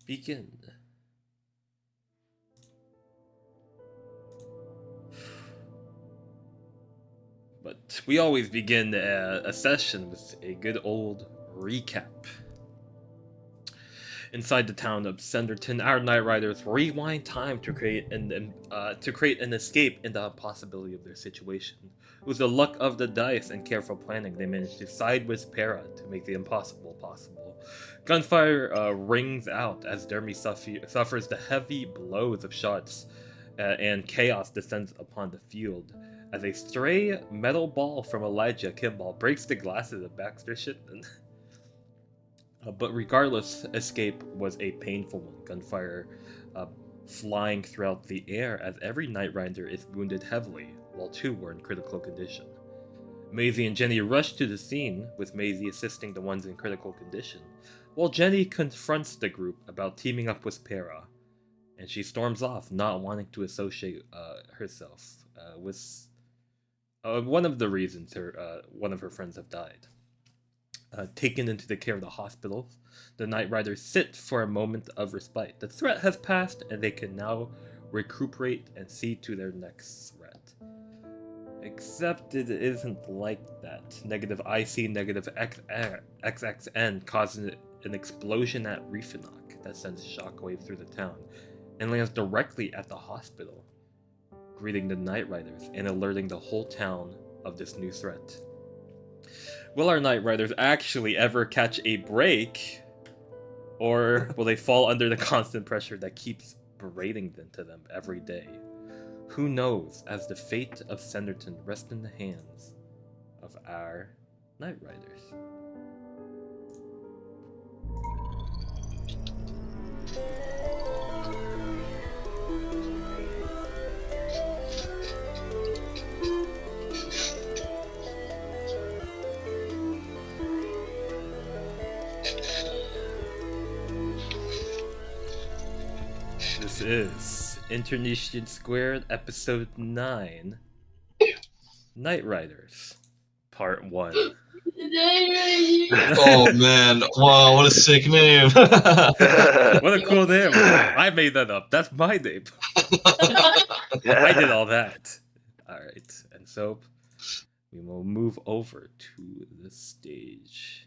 begin. But we always begin a session with a good old recap. Inside the town of Senderton, our Night Riders rewind time to create an escape in the impossibility of their situation. With the luck of the dice and careful planning, they managed to side with Para to make the impossible possible. Gunfire rings out as Dermy suffers the heavy blows of shots, and chaos descends upon the field. As a stray metal ball from Elijah Kimball breaks the glasses of Baxter Shipman. But regardless, escape was a painful one. Gunfire flying throughout the air as every Night Rider is wounded heavily, while 2 were in critical condition. Maisie and Jenny rush to the scene, with Maisie assisting the ones in critical condition, while Jenny confronts the group about teaming up with Para, and she storms off, not wanting to associate herself with one of the reasons one of her friends have died. Taken into the care of the hospital, the Night Riders sit for a moment of respite. The threat has passed, and they can now recuperate and see to their next threat. Except it isn't like that. Negative IC, negative XXN causes an explosion at Reefenach that sends shockwaves through the town, and lands directly at the hospital, greeting the Night Riders and alerting the whole town of this new threat. Will our Night Riders actually ever catch a break? Or will they fall under the constant pressure that keeps berating into them every day? Who knows, as the fate of Senderton rests in the hands of our Night Riders. This is Internecion Squared, Episode 9, Night Riders, Part 1. Oh man, wow, what a sick name. What a cool name. I made that up. That's my name. I did all that. Alright, and so we will move over to the stage.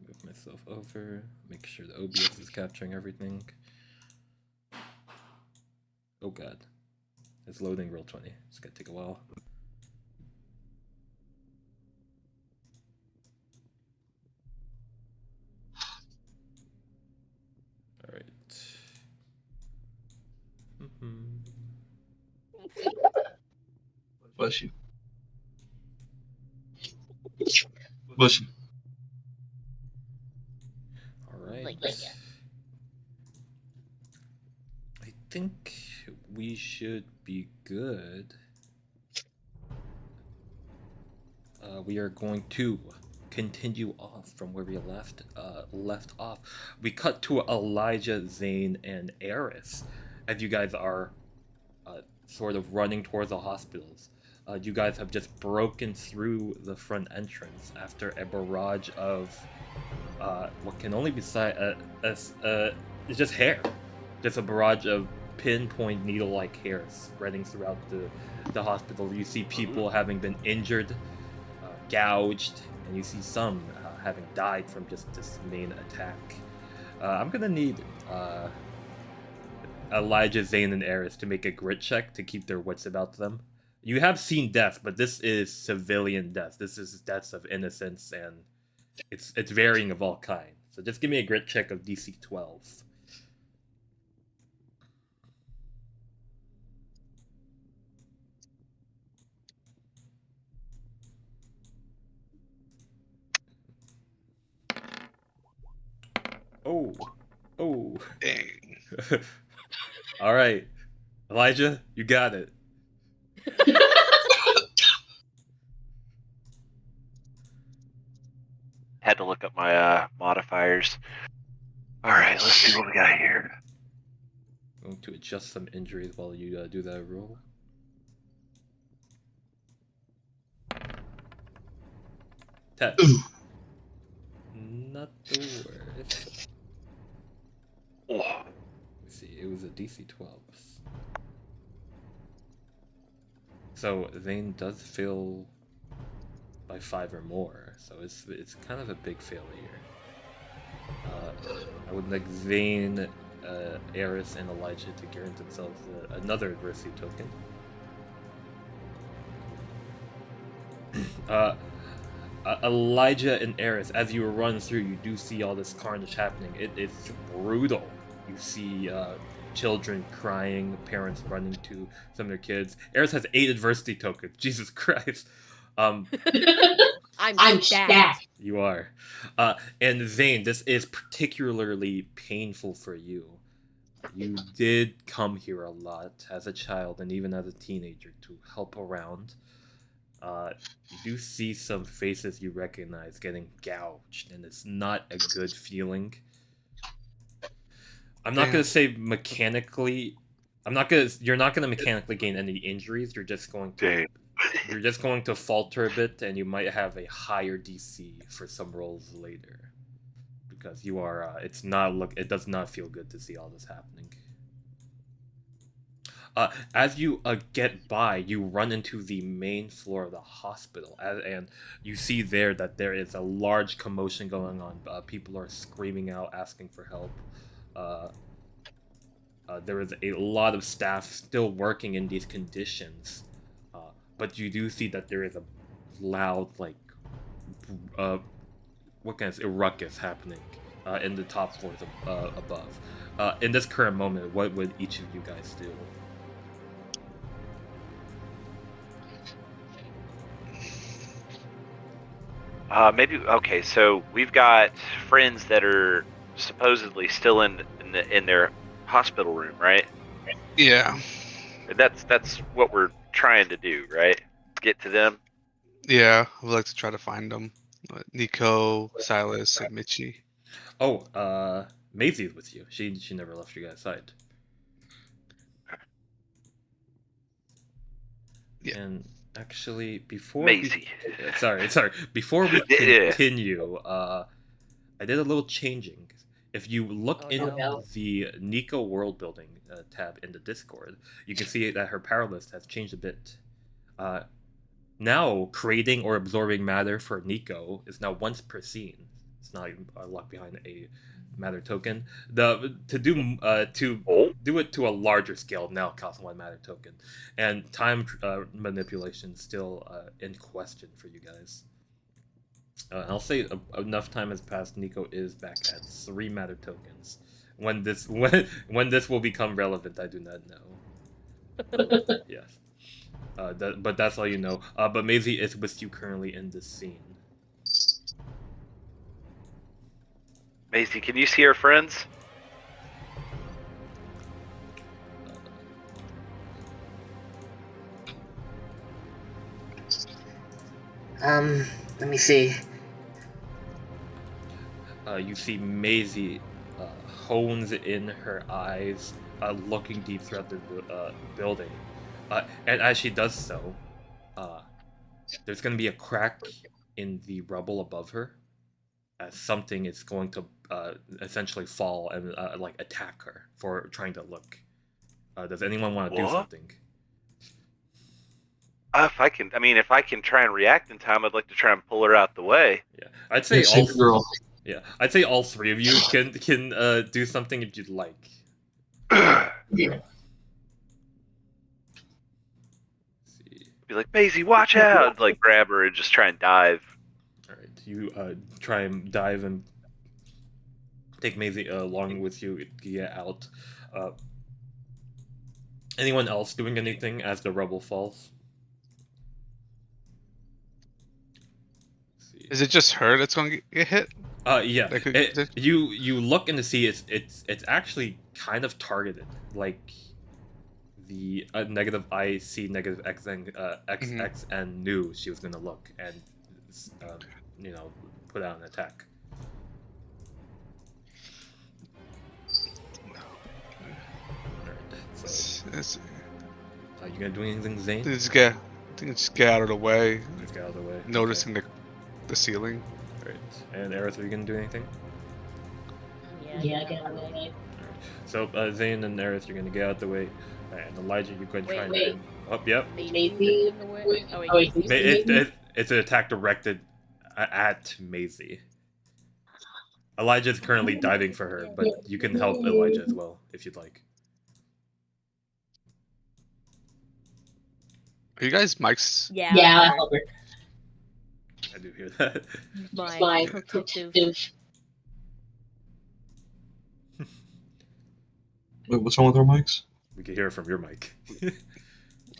Move myself over, make sure the OBS is capturing everything. Oh god. It's loading Roll20. It's gonna take a while. Alright. Bless you. Bless you. Alright. I think we should be good. We are going to continue off from where we left off. We cut to Elijah, Zane, and Eris as you guys are sort of running towards the hospitals. You guys have just broken through the front entrance after a barrage of what can only be it's just hair. Just a barrage of pinpoint needle-like hair spreading throughout the hospital. You see people having been injured, gouged, and you see some having died from just this main attack. I'm gonna need Elijah, Zane, and Eris to make a grit check to keep their wits about them. You have seen death, but this is civilian death. This is deaths of innocence, and it's varying of all kinds. So just give me a grit check of DC 12. Oh. Dang. All right. Elijah, you got it. Had to look up my modifiers. All right, let's see what we got here. I'm going to adjust some injuries while you do that roll. 10. Ooh. Not the worst. Oh. Let's see, it was a DC 12. So Zane does fail by 5 or more, so it's kind of a big failure. I would like Zane, Eris, and Elijah to grant themselves another adversity token. Elijah and Eris, as you run through, you do see all this carnage happening. It's brutal. You see children crying, parents running to some of their kids. Eris has 8 adversity tokens. Jesus Christ. I'm stacked. stacked. You are. And Zane, this is particularly painful for you. You did come here a lot as a child and even as a teenager to help around. You do see some faces you recognize getting gouged, and it's not a good feeling. I'm not gonna say mechanically. You're not gonna mechanically gain any injuries. You're just going to falter a bit, and you might have a higher DC for some rolls later, because you are. It does not feel good to see all this happening. As you get by, you run into the main floor of the hospital, and you see there that there is a large commotion going on. People are screaming out, asking for help. There is a lot of staff still working in these conditions, but you do see that there is a loud, what can I say, ruckus happening in the top floors above. In this current moment, what would each of you guys do? Maybe okay. So we've got friends that are supposedly still in their hospital room, right? Yeah. That's what we're trying to do, right? Get to them. Yeah, I would like to try to find them. Nico, Silas, and Michi. Oh, Maisie's with you. She never left you guys' side. Yeah. And actually, before Maisie. before we continue, I did a little changing. If you look in the Nico world building tab in the Discord, you can see that her power list has changed a bit. Now, creating or absorbing matter for Nico is now once per scene. It's not locked behind a matter token. To do it to a larger scale now costs 1 matter token, and time manipulation still in question for you guys. I'll say enough time has passed. Nico is back at 3 matter tokens. When this will become relevant, I do not know. Yes. But that's all you know. But Maisie is with you currently in this scene. Maisie, can you see our friends? Let me see. You see Maisie hones in her eyes, looking deep throughout the building. And as she does so, there's going to be a crack in the rubble above her, as something is going to essentially fall and attack her for trying to look. Does anyone want to do something? If I can try and react in time, I'd like to try and pull her out the way. Yeah, I'd say girl. Yeah, I'd say all 3 of you can do something if you'd like. Yeah. Be like, Maisie, watch out! Like, grab her and just try and dive. Alright, you try and dive and take Maisie along with you to get out. Anyone else doing anything as the rubble falls? Is it just her that's going to get hit? Yeah. You look and to see it's actually kind of targeted. Like the negative IC, negative X, and XX, and knew she was gonna look and put out an attack. Alright, so are you gonna do anything, Zane? Just get out of the way. Just get out of the way. Noticing okay. the ceiling. Right. And Aerith, are you gonna do anything? Yeah, I get out of the way. So Zane and Aerith, you're gonna get out the way, and Elijah, you can try and. Wait. Oh, yep. Maybe. Oh, wait, It's an attack directed at Maisie. Elijah is currently diving for her, but you can help Elijah as well if you'd like. Are you guys mics? Yeah, Albert. I do hear that. My protective. Wait, what's wrong with our mics? We can hear it from your mic.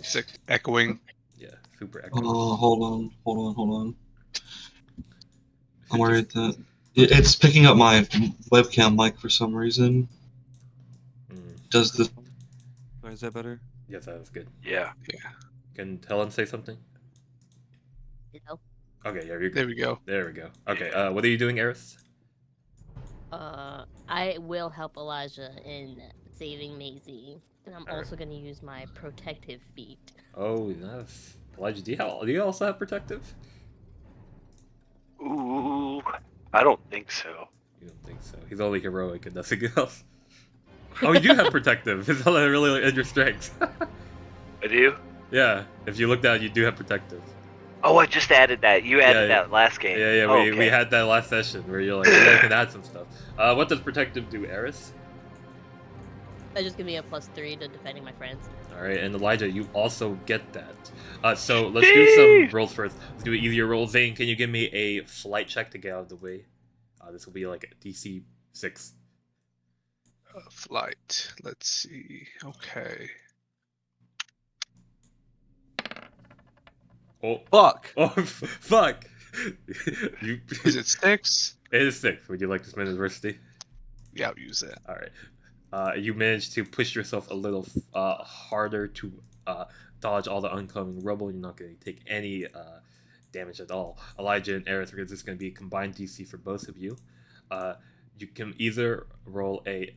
Sick echoing. Yeah, super echoing. Oh, hold on. I'm worried that it's picking up my webcam mic for some reason. Does the... Or is that better? Yes, that was good. Yeah. Can Helen say something? No. Okay, yeah, you're good. There we go. There we go. Okay, what are you doing, Eris? I will help Elijah in saving Maisie, and I'm Alright. also gonna use my protective feat. Oh, nice. Elijah, do you also have protective? Ooh, I don't think so. You don't think so? He's only heroic and nothing else. Oh, you do have protective. It's only really in your strengths. I do? Yeah, if you look down, you do have protective. Oh, I just added that. You added Yeah, that last game. Yeah, Oh, we okay. had that last session where you're like, you can add some stuff. What does protective do, Eris? That just give me a +3 to defending my friends. Alright, and Elijah, you also get that. So let's do some rolls first. Let's do an easier roll. Zane, can you give me a flight check to get out of the way? This will be like a DC 6. Flight. Let's see. Okay. Oh, Fuck! oh, fuck! You, Is it 6? It is 6. Would you like to spend adversity? Yeah, I'll use that. Alright. You managed to push yourself a little harder to dodge all the oncoming rubble. You're not going to take any damage at all. Elijah and Aerith, this is going to be a combined DC for both of you. You can either roll a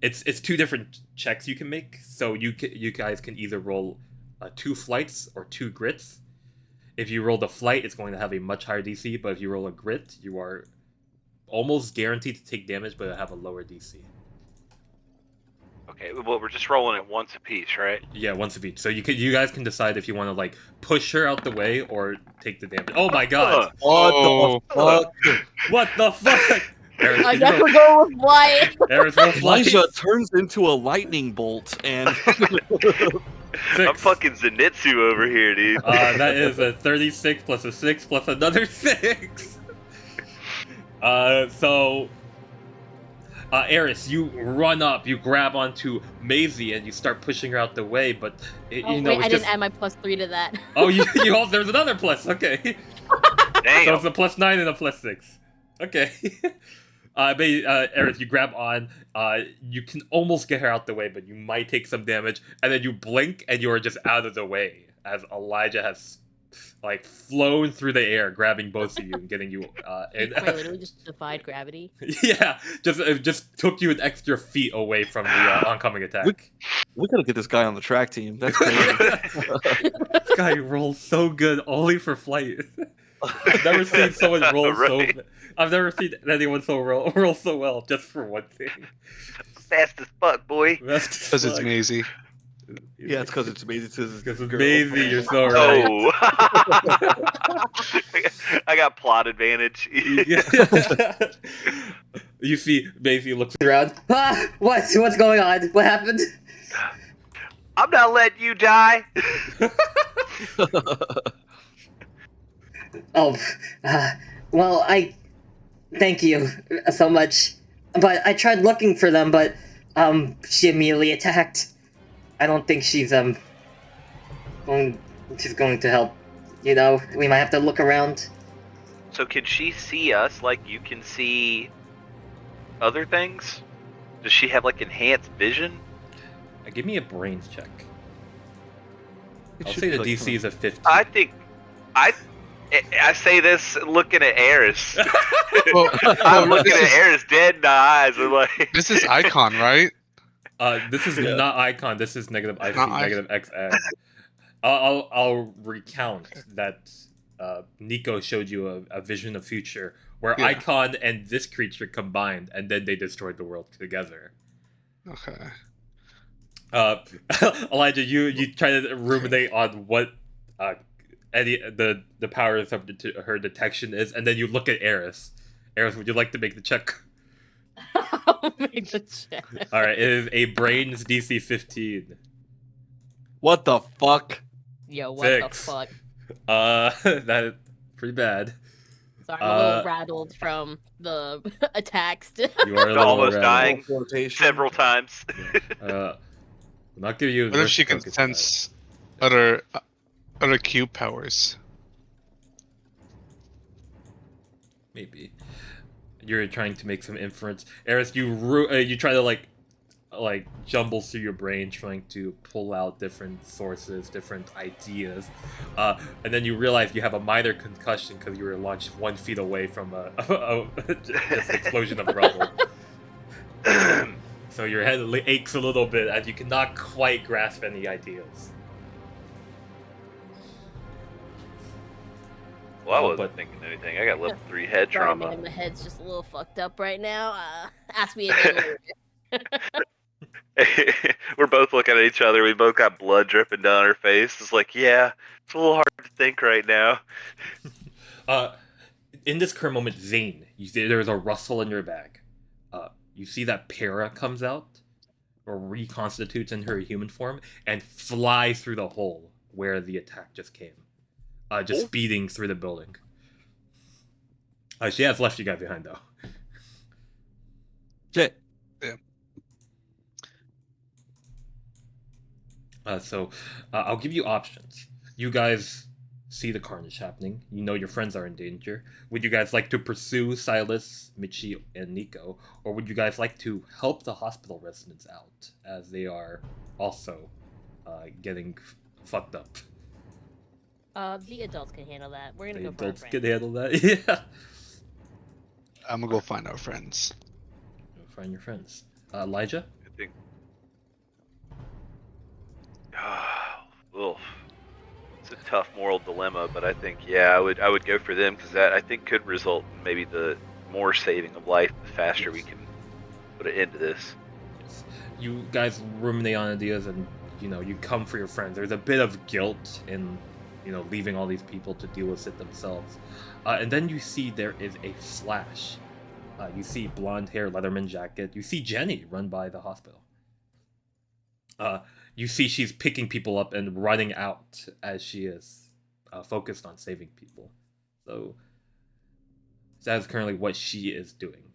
it's 2 different checks you can make. So you guys can either roll 2 flights or 2 grits. If you roll the flight, it's going to have a much higher DC, but if you roll a grit, you are almost guaranteed to take damage, but have a lower DC. Okay, well, we're just rolling it once apiece, right? Yeah, once a beach. So you guys can decide if you want to like push her out the way or take the damage. Oh my god! Oh, Fuck! What the fuck? Eris, I guess we'll go with Wyatt. Eris, roll flight. Elijah turns into a lightning bolt and I'm fucking Zenitsu over here, dude. That is a 36 plus a 6 plus another 6. Eris, you run up, you grab onto Maisie, and you start pushing her out the way, but Wait, it's I just... didn't add my +3 to that. Oh, you also, there's another plus, okay. Damn. So it's a +9 and a +6. Okay. Eris, you grab on, you can almost get her out the way, but you might take some damage, and then you blink, and you're just out of the way, as Elijah has, like, flown through the air, grabbing both of you and getting you, Wait, literally just defied gravity. Yeah, it just took you an extra feet away from the oncoming attack. we gotta get this guy on the track team. That's crazy. This guy rolls so good, only for flight. I've never seen someone roll Right. so. I've never seen anyone roll so well just for one thing. Fast as fuck, boy. because it's Maisie. Yeah, it's because it's Maisie. Because it's Maisie, you're so right. Oh. I got plot advantage. You see, Maisie looks Around. What's going on? What happened? I'm not letting you die. Oh, well, thank you so much. But I tried looking for them, but, she immediately attacked. I don't think she's going to help. You know, we might have to look around. So can she see us like you can see other things? Does she have like enhanced vision? Give me a brains check. It I'll should say be the like DC is a 15. I think I say this looking at Eris. Well, I'm looking at Eris dead in the eyes. I'm like, this is Icon, right? This is not Icon. This is negative IC, Not negative XN. I'll recount that Nico showed you a vision of future where Yeah. Icon and this creature combined, and then they destroyed the world together. Okay. Elijah, you try to ruminate on what the powers of her detection is, and then you look at Eris. Eris, would you like to make the check? I'll make the check. All right, it is a brains DC 15. What the fuck? Yo, what 6. the fuck? That is pretty bad. Sorry, I'm a little rattled from the attacks. You are a little Almost rattled. dying Flotation. several times. I'm not giving you. What if she can focus sense other cube powers? Maybe you're trying to make some inference. Eris, you try to like jumble through your brain trying to pull out different sources, different ideas, and then you realize you have a minor concussion because you were launched 1 feet away from this explosion of rubble. So your head aches a little bit as you cannot quite grasp any ideas. Well, I Oh, wasn't but- thinking anything. I got level 3 head Sorry, trauma. man, my head's just a little fucked up right now. Ask me again later. We're both looking at each other. We both got blood dripping down our face. It's like, yeah, it's a little hard to think right now. In this current moment, Zane, you see there's a rustle in your bag. You see that Para comes out, or reconstitutes in her human form, and flies through the hole where the attack just came. Just speeding through the building. She has left you guys behind, though. Shit. So I'll give you options. You guys see the carnage happening. You know your friends are in danger. Would you guys like to pursue Silas, Michi, and Nico? Or would you guys like to help the hospital residents out as they are also getting fucked up? The adults can handle that. We're gonna The go for our adults friend. can handle that? Yeah. I'm gonna go find our friends. Go find your friends. Elijah? I think. Ugh. It's a tough moral dilemma, but I think I would go for them because that I think could result in maybe the more saving of life the faster we can put an end to this. Yes. You guys ruminate on ideas and, you come for your friends. There's a bit of guilt in, leaving all these people to deal with it themselves. And then you see there is a flash. You see blonde hair, Leatherman jacket. You see Jenny run by the hospital. You see she's picking people up and running out as she is focused on saving people. So that is currently what she is doing.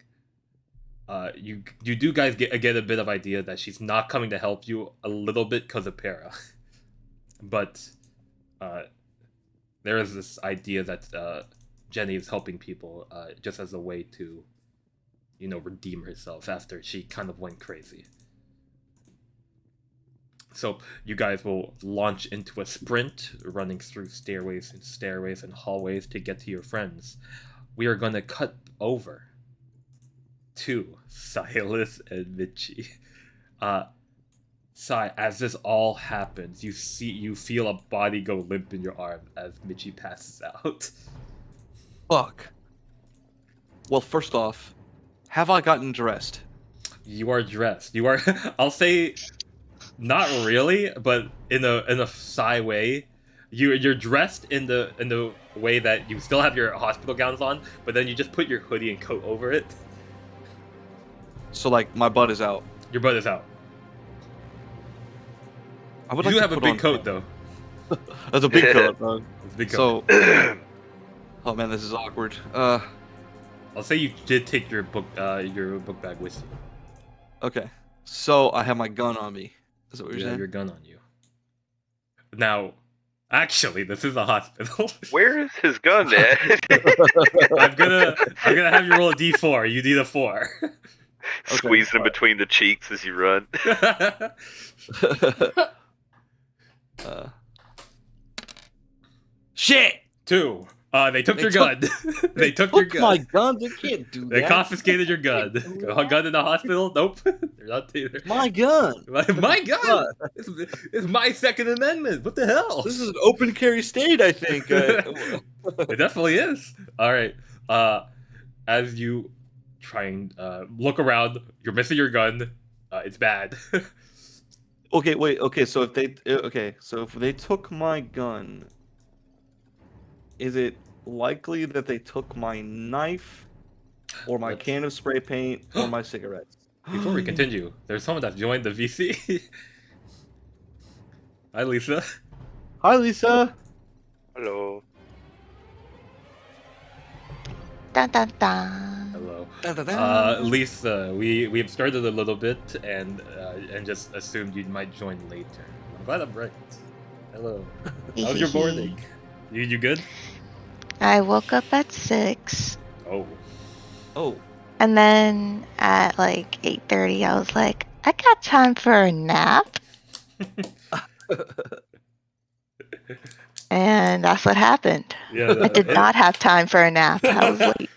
You do guys get a bit of idea that she's not coming to help you a little bit because of Para. But there is this idea that Jenny is helping people just as a way to, redeem herself after she kind of went crazy. So you guys will launch into a sprint, running through stairways and hallways to get to your friends. We are going to cut over to Silas and Michi. Sai, as this all happens, you feel a body go limp in your arm as Michi passes out. Fuck. Well, first off, have I gotten dressed? You are dressed. You are. I'll say, not really, but in a Sai way. You're dressed in the way that you still have your hospital gowns on, but then you just put your hoodie and coat over it. So, like, my butt is out. Your butt is out. I would You like to have a put big on- coat though. That's a big coat, bro. It's a big coat. So, oh man, this is awkward. I'll say you did take your book bag with you. Okay. So I have my gun on me. Is that what You you're have saying? your gun on you. Now, actually, this is a hospital. Where is his gun at? I'm gonna have you roll a d4. You need a 4. Squeezing him between the cheeks as you run. Shit! 2. They took your took- gun. They took your Took my gun. gun. They can't do They that. confiscated your gun. Gun in the hospital? Nope. They're not there. My gun. My gun. It's my Second Amendment. What the hell? This is an open carry state, I think. It definitely is. All right. As you try and look around, you're missing your gun. It's bad. Okay, wait. Okay, so if they took my gun, is it likely that they took my knife, or my Let's- can of spray paint, or my cigarettes? Before we continue, there's someone that joined the VC. Hi, Lisa. Hi, Lisa. Hello. Dun dun dun. Hello. Da-da-da. Lisa, we have started a little bit and just assumed you might join later. I'm glad I'm right. Hello. How's your morning? You good? I woke up at 6, Oh. Oh, and then at like 8:30, I was like, I got time for a nap, and that's what happened. Yeah. I did not have time for a nap. I was late.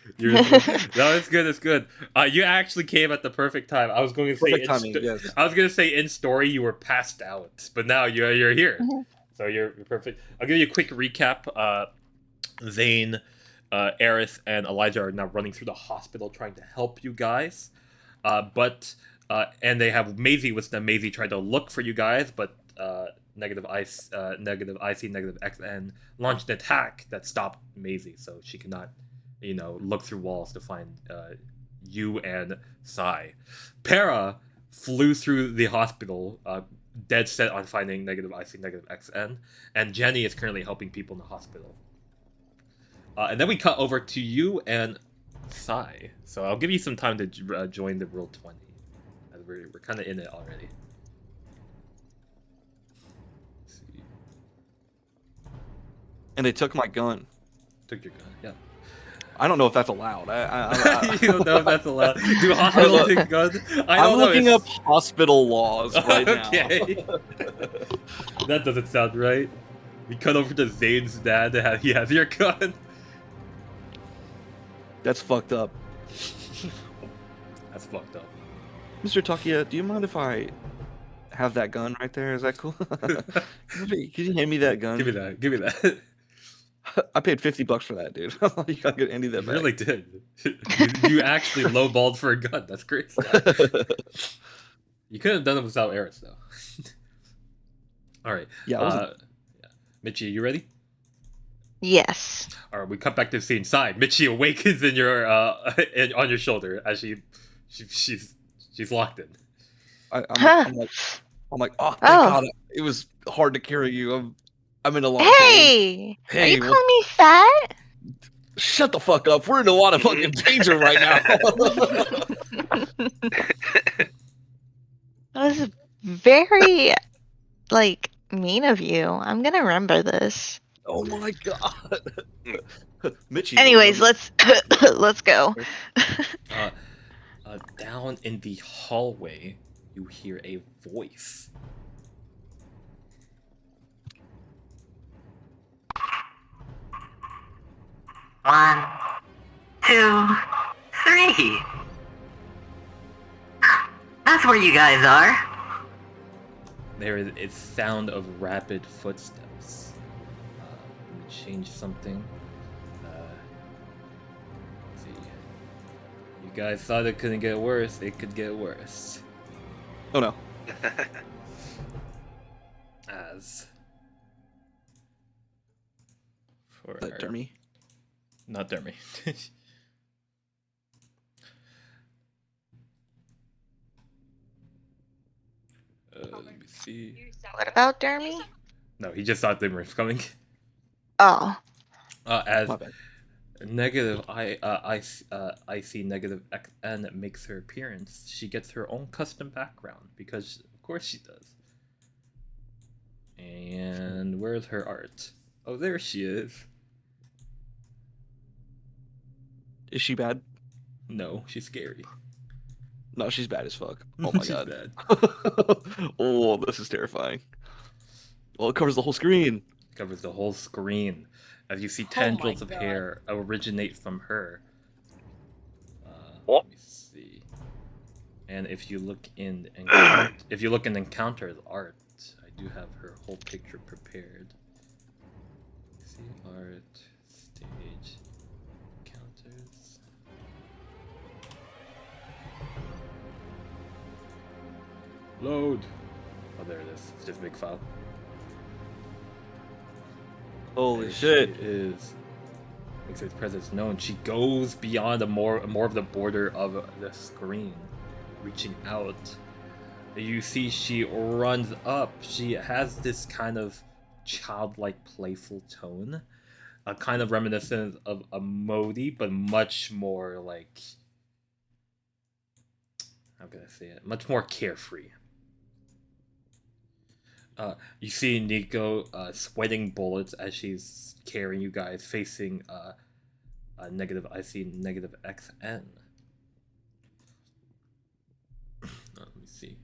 No, it's good. It's good. You actually came at the perfect time. I was going to say perfect timing. Yes. I was going to say in story you were passed out, but now you're here, so you're perfect. I'll give you a quick recap. Zane, Eris, and Elijah are now running through the hospital trying to help you guys, and they have Maisie with them. Maisie tried to look for you guys, but negative IC, negative XN launched an attack that stopped Maisie, so she could not, look through walls to find you and Sai. Para flew through the hospital, dead set on finding negative IC, negative XN, and Jenny is currently helping people in the hospital. And then we cut over to you and Sai. So I'll give you some time to join the Roll 20. As we're kind of in it already. Let's see. And they took my gun. Took your gun, yeah. I don't know if that's allowed. You don't know if that's allowed. Do hospitals take guns? I'm looking up hospital laws right Okay. That doesn't sound right. We cut over to Zane's dad. He has your gun. That's fucked up. That's fucked up. Mr. Takiya, do you mind if I have that gun right there? Is that cool? Can you hand me that gun? Give me that. I paid $50 for that, dude. You gotta get Andy that You back. really did. You actually lowballed for a gun. That's crazy. You could have done it without Eris, though. All right. Yeah. Michi, you ready? Yes. All right. We cut back to the scene. Side. Michi awakens in your on your shoulder as she's locked in. I'm like, oh, thank God. It was hard to carry you. I'm in a lot of pain. Hey, are you calling me fat? Shut the fuck up. We're in a lot of fucking danger right now. That was very, mean of you. I'm gonna remember this. Oh my God. Michi. Anyways, let's go. Down in the hallway, you hear a voice. One, two, three. That's where you guys are. There is a sound of rapid footsteps. Let me change something. Let's see. You guys thought it couldn't get worse. It could get worse. Oh no. As for That Dermy. Not Dermy. Let me see. What about Dermy? No, he just thought they were coming. Oh. As My bad. negative I see negative XN makes her appearance. She gets her own custom background because of course she does. And where's her art? Oh, there she is. Is she bad? No, she's scary. No, she's bad as fuck. Oh my She's God. bad. Oh, this is terrifying. Well, it covers the whole screen. Covers the whole screen. As you see Oh my tendrils of God. hair originate from her. What? Let me see. And if you look in Encounter's art, I do have her whole picture prepared. See art, stage. Load. Oh, there it is. It's just a big file. Holy There shit. She is. Makes its presence known. She goes beyond more of the border of the screen, reaching out. You see, she runs up. She has this kind of childlike, playful tone, a kind of reminiscent of a Modi, but much more like, how can I say it? Much more carefree. You see Nico sweating bullets as she's carrying you guys, facing negative. I see negative XN. Let me see.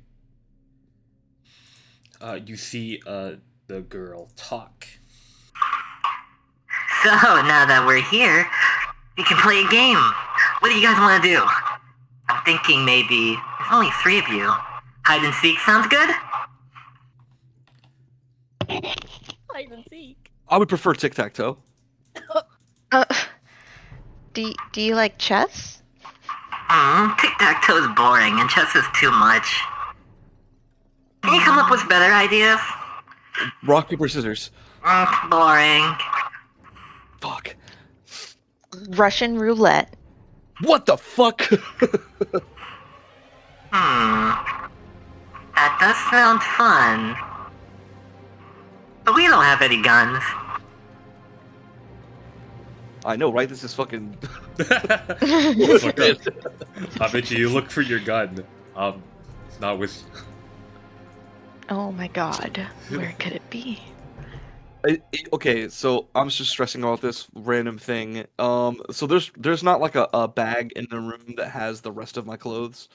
You see the girl talk. So now that we're here, we can play a game. What do you guys want to do? I'm thinking maybe there's only 3 of you. Hide and seek sounds good? Hide and seek. I would prefer tic-tac-toe. Do you like chess? Tic-tac-toe's boring and chess is too much. Can you come up with better ideas? Rock, paper, scissors. Boring. Fuck. Russian roulette. What the fuck? That does sound fun. But we don't have any guns. I know, right? This is fucking... Look up. I bet you look for your gun. It's not with you. Oh my god. Where could it be? Okay, so I'm just stressing about this random thing. So there's not like a bag in the room that has the rest of my clothes.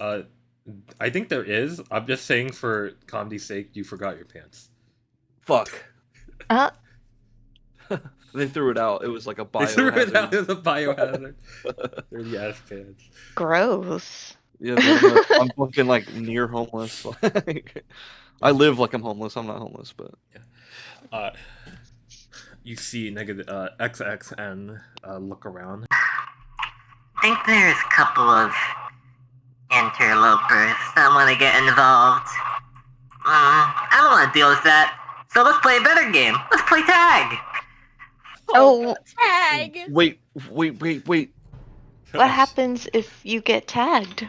I think there is. I'm just saying for comedy's sake, you forgot your pants. Fuck. Uh, They threw it out. It was like a They threw it out biohazard. as a biohazard. Dirty ass pants. gross. Yeah, I'm fucking like near homeless. Like, I live like I'm homeless. I'm not homeless, but You see negative XXN look around. I think there's a couple of interlopers that want to get involved. I don't want to deal with that. So let's play a better game. Let's play tag. Oh, Tag! wait. what happens if you get tagged?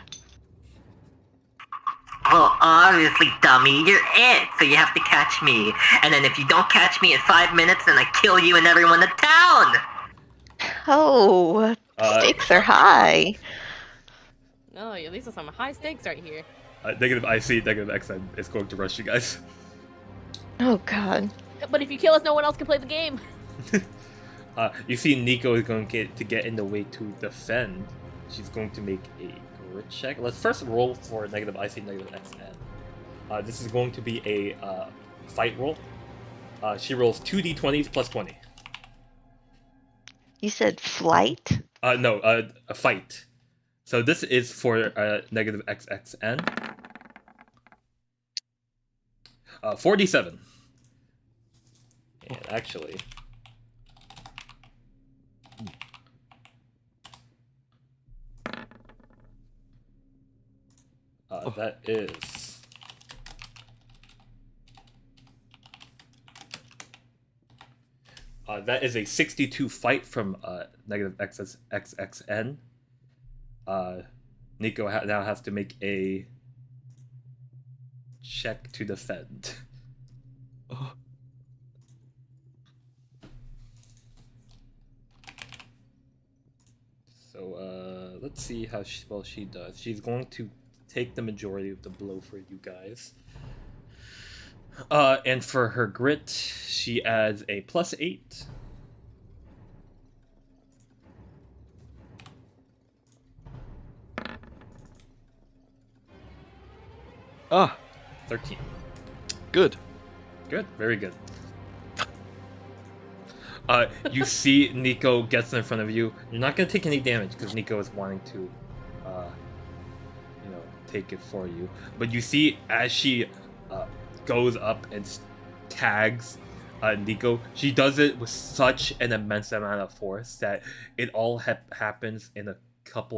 Well, obviously, dummy, you're it. So you have to catch me. And then if you don't catch me in 5 minutes, then I kill you and everyone in town. Oh, stakes are high. No, at least there's some high stakes right here. Negative IC, negative XN is going to rush you guys. Oh god. But if you kill us, no one else can play the game. You see Nico is going to get in the way to defend. She's going to make a grit check. Let's first roll for negative IC, negative XN. This is going to be a fight roll. She rolls 2d20s plus 20. You said flight? No, a fight. So this is for negative XXN. 47. And actually... that is... that is a 62 fight from negative XXN. Nico now has to make a check to defend. Oh. So let's see how well she does. She's going to take the majority of the blow for you guys. And for her grit, she adds a +8. Ah, 13. good. Good, very good. You see Nico gets in front of you. You're not gonna take any damage because Nico is wanting to, take it for you. But you see as she goes up and tags Nico, she does it with such an immense amount of force that it all happens in a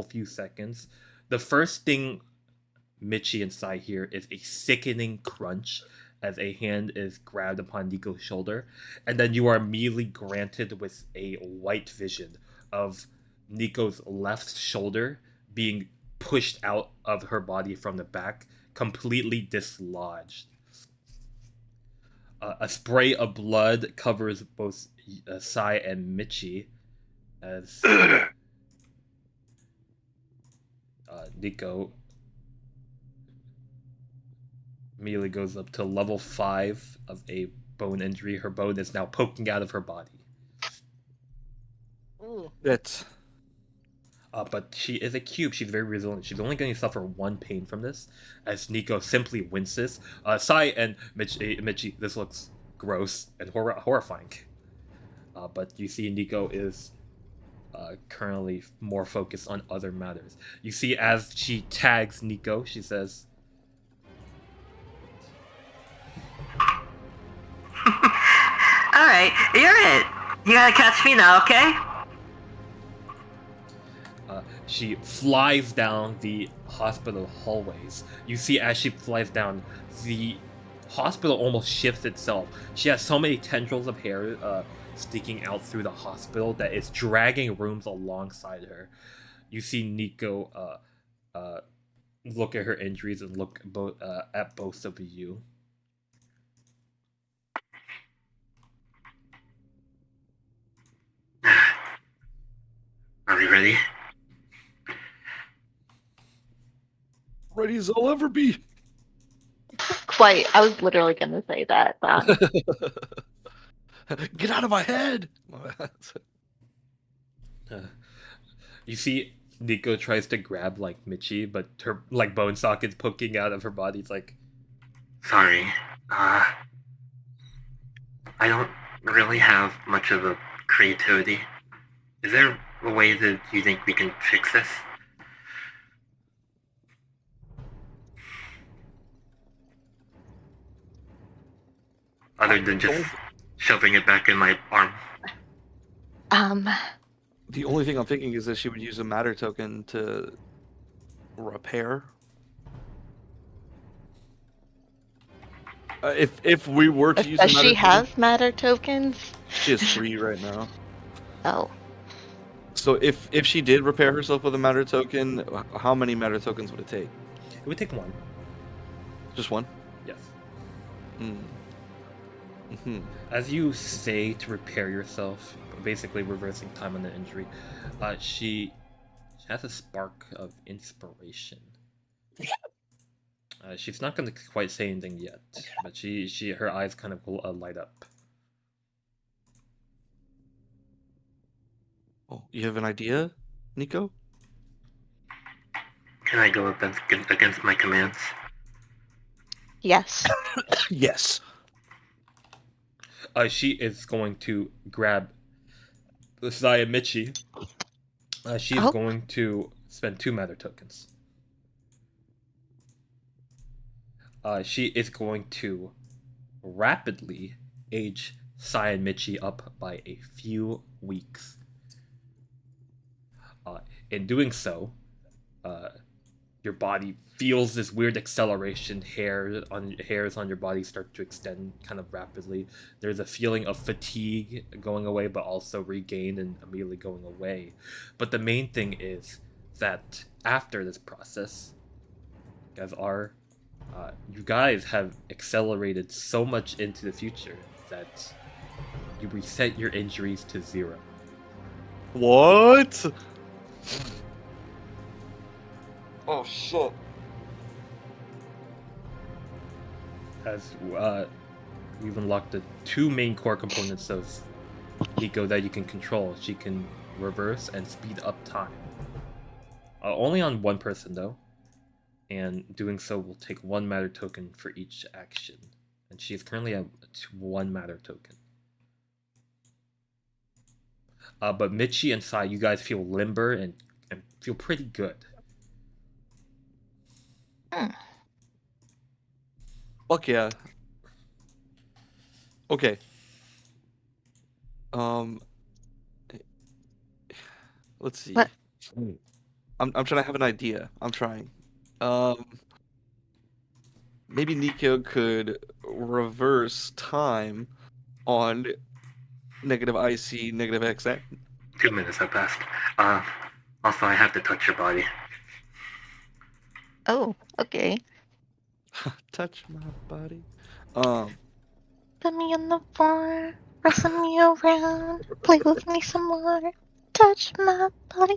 few seconds. The first thing Michi and Sai hear is a sickening crunch as a hand is grabbed upon Nico's shoulder, and then you are immediately granted with a white vision of Nico's left shoulder being pushed out of her body from the back, completely dislodged. A spray of blood covers both Sai and Michi as Nico immediately goes up to level 5 of a bone injury. Her bone is now poking out of her body. That's But she is a cube. She's very resilient. She's only going to suffer 1 pain from this, as Nico simply winces. Sai and Michi, this looks gross and horrifying. But you see Nico is currently more focused on other matters. You see as she tags Nico, she says, Alright, you're it. You gotta catch me now, okay? she flies down the hospital hallways. You see as she flies down, the hospital almost shifts itself. She has so many tendrils of hair sticking out through the hospital that it's dragging rooms alongside her. You see Nico look at her injuries and look at both of you. Are we ready? ready as I'll ever be. Quite. I was literally going to say that. Get out of my head! You see Nico tries to grab like Michi, but her like bone socket's poking out of her body. It's like, Sorry. I don't really have much of a creativity. Is there a way that you think we can fix this? Other than just shoving it back in my arm. The only thing I'm thinking is that she would use a matter token to repair. If we were to use a Does matter she token, have matter tokens? she has 3 right now. Oh. So if she did repair herself with a matter token, how many matter tokens would it take? it would take 1. Just 1? Yes. Mm-hmm. As you say to repair yourself, basically reversing time on the injury, she has a spark of inspiration. She's not going to quite say anything yet, but her eyes kind of light up. Oh, you have an idea, Nico? Can I go up against my commands? Yes. Yes. She is going to grab Zaya Michi. She's going to spend 2 matter tokens. She is going to rapidly age Sai and Michi up by a few weeks. In doing so, your body feels this weird acceleration. Hairs on your body start to extend kind of rapidly. There's a feeling of fatigue going away, but also regained and immediately going away. But the main thing is that after this process, you guys have accelerated so much into the future that you reset your injuries to 0. What? Oh shit. As we've unlocked the 2 main core components of Nico that you can control. She can reverse and speed up time. Only on 1 person though, and doing so will take 1 matter token for each action. And she is currently at 1 matter token. But Michi and Sai, you guys feel limber and feel pretty good. Fuck yeah. Okay. Let's see. What? I'm trying to have an idea. I'm trying. maybe Nico could reverse time on negative IC, negative XN. 2 minutes have passed. Also, I have to touch your body. Oh, okay. Touch my body. Put me on the floor, wrestle me around, play with me some more, touch my body.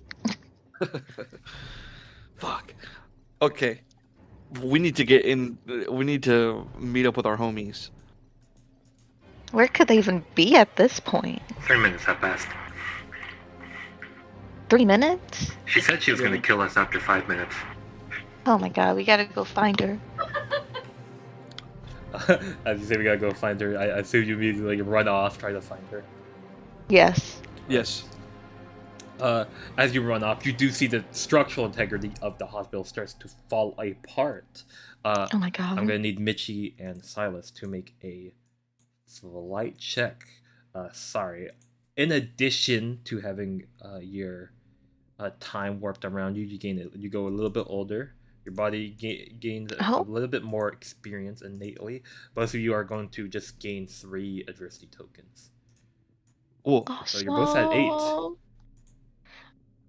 Fuck. Okay. We need to get in. We need to meet up with our homies. Where could they even be at this point? 3 minutes have passed. 3 minutes? She said she was gonna kill us after 5 minutes. Oh my god, we gotta go find her. As you say, we gotta go find her. I assume you immediately run off, try to find her. Yes. Yes. As you run off, you do see the structural integrity of the hospital starts to fall apart. Oh my god. I'm gonna need Michi and Silas to make a slight check. Sorry. In addition to having your time warped around you, you go a little bit older. Your body gains a little bit more experience innately. Both of you are going to just gain 3 adversity tokens. Cool. Awesome. So you're both at 8.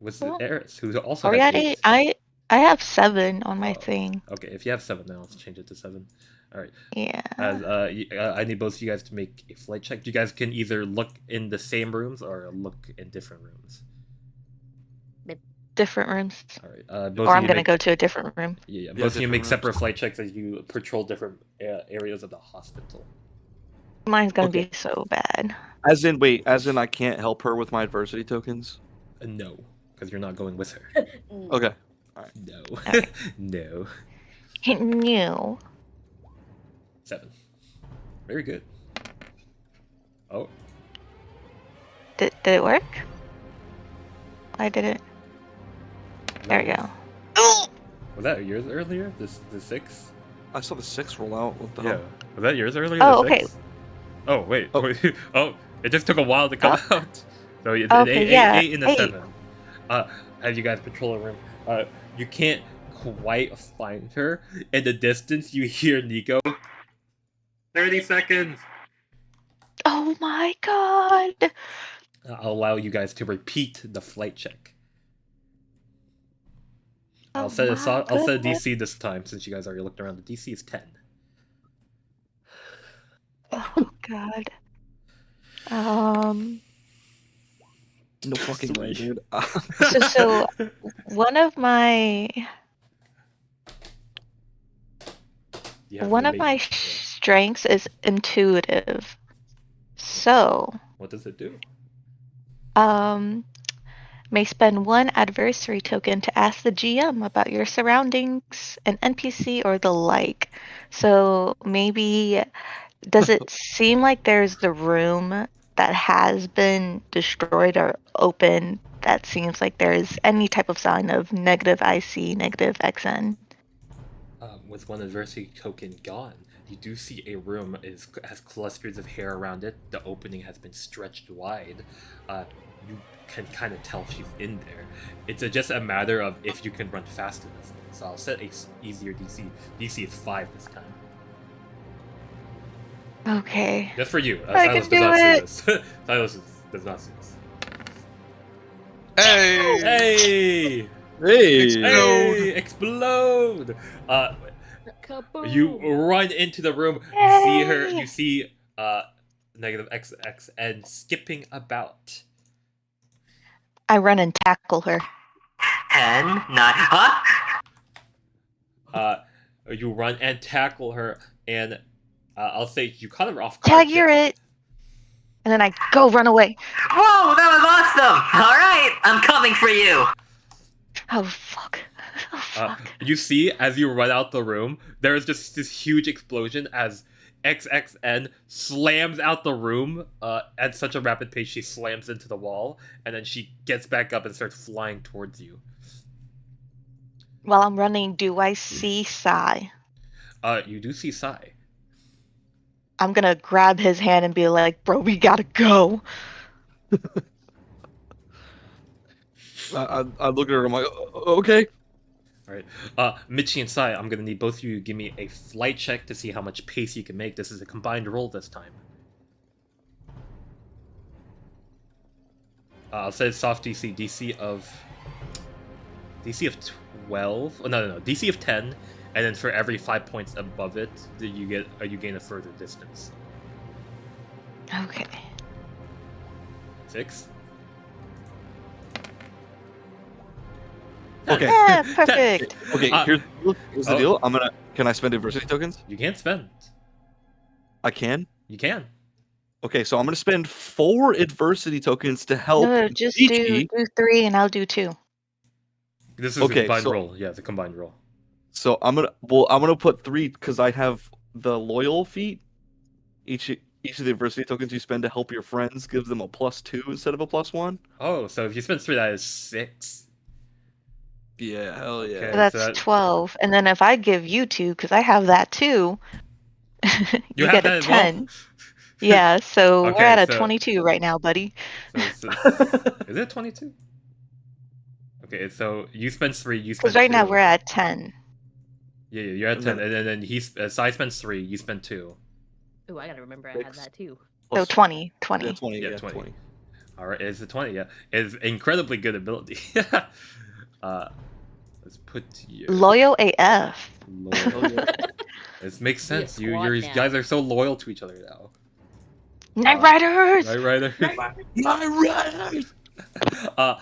With Eris, who also Are we has at 8. I have 7 on my thing. Okay, if you have 7, then I'll change it to 7. All right. Yeah. I need both of you guys to make a flight check. You guys can either look in the same rooms or look in different rooms. Different rooms. All right. Or I'm gonna go to a different room. Yeah, both of you make separate flight checks as you patrol different areas of the hospital. Mine's gonna be so bad. As in I can't help her with my adversity tokens? No, because you're not going with her. Okay. All right. No. Okay. No. No. 7. Very good. Oh. Did it work? I did it. There we go. Was that yours earlier? The 6? I saw the 6 roll out. What the Yeah. hell? Was that yours earlier? Oh, the okay. 6? Oh, wait. Oh, it just took a while to come out. So it's Okay, an yeah. 8 and a 7. As you guys patrol the room, you can't quite find her. In the distance, you hear Nico. 30 seconds. Oh my god. I'll allow you guys to repeat the flight check. I'll set a DC this time since you guys already looked around. The DC is 10. Oh god. No fucking way, dude. So one of my strengths is intuitive. So what does it do? May spend 1 adversary token to ask the GM about your surroundings, an NPC, or the like. So maybe, does it seem like there's the room that has been destroyed or open that seems like there's any type of sign of negative IC, negative XN? With 1 adversity token gone, you do see a room has clusters of hair around it. The opening has been stretched wide. You can kind of tell she's in there. It's just a matter of if you can run fast enough. So I'll set a easier DC. DC is 5 this time. Okay. Just for you. I Silas can does not do see it. this. Silas does not see this. Hey! Hey! Explode! You run into the room. You see her. You see negative XXN skipping about. I run and tackle her. 10, 9, huh? You run and tackle her, and I'll say you caught her off guard. Tag, you're it. And then I go run away. Whoa, that was awesome! Alright, I'm coming for you! Oh, fuck. Oh, fuck. You see, as you run out the room, there is just this huge explosion as XXN slams out the room at such a rapid pace she slams into the wall, and then she gets back up and starts flying towards you. While I'm running, do I see Sai? You do see Sai. I'm gonna grab his hand and be like, bro, we gotta go. I look at her, I'm like, okay. All right. Michi and Sai, I'm gonna need both of you to give me a flight check to see how much pace you can make. This is a combined roll this time. I'll say soft DC. DC of 12. Oh, no. DC of 10, and then for every 5 points above it, you gain a further distance. Okay. 6. Okay. Yeah, perfect. Okay, here's the deal. Can I spend adversity tokens? You can't spend. I can. You can. Okay, so I'm gonna spend 4 adversity tokens to help. No, just Michi. do 3 and I'll do 2. This is Okay, the combined so- roll. Yeah, the combined roll. So I'm gonna put 3 because I have the loyal feat. Each of the adversity tokens you spend to help your friends gives them a +2 instead of a +1. Oh, so if you spend 3, that is 6. Yeah, hell yeah. Okay. So that's so that- 12. And then if I give you 2, because I have that too, you have get that a as well? 10. Yeah, so Okay, we're at a so- 22 right now, buddy. So is it 22? Okay, so you spend 3, you spend Because right now 2. we're at 10. Yeah, you're at 10, and then Sai spends 3, you spend 2. Ooh, I gotta remember I had 6. that too. So 20. 20. Yeah, 20. Yeah, Yeah, 20. 20. Alright, it's a 20, yeah. It's incredibly good ability. Let's put you. Loyal AF. Loyal. This makes sense. You squad now. guys are so loyal to each other now. Night Riders! Right, Ryder? My right.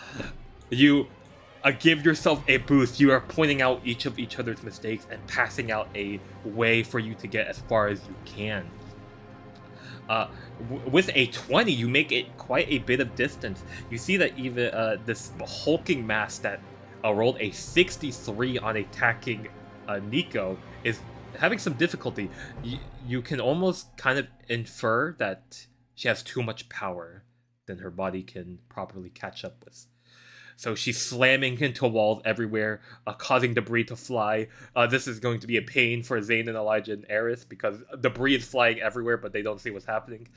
You give yourself a boost. You are pointing out each other's mistakes and passing out a way for you to get as far as you can. With a 20, you make it quite a bit of distance. You see that even this hulking mass that rolled a 63 on attacking Nico is having some difficulty. You can almost kind of infer that she has too much power than her body can properly catch up with. So she's slamming into walls everywhere, causing debris to fly. This is going to be a pain for Zane and Elijah and Eris because debris is flying everywhere, but they don't see what's happening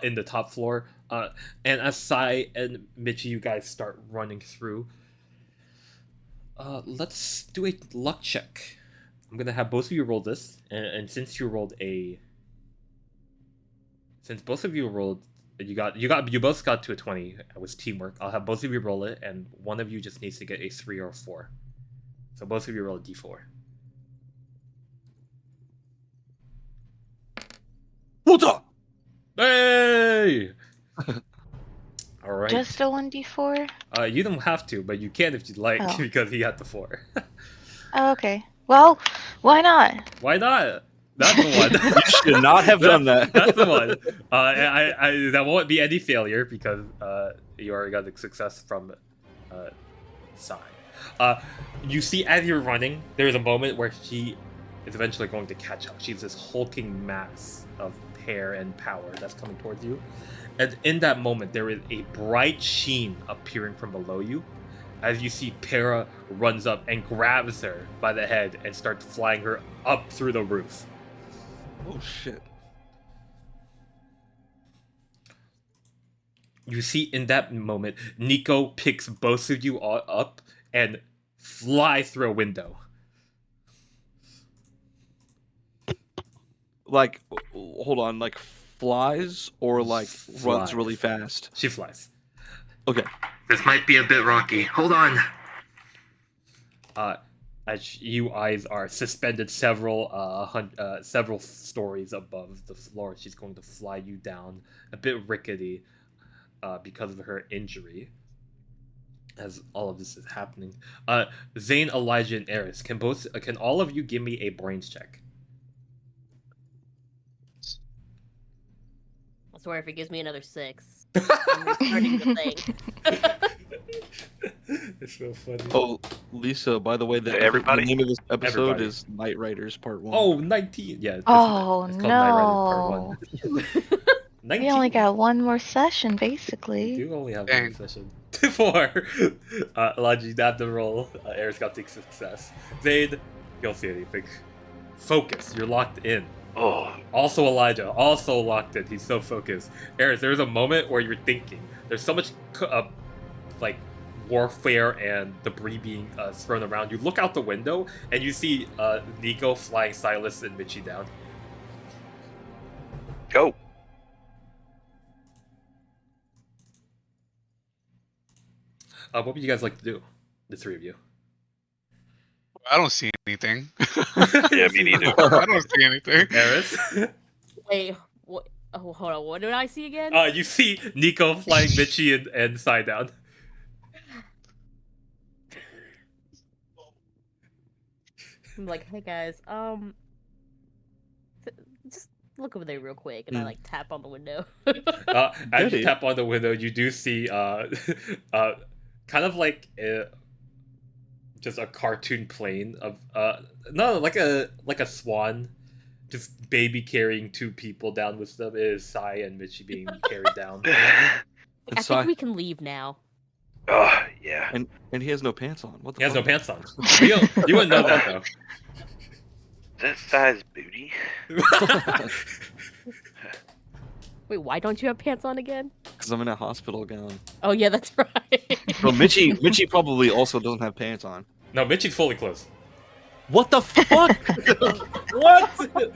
in the top floor. And as Sai and Michi, you guys start running through. Let's do a luck check. I'm gonna have both of you roll this, and since you rolled since both of you rolled. You both got to a 20. It was teamwork. I'll have both of you roll it, and one of you just needs to get a 3 or a 4. So both of you roll a d4. What's up? Hey! Alright. Just a 1d4? You don't have to, but you can if you'd like, Oh. because he had the 4. Oh, okay. Well, why not? Why not? That's the one. You should not have done that. That's the one. I that won't be any failure because you already got the success from Sai. You see as you're running, there's a moment where she is eventually going to catch up. She's this hulking mass of hair and power that's coming towards you. And in that moment, there is a bright sheen appearing from below you. As you see, Para runs up and grabs her by the head and starts flying her up through the roof. Oh shit. You see in that moment, Nico picks both of you all up and fly through a window. Like, hold on, like flies or like runs Flies. really fast? She flies. Okay. This might be a bit rocky. Hold on. As you eyes are suspended several stories above the floor, she's going to fly you down, a bit rickety, because of her injury. As all of this is happening, Zane, Elijah, and Eris, can all of you give me a brains check? I swear if it gives me another 6, I'm restarting the thing. It's so funny. Oh, Lisa, by the way, Hey, everybody. the name of this episode Everybody. is Night Riders Part 1. Oh, 19. Yeah. Oh, it's called Knight Rider Part 1. 19. We only got one more session, You basically. do only have Dang. one session. 4. Elijah, you had the roll. Eris got the success. Zane, you don't see anything. Focus. You're locked in. Oh, Also Elijah, also locked in. He's so focused. Eris, there's a moment where you're thinking. There's so much, like, warfare and debris being thrown around, you look out the window and you see Nico flying Silas and Michi down. Go. What would you guys like to do, the three of you? I don't see anything. Yeah, me neither. I don't see anything. Eris? Wait, what? Oh, hold on. What did I see again? You see Nico flying Michi and Sai down. I'm like, hey guys, just look over there real quick, and I like tap on the window. As you tap on the window, you do see kind of like just a cartoon plane of no, like a swan, just baby carrying two people down with them. It is Sai and Michi being carried down. I think we can leave now. Oh yeah. And he has no pants on. What the He has no fuck? pants on. You wouldn't know that though. Is that size booty? Wait, why don't you have pants on again? Because I'm in a hospital gown. Oh yeah, that's right. So Michi probably also doesn't have pants on. No, Michi's fully clothed. What the fuck? What?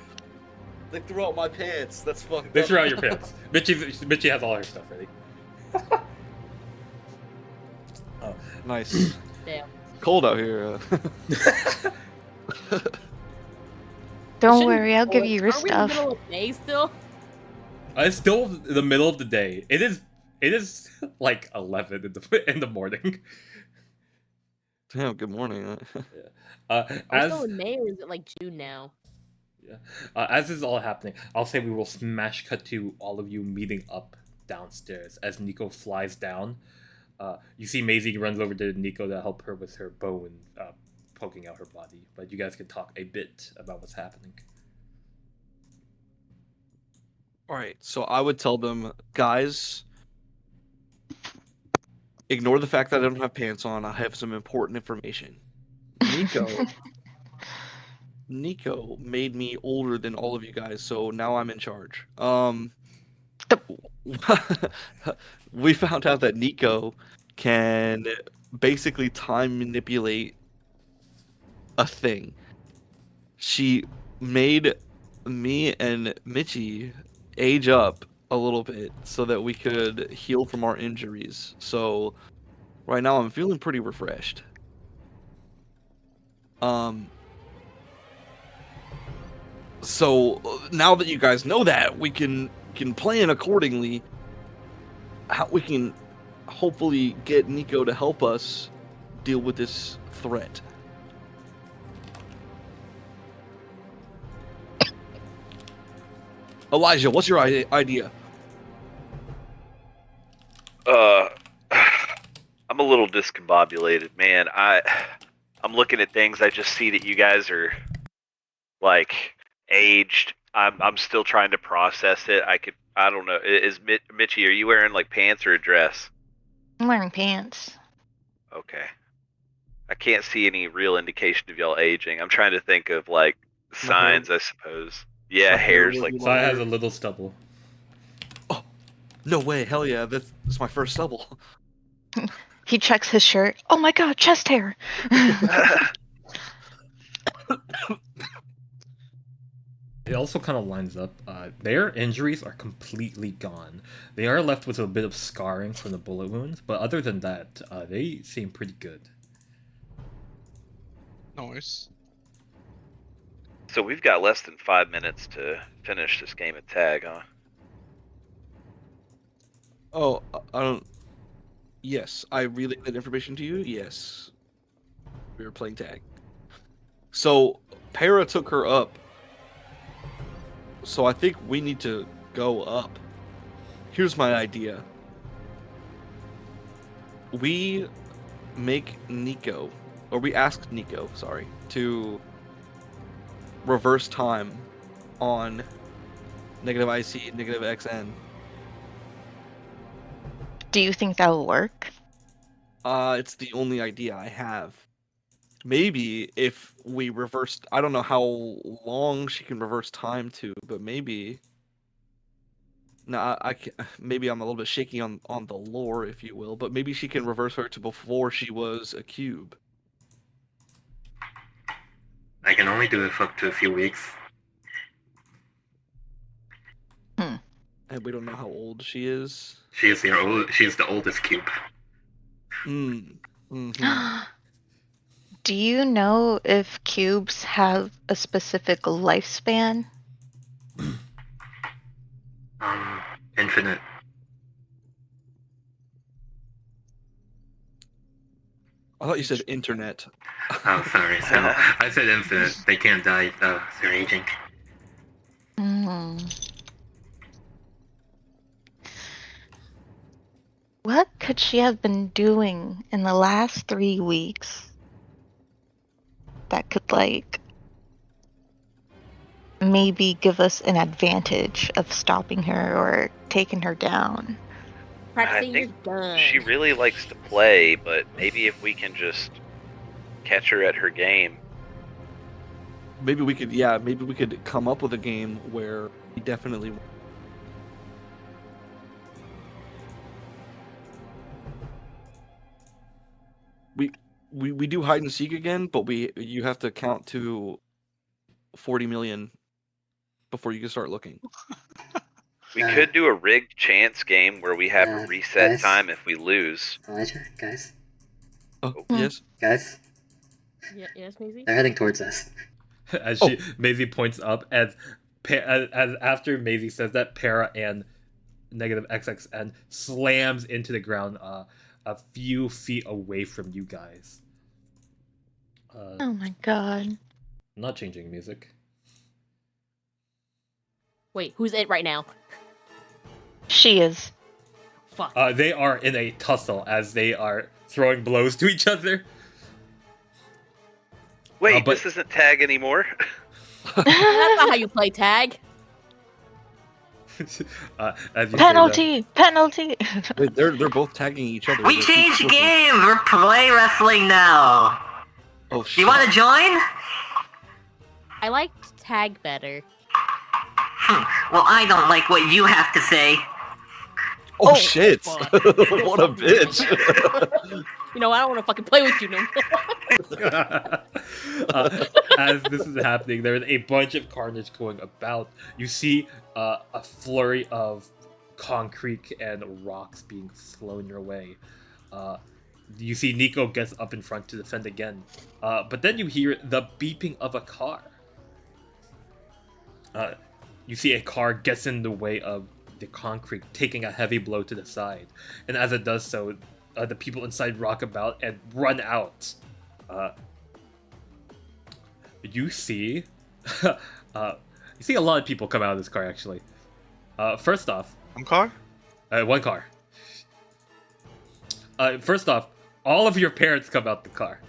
They threw out my pants. That's fucked They up. threw out your pants. Michi has all her stuff ready. Oh. Nice. Damn. Cold out here. Don't worry, I'll give you your Are we in the stuff. middle of May still? It's still the middle of the day. It is like 11 in the morning. Damn, good morning. Are we still in May, or is it like June now? Yeah. As this is all happening, I'll say we will smash cut to all of you meeting up downstairs as Nico flies down. You see Maisie runs over to Nico to help her with her bow and poking out her body. But you guys can talk a bit about what's happening. Alright, so I would tell them, guys, ignore the fact that I don't have pants on. I have some important information. Nico made me older than all of you guys, so now I'm in charge. We found out that Nico can basically time manipulate a thing. She made me and Michi age up a little bit so that we could heal from our injuries. So right now I'm feeling pretty refreshed. So now that you guys know that, we can plan accordingly. How we can hopefully get Nico to help us deal with this threat. Elijah, what's your idea? I'm a little discombobulated, man. I'm looking at things. I just see that you guys are like aged. I'm still trying to process it. I don't know. Is Michi, are you wearing like pants or a dress? I'm wearing pants. Okay. I can't see any real indication of y'all aging. I'm trying to think of like signs, I suppose. Yeah, hair's like. So I has a little stubble. Oh, no way! Hell yeah! That's my first stubble. He checks his shirt. Oh my god, chest hair! It also kind of lines up. Their injuries are completely gone. They are left with a bit of scarring from the bullet wounds, but other than that, they seem pretty good. Nice. So we've got less than 5 minutes to finish this game of tag, huh? Oh, I don't. Yes, I relayed that information to you. Yes, we were playing tag. So Para took her up. So I think we need to go up. Here's my idea. We make Nico, or we ask Nico, sorry, to reverse time on negative IC, negative XN. Do you think that will work? It's the only idea I have. Maybe if we reversed, I don't know how long she can reverse time to, but maybe Now, maybe I'm a little bit shaky on the lore, if you will, but maybe she can reverse her to before she was a cube. I can only do it for up to a few weeks. And we don't know how old she is. She's the oldest cube. Mm-hmm. Do you know if cubes have a specific lifespan? Infinite. I thought you said internet. Oh, sorry. No, I said infinite. They can't die. They're aging. What could she have been doing in the last 3 weeks that could, like, maybe give us an advantage of stopping her or taking her down? Practicing your think gun. she really likes to play, but maybe if we can just catch her at her game. Maybe we could, maybe we could come up with a game where we definitely. We do hide and seek again, but you have to count to 40 million before you can start looking. We could do a rigged chance game where we have a reset guys? time if we lose. Elijah, guys, Oh, yes. guys, Yeah, yes, Maisie? they're heading towards us. As Maisie points up, as after Maisie says that, Para and negative XXN slams into the ground a few feet away from you guys. Oh my god. I'm not changing music. Wait, who's it right now? She is. Fuck. They are in a tussle as they are throwing blows to each other. Wait, but- this isn't tag anymore. That's not how you play tag. As you say Penalty! Penalty! They're both tagging each other. We They're changed keep- games. We're play wrestling now. Oh, You want to join? I liked tag better. Well, I don't like what you have to say. Oh, shit! fuck. What a bitch! You know, I don't want to fucking play with you no more. As this is happening, there is a bunch of carnage going about. You see a flurry of concrete and rocks being thrown your way. You see Nico gets up in front to defend again. But then you hear the beeping of a car. You see a car gets in the way of the concrete, taking a heavy blow to the side. And as it does so, the people inside rock about and run out. You see a lot of people come out of this car, actually. First off, One car? one car. First off, all of your parents come out the car.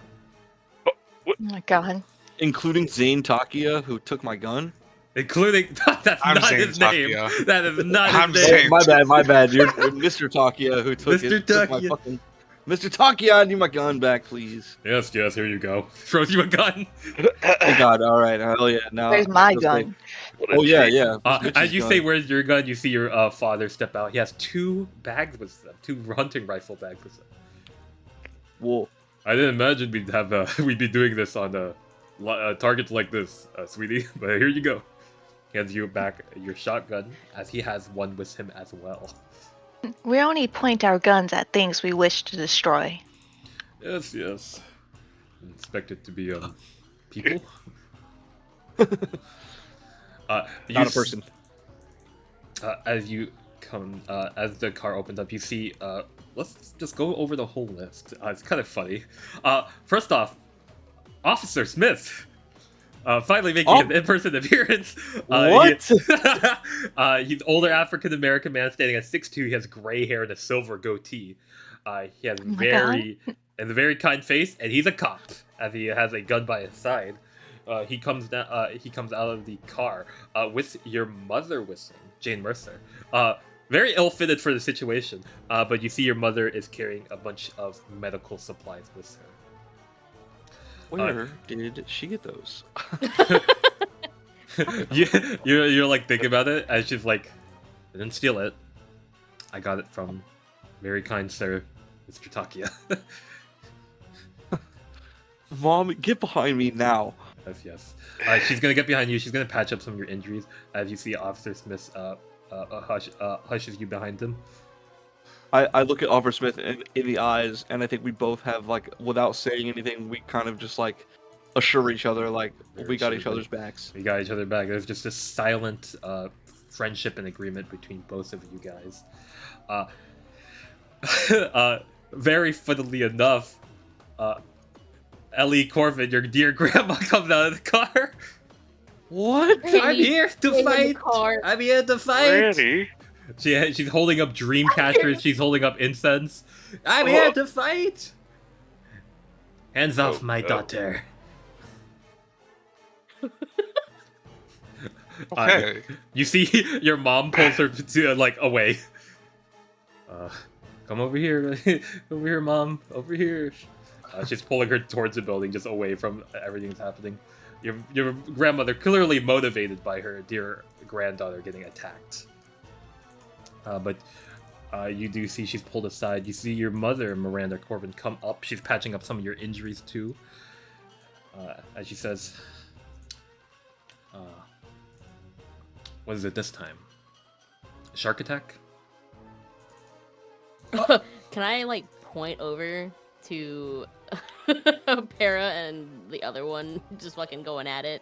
Oh my god. Including Zane Takiya, who took my gun. Including that's I'm not Zane his name. Takiya. That is not I'm his Zane. name. My bad. You're Mr. Takiya, who took Mr. took my Takiya. fucking. Mr. Takiya, I need my gun back, please. Yes, here you go. Throws you a gun. Thank God. All right. Hell yeah. Now. Where's my let's go. gun? What a Oh yeah, cheat. yeah. As you Mitchi's say, gun. "Where's your gun?" You see your father step out. He has 2 bags with them, 2 hunting rifle bags with him. Whoa. I didn't imagine we'd have we'd be doing this on targets like this, sweetie. But here you go. He hands you back your shotgun, as he has one with him as well. We only point our guns at things we wish to destroy. Yes. Didn't expect it to be people. Not a person. As you come, as the car opens up, you see. Let's just go over the whole list. It's kind of funny. First off, Officer Smith. Finally making an in-person appearance. What? He's older African American man standing at 6'2". He has gray hair and a silver goatee. He has a very kind face, and he's a cop, as he has a gun by his side. He comes down. He comes out of the car with your mother with him, Jane Mercer. Very ill-fitted for the situation, but you see your mother is carrying a bunch of medical supplies with her. Where did she get those? You're like thinking about it, as she's like, I didn't steal it. I got it from very kind sir, Mr. Takiya. Mom, get behind me now. Yes. She's gonna get behind you. She's gonna patch up some of your injuries as you see Officer Smith hushes you behind him. I look at Officer Smith in the eyes, and I think we both have, like, without saying anything, we kind of just, like, assure each other, like, we got each other's backs. We got each other back. There's just a silent friendship and agreement between both of you guys. Very funnily enough, Eris Corvin, your dear grandma, comes out of the car. What? I'm here to in the fight. car. I'm here to fight. She's holding up dream catchers. She's holding up incense. I'm here to fight. Hands off my daughter. Okay. You see, your mom pulls her to, like, away. Come over here, over here, mom, over here. She's pulling her towards the building, just away from everything that's happening. Your grandmother, clearly motivated by her dear granddaughter getting attacked. But you do see she's pulled aside. You see your mother, Miranda Corvin, come up. She's patching up some of your injuries too. As she says, what is it this time? Shark attack? Can I like point over to Para and the other one just fucking going at it?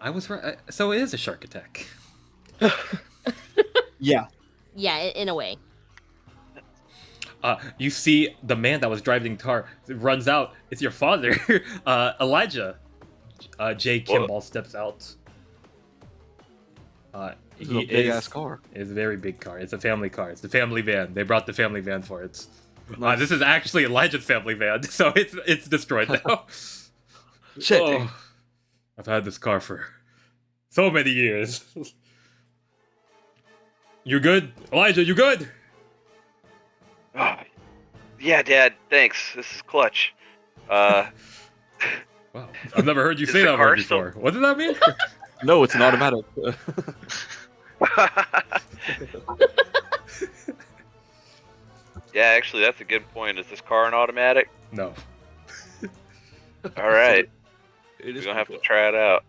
I was right. So it is a shark attack. Yeah. Yeah, in a way. You see the man that was driving the car runs out. It's your father, Elijah. Jay Kimball steps out. This is a big ass car. It's a very big car. It's a family car. It's the family van. They brought the family van for it. Nice. This is actually Elijah's family van, so it's destroyed now. Shit. Oh, I've had this car for so many years. You good, Elijah? You good? Oh, yeah, Dad. Thanks. This is clutch. Wow, I've never heard you Is say the that car word still- before. What does that mean? No, it's an automatic. Yeah, actually, that's a good point. Is this car an automatic? No. All right, It we're is gonna have to cool. try it out.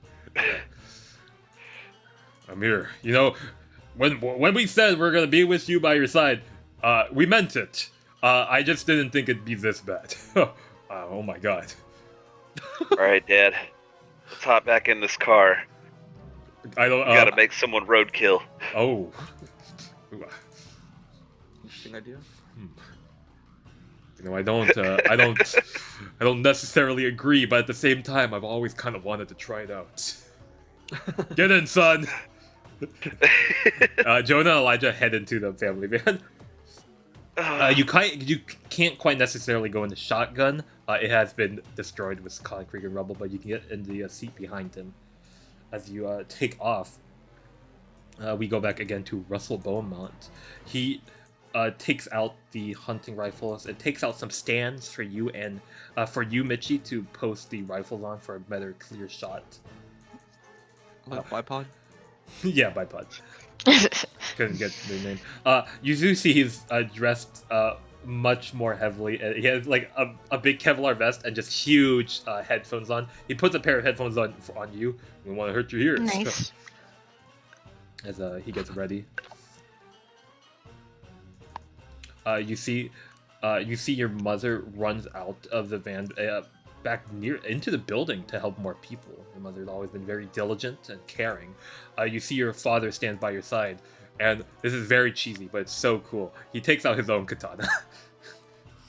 I'm here. You know, when we said we're gonna be with you by your side, we meant it. I just didn't think it'd be this bad. Oh my god. All right, Dad. Let's hop back in this car. I don't. We gotta make someone roadkill. Oh. Interesting idea. You know, I don't necessarily agree, but at the same time, I've always kind of wanted to try it out. Get in, son. Jonah and Elijah head into the family van. You can't quite necessarily go in the shotgun. It has been destroyed with concrete and rubble, but you can get in the seat behind him. As you take off, we go back again to Russell Beaumont. He takes out the hunting rifles. It takes out some stands for you and for you, Michi, to post the rifles on for a better, clear shot. Bipod? Yeah, bipod. Couldn't get the name. You do see he's dressed much more heavily. He has like a big Kevlar vest and just huge headphones on. He puts a pair of headphones on you. We want to hurt your ears. Nice. As he gets ready. You see your mother runs out of the van back near into the building to help more people. Your mother has always been very diligent and caring. You see your father stand by your side, and this is very cheesy, but it's so cool. He takes out his own katana.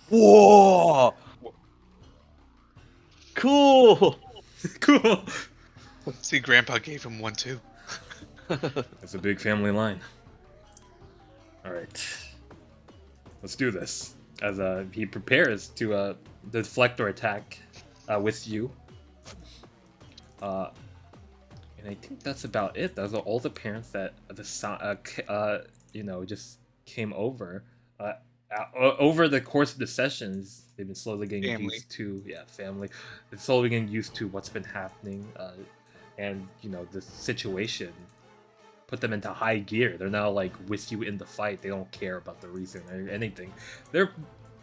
Whoa! Cool! Cool! See, Grandpa gave him one too. It's a big family line. Alright. Let's do this. As he prepares to deflect or attack with you. And I think that's about it. Those are all the parents that just came over. Over the course of the sessions, they've been slowly getting Family. used to family. They're slowly getting used to what's been happening, and the situation. put them into high gear. They're now like with you in the fight. They don't care about the reason or anything. They're,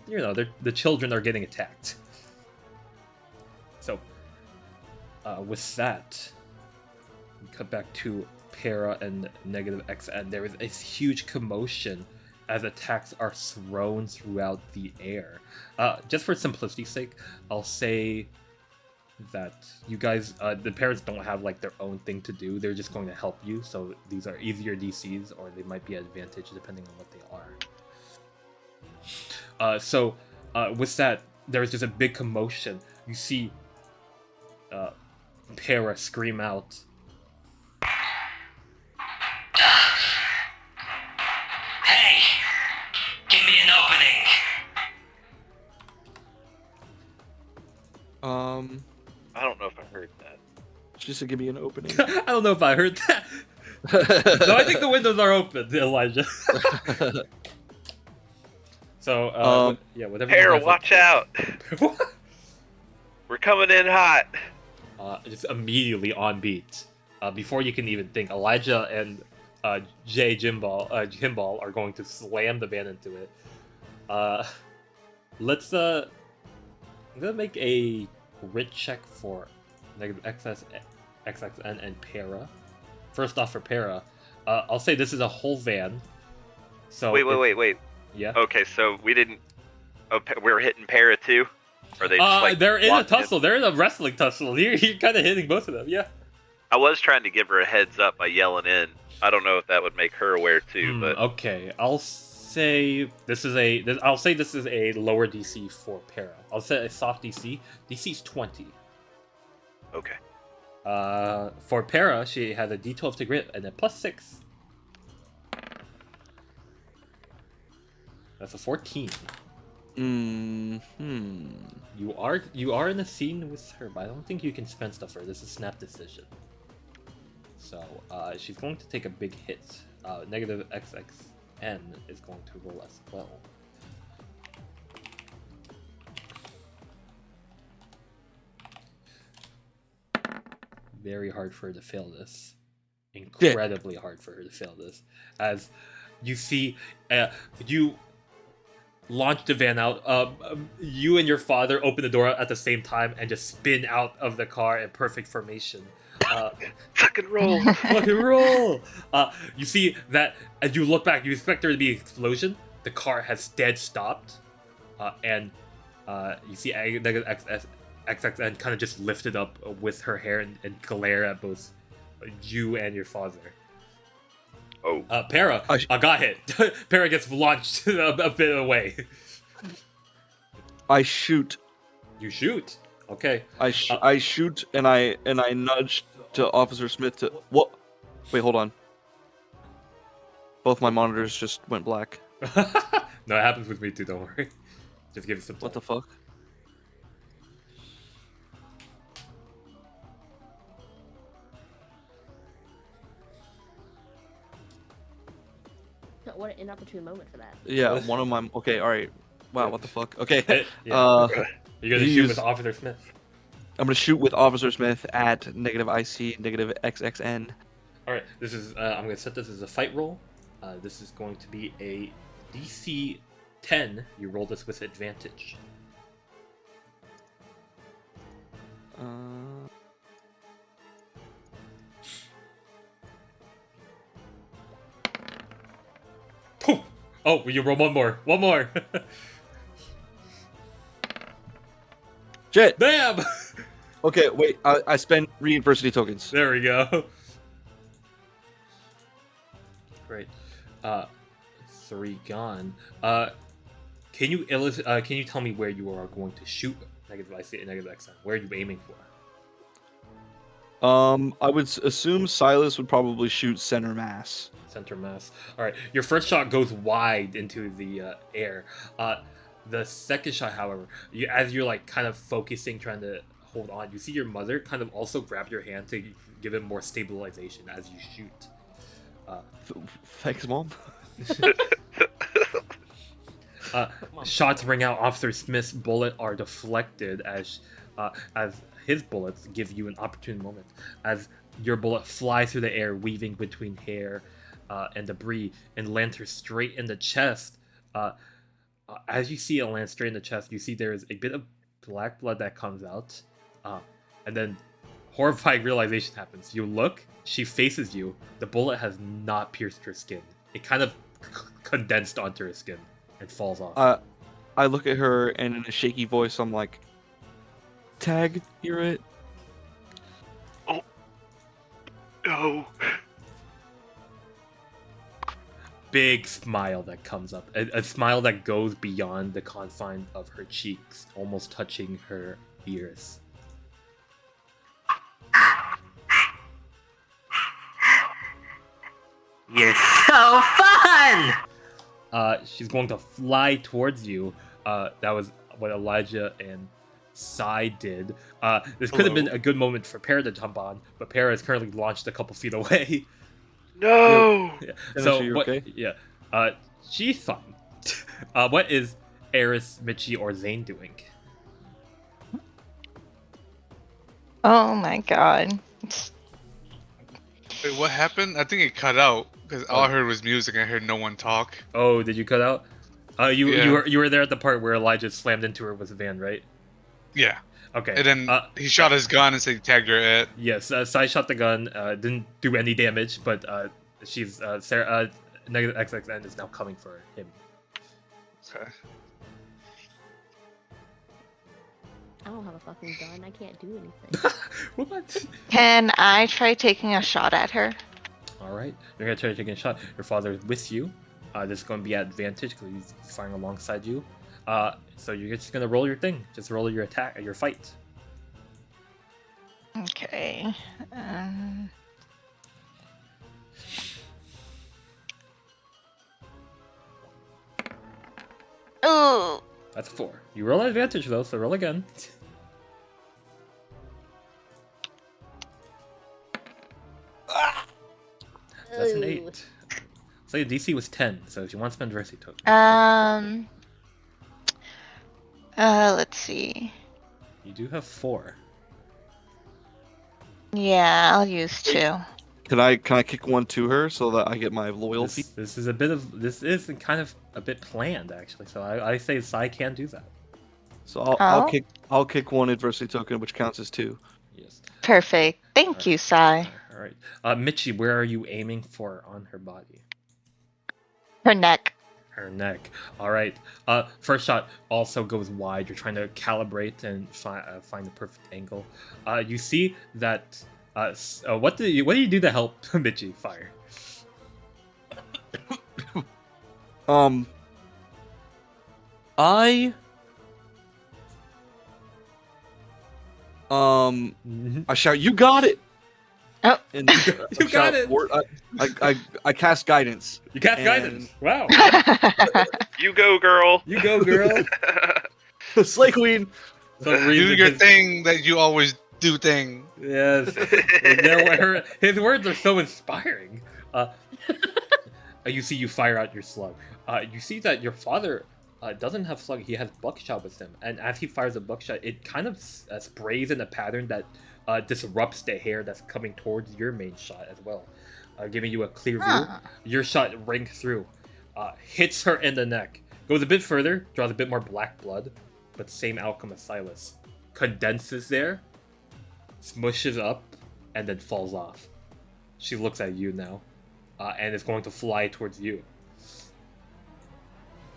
the children are getting attacked. So, with that, we cut back to Para and Negative XN. There is a huge commotion as attacks are thrown throughout the air. Just for simplicity's sake, I'll say that you guys, the parents don't have like their own thing to do. They're just going to help you. So these are easier DCs, or they might be at advantage depending on what they are. So with that, there's just a big commotion. You see Para scream out, "Hey, give me an opening." I don't know if I heard that. She said, "Give me an opening." I don't know if I heard that. No, I think the windows are open, Elijah. So, yeah, whatever. Para, watch out! We're coming in hot. Just immediately on beat. Before you can even think, Elijah and Kimball are going to slam the van into it. Let's I'm gonna make a grit check for Negative XXN and Para. First off, for Para, I'll say this is a whole van. So Wait. Yeah. Okay, so we didn't. Oh, we're hitting Para too. Or they just, like, they're in a locked in? tussle. They're in a wrestling tussle. You're kind of hitting both of them. Yeah. I was trying to give her a heads up by yelling in. I don't know if that would make her aware too, but Okay, I'll say this is a lower DC for Para. I'll say a soft DC. DC's 20. okay. For Para, she has a D12 to grit and a +6. That's a 14. You are in a scene with her, but I don't think you can spend stuff for her. This is snap decision. So she's going to take a big hit. Negative XXN is going to roll as well. Very hard for her to fail this. Incredibly hard for her to fail this. As you see, you launch the van out. You and your father open the door at the same time and just spin out of the car in perfect formation. Fucking roll! Fucking roll! You see that as you look back, you expect there to be an explosion. The car has dead stopped, and you see Negative XXN kind of just lifted up with her hair and glare at both you and your father. Oh. Para got hit. Para gets launched a bit away. I shoot. You shoot. Okay. I shoot and I nudge to Officer Smith to what? Wait, hold on. Both my monitors just went black. No, it happens with me too. Don't worry. Just give it some time. What the fuck? What an inopportune moment for that. Yeah, one of my. Okay, all right. Wow, what the fuck? Okay. Yeah. You're gonna shoot use- with Officer Smith. I'm gonna shoot with Officer Smith at Negative IC, Negative XXN. All right. This is. I'm gonna set this as a fight roll. This is going to be a DC 10. You roll this with advantage. Oh, you roll one more. One more. Shit. Damn. Okay, wait. I spent reinversity tokens. There we go. Great. 3 gone. Can you tell me where you are going to shoot Negative IC and Negative XN? Where are you aiming for? I would assume Silas would probably shoot center mass. Center mass. All right. Your first shot goes wide into the air. The second shot, however, as you're like kind of focusing, trying to hold on, you see your mother kind of also grab your hand to give it more stabilization as you shoot. Thanks, Mom. Shots ring out. Officer Smith's bullet are deflected as his bullets give you an opportune moment. As your bullet flies through the air, weaving between hair and debris, and lands her straight in the chest. As you see it land straight in the chest, you see there is a bit of black blood that comes out, and then horrifying realization happens. You look, she faces you. The bullet has not pierced her skin. It kind of condensed onto her skin and falls off. I look at her, and in a shaky voice, I'm like, "Tag, hear it?" No. Big smile that comes up, a smile that goes beyond the confine of her cheeks, almost touching her ears. You're so fun! She's going to fly towards you. That was what Elijah and Sai did. This could have been a good moment for Para to jump on, but Para is currently launched a couple feet away. No. Yeah. Is So she what? okay? Yeah. She's fine. What is Eris, Michi, or Zane doing? Oh my god. Wait, what happened? I think it cut out because all I heard was music. I heard no one talk. Oh, did you cut out? You Yeah. you were there at the part where Elijah slammed into her with a van, right? Yeah. Okay. And then he shot his gun and said, "Tag your at." Yes, Sai shot the gun. Didn't do any damage, but she's Sarah. Negative XXN is now coming for him. Okay. I don't have a fucking gun. I can't do anything. What? Can I try taking a shot at her? All right, you're gonna try to take a shot. Your father is with you. This is gonna be at advantage because he's firing alongside you. So you're just gonna roll your thing. Just roll your attack, your fight. Okay. Ooh. That's a 4. You roll at advantage though, so roll again. That's an 8. So your DC was 10. So if you want to spend mercy token, Let's see. you do have 4. Yeah, I'll use 2. Can I kick one to her so that I get my loyalty? This is kind of a bit planned actually. So I say Sai can do that. So I'll kick one adversity token, which counts as 2. Yes. Perfect. Thank you, Sai. All right. Michi, where are you aiming for on her body? Her neck. Her neck. All right. First shot also goes wide. You're trying to calibrate and find the perfect angle. You see that. What do you do to help Michi fire? I shout, "You got it!" Oh. And You got it! I cast guidance. You cast And- guidance. Wow. You go, girl. You go, girl. Slay Queen. Some Do reason your his- thing that you always do. Thing. Yes. His words are so inspiring. You see, you fire out your slug. You see that your father doesn't have slug. He has buckshot with him, and as he fires a buckshot, it kind of sprays in a pattern that disrupts the hair that's coming towards your main shot as well, giving you a clear view. Your shot rings through, hits her in the neck, goes a bit further, draws a bit more black blood, but same outcome as Silas. Condenses there, smushes up, and then falls off. She looks at you now, and is going to fly towards you.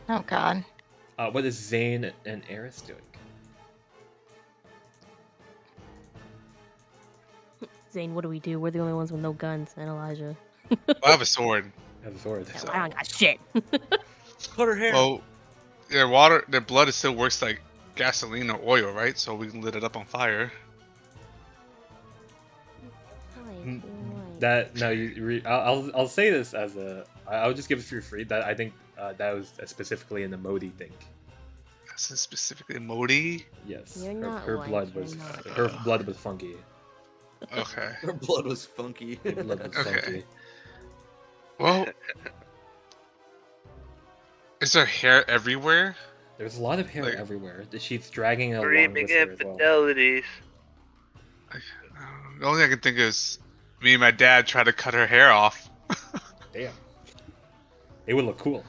Oh god. What is Zane and Eris doing? Zane, what do we do? We're the only ones with no guns, and Elijah. I have a sword. Have a sword. Yeah, I don't got shit. Cut her hair. Well, their blood still works like gasoline or oil, right? So we can lit it up on fire. I'll say this as I'll just give it for free. That I think that was specifically an emoji thing. That's specifically Modi. Yes, You're not her white, blood you're was not. her blood was funky. Okay. Her blood was funky. Her blood was Okay. funky. Well, is there hair everywhere? There's a lot of hair Like- everywhere. She's dragging it along Screaming with her as well. infidelities. The only thing I can think is Me and my dad tried to cut her hair off. Damn. It would look cool.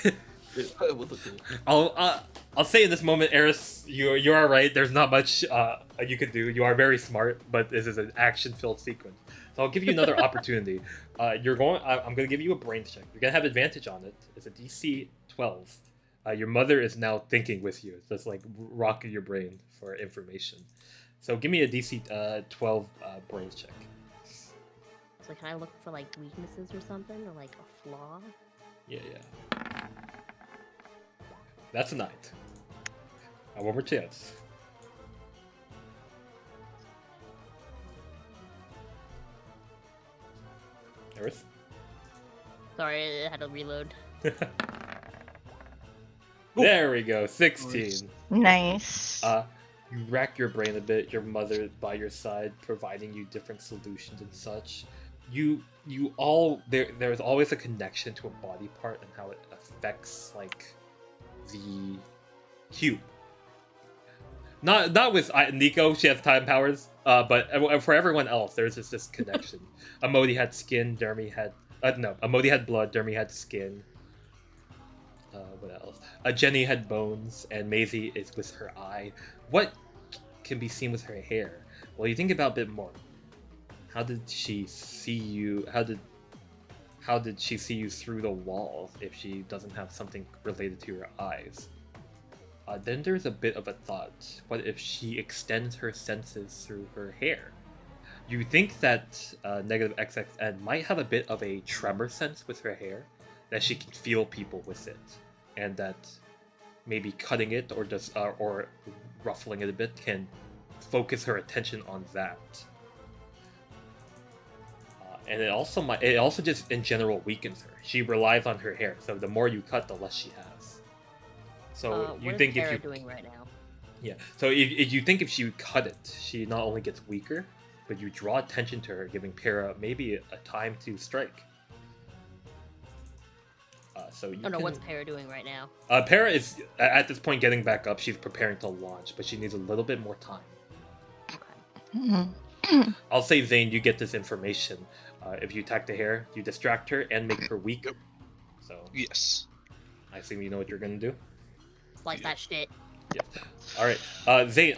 It would look cool. I'll say in this moment, Eris, you are right. There's not much you can do. You are very smart, but this is an action-filled sequence. So I'll give you another opportunity. I'm going to give you a brain check. You're going to have advantage on it. It's a DC 12. Your mother is now thinking with you. It's just like rocking your brain for information. So give me a DC 12 brain check. So can I look for like weaknesses or something, or like a flaw? Yeah. That's a 9. One more chance. Eris? Sorry, I had to reload. There we go, 16. Nice. You rack your brain a bit, your mother by your side, providing you different solutions and such. There's always a connection to a body part and how it affects, like, the cube. Not with Nico, she has time powers, but for everyone else, there's just this connection. Amodi had skin, Dermy had... Amodi had blood, Dermy had skin. What else? Jenny had bones, and Maisie is with her eye. What can be seen with her hair? Well, you think about it a bit more. How did she see you? How did she see you through the walls if she doesn't have something related to her eyes? Then there's a bit of a thought. What if she extends her senses through her hair? You think that negative XXN might have a bit of a tremor sense with her hair, that she can feel people with it, and that maybe cutting it or ruffling it a bit can focus her attention on that. And it also just in general weakens her. She relies on her hair, so the more you cut, the less she has. So you think if you doing right now? Yeah. So if you think if she would cut it, she not only gets weaker, but you draw attention to her, giving Para maybe a time to strike. What's Para doing right now? Para is at this point getting back up. She's preparing to launch, but she needs a little bit more time. Okay. I'll say, Zane, you get this information. If you attack the hair, you distract her and make her weaker. So Yes. I assume you know what you're gonna do. Slice that shit. Yeah. All right. Zane,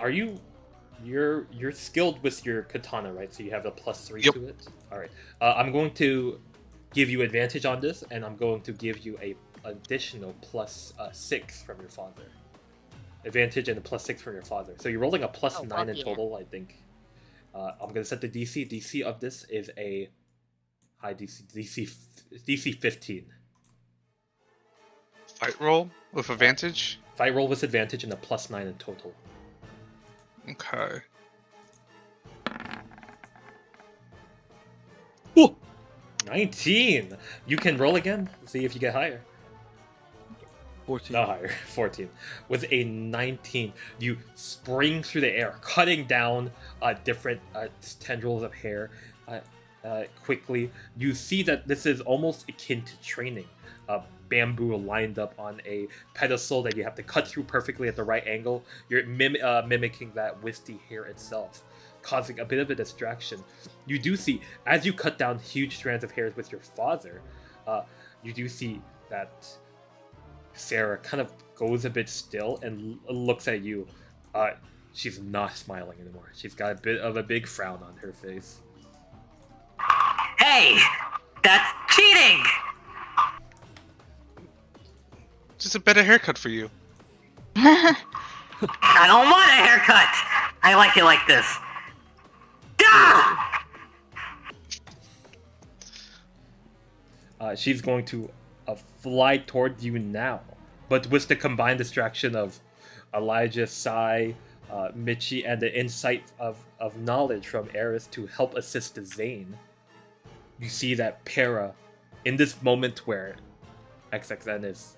you're skilled with your katana, right? So you have a +3 Yep. to it. All right. I'm going to give you advantage on this, and I'm going to give you a additional +6 from your father. Advantage and a +6 from your father. So you're rolling a +9 in total, I think. I'm gonna set the DC. DC of this is a high DC 15. Fight roll with advantage? Fight roll with advantage and a +9 in total. Okay. Ooh! 19! You can roll again, see if you get higher. 14. No higher, 14. With a 19, you spring through the air, cutting down different tendrils of hair quickly. You see that this is almost akin to training. Bamboo lined up on a pedestal that you have to cut through perfectly at the right angle. You're mimicking that wisty hair itself, causing a bit of a distraction. You do see, as you cut down huge strands of hairs with your father, you do see that Sarah kind of goes a bit still and looks at you. She's not smiling anymore. She's got a bit of a big frown on her face. Hey! That's cheating! Just a better haircut for you. I don't want a haircut! I like it like this. She's going to fly toward you now, but with the combined distraction of Elijah, Sai, Michi, and the insight of knowledge from Eris to help assist Zane, you see that Para, in this moment where XXN is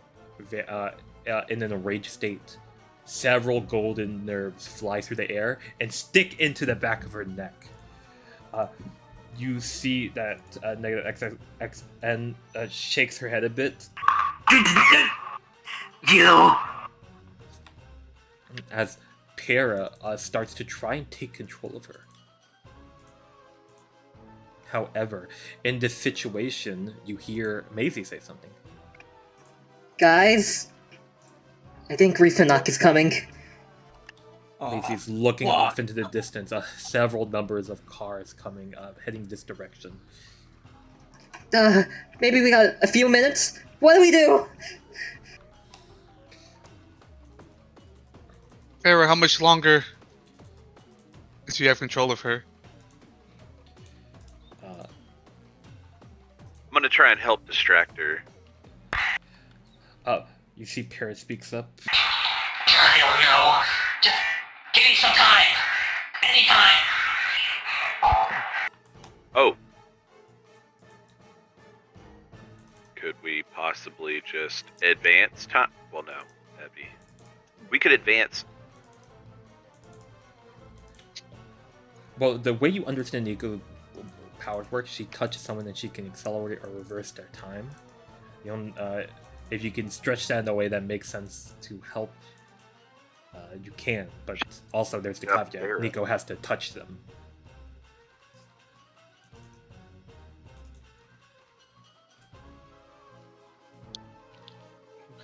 in an enraged state, several golden nerves fly through the air and stick into the back of her neck. You see that negative XXN shakes her head a bit. You! As Para starts to try and take control of her. However, in this situation, you hear Maisie say something. Guys, I think Rifanak is coming. Maisie's looking off into the distance. Several numbers of cars coming, heading this direction. Maybe we got a few minutes? What do we do? Farah, how much longer do you have control of her? I'm gonna try and help distract her. You see Parrot speaks up. I don't know. Just give me some time. Anytime. Oh. Could we possibly just advance time? Well, no. That'd be... We could advance. Well, the way you understand Nico powers work, she touches someone and she can accelerate or reverse their time. You don't, if you can stretch that in a way that makes sense to help, you can. But also, there's the caveat: Nico has to touch them.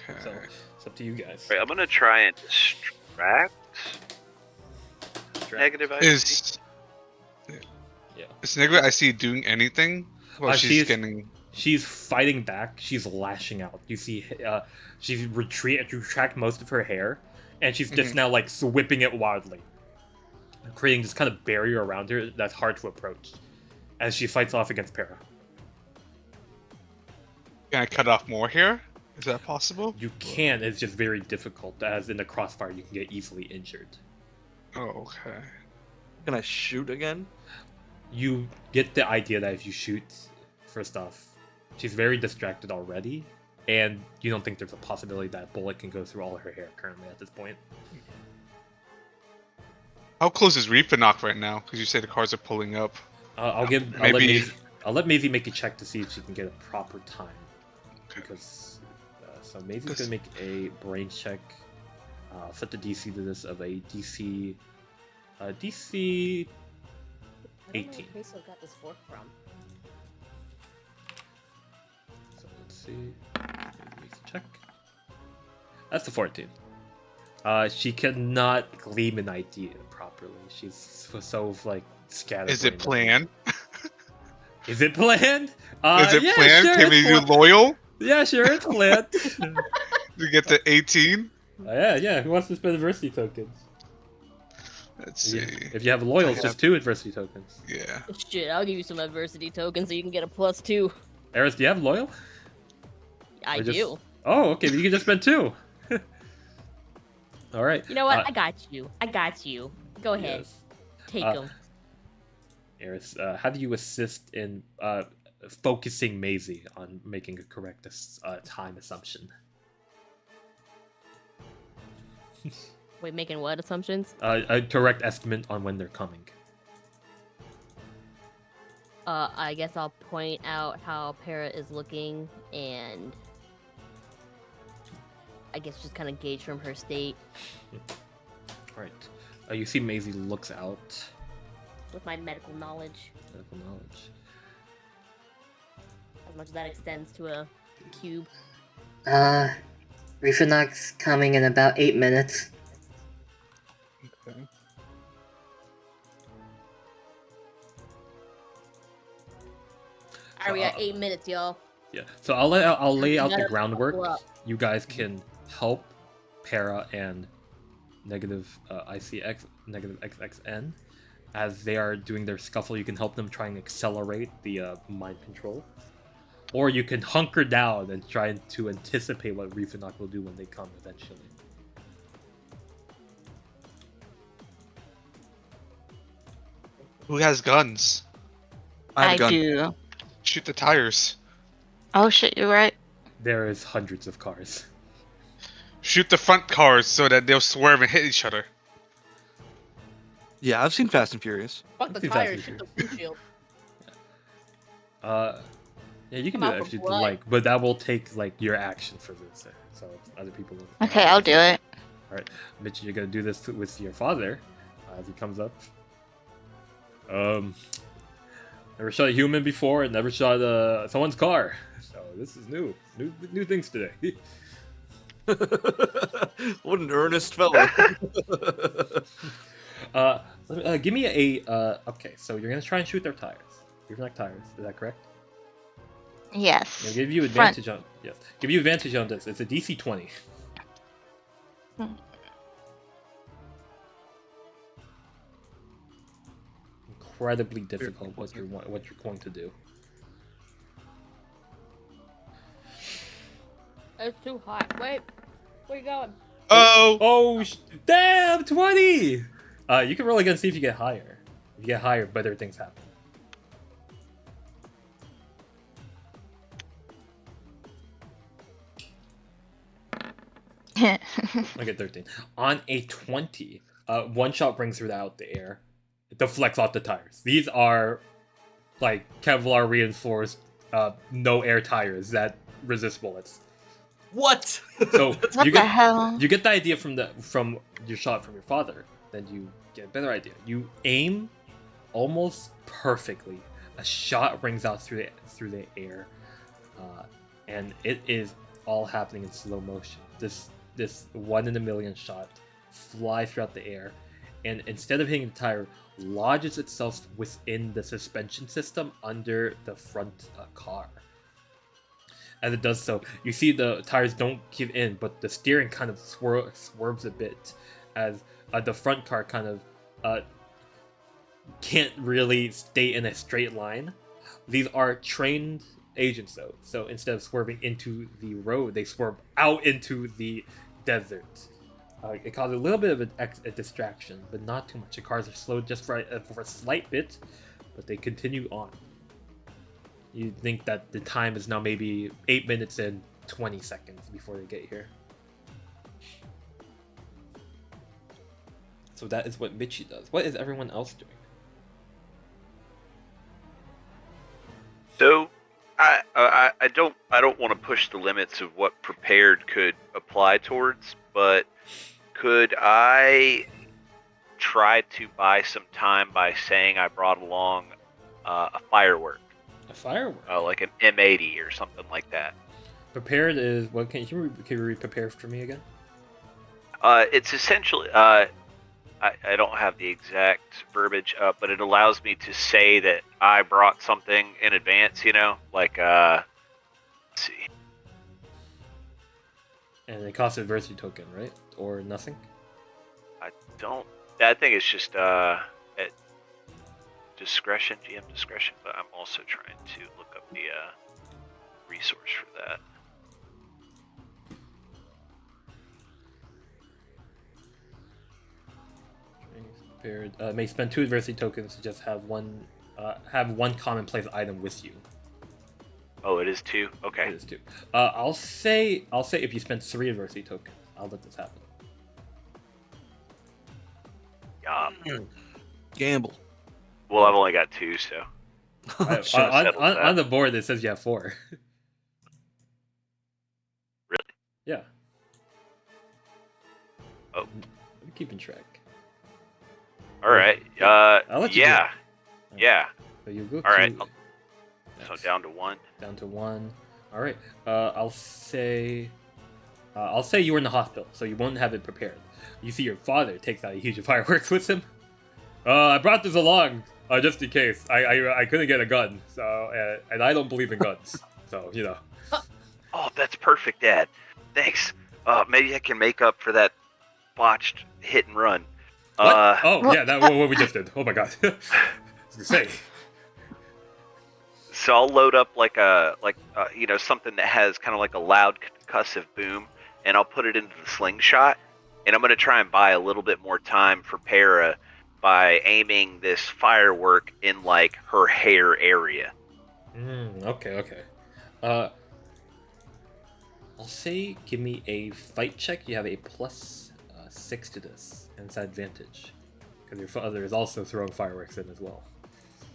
Okay. So it's up to you guys. Right, I'm gonna try and distract. Negative IC. Is Negative IC doing anything? Well, she's fighting back. She's lashing out. You see, she's retract most of her hair, and she's just now like whipping it wildly, creating this kind of barrier around her that's hard to approach, as she fights off against Para. Can I cut off more here? Is that possible? You can. It's just very difficult, as in the crossfire, you can get easily injured. Oh, okay. Can I shoot again? You get the idea that if you shoot, first off, she's very distracted already, and you don't think there's a possibility that a bullet can go through all her hair currently at this point. How close is Reapanok right now? Because you say the cars are pulling up. I'll let Maisie make a check to see if she can get a proper time. Okay. Because so Maisie's gonna make a brain check. Set the DC to this of a DC 18. Where got this fork from? So let's see. Make a check. That's the 14. She cannot gleam an idea properly. She's so like scattered. Is it planned? Is it planned? Is it planned? Sure, Can we do loyal? Yeah, sure, it's planned. To get to 18? Yeah. Who wants to spend adversity tokens? Let's see. If you have loyal, it's just 2 adversity tokens. Yeah. Shit, I'll give you some adversity tokens so you can get a +2. Eris, do you have loyal? I do. Oh, okay. You can just spend 2. All right. You know what? I got you. Go ahead. Yes. Take them. Eris, how do you assist in focusing Maisie on making a correct time assumption? Wait, making what assumptions? A correct estimate on when they're coming. I guess I'll point out how Para is looking, and I guess just kind of gauge from her state. Right. You see Maisie looks out. With my medical knowledge. As much as that extends to a cube. Rifanak's coming in about 8 minutes. Okay. Alright, we got 8 minutes, y'all. Yeah. So I'll lay out the Gotta groundwork. follow up. You guys can help Para and negative ICX, negative XXN. As they are doing their scuffle, you can help them try and accelerate the mind control. Or you can hunker down and try to anticipate what Rifanak will do when they come eventually. Who has guns? I have a gun. do. Shoot the tires. Oh shit, you're right. There is hundreds of cars. Shoot the front cars so that they'll swerve and hit each other. Yeah, I've seen Fast and Furious. Fuck the Too tires, fast, shoot the windshield. Yeah, you can Come do out that for if you'd blood. like, but that will take like your action for this. So other people. Okay, I'll do it. All right, Mitch, you're gonna do this with your father as he comes up. Never shot a human before, and never shot someone's car. So this is new things today. What an earnest fellow. Give me a. Okay, so you're gonna try and shoot their tires. Your like tires. Is that correct? Yes. I'll give you Front. advantage on. Yes. Give you advantage on this. It's a DC 20. Incredibly difficult. What you're going to do. It's too hot. Wait, where you going? Oh! Damn, 20! You can roll again, see if you get higher. If you get higher, better things happen. I get 13. On a 20, one shot brings her out the air. It deflects off the tires. These are like Kevlar reinforced, no air tires that resist bullets. What? So What the hell? You get the idea from your shot from your father. Then you get a better idea. You aim almost perfectly. A shot rings out through the air, and it is all happening in slow motion. This 1 in a million shot flies throughout the air, and instead of hitting the tire, lodges itself within the suspension system under the front car. As it does so, you see the tires don't give in, but the steering kind of swerves a bit as the front car kind of can't really stay in a straight line. These are trained agents, though, so instead of swerving into the road, they swerve out into the desert. It causes a little bit of a distraction, but not too much. The cars are slowed just for a slight bit, but they continue on. You think that the time is now maybe 8 minutes and 20 seconds before they get here. So that is what Michi does. What is everyone else doing? So, I don't want to push the limits of what prepared could apply towards, but could I try to buy some time by saying I brought along a firework? A firework? Like an M80 or something like that. Prepared is what? Can you read prepare for me again? It's essentially I don't have the exact verbiage, but it allows me to say that I brought something in advance, like, let's see. And it costs a adversity token, right? Or nothing? I think it's just, at discretion, GM discretion, but I'm also trying to look up the, resource for that. May spend 2 adversity tokens to just have one commonplace item with you. Oh, it is 2? Okay. It is 2. I'll say if you spend 3 adversity tokens, I'll let this happen. Yeah. Gamble. Well, I've only got 2, so. On the board, it says you have 4. Really? Yeah. Oh. I'm keeping track. All right. I'll let you do it. Yeah. So you go. All right. So down to 1. Down to 1. All right. I'll say you were in the hospital, so you won't have it prepared. You see your father takes out a huge fireworks with him. I brought this along just in case. I couldn't get a gun, so and I don't believe in guns, so you know. Oh, that's perfect, Dad. Thanks. Maybe I can make up for that botched hit and run. What? Yeah, that what we just did. Oh my god. I was gonna say. So I'll load up something that has kind of like a loud concussive boom, and I'll put it into the slingshot, and I'm gonna try and buy a little bit more time for Para by aiming this firework in like her hair area. Okay. I'll say give me a fight check. You have a plus 6 to this, and it's advantage because your father is also throwing fireworks in as well.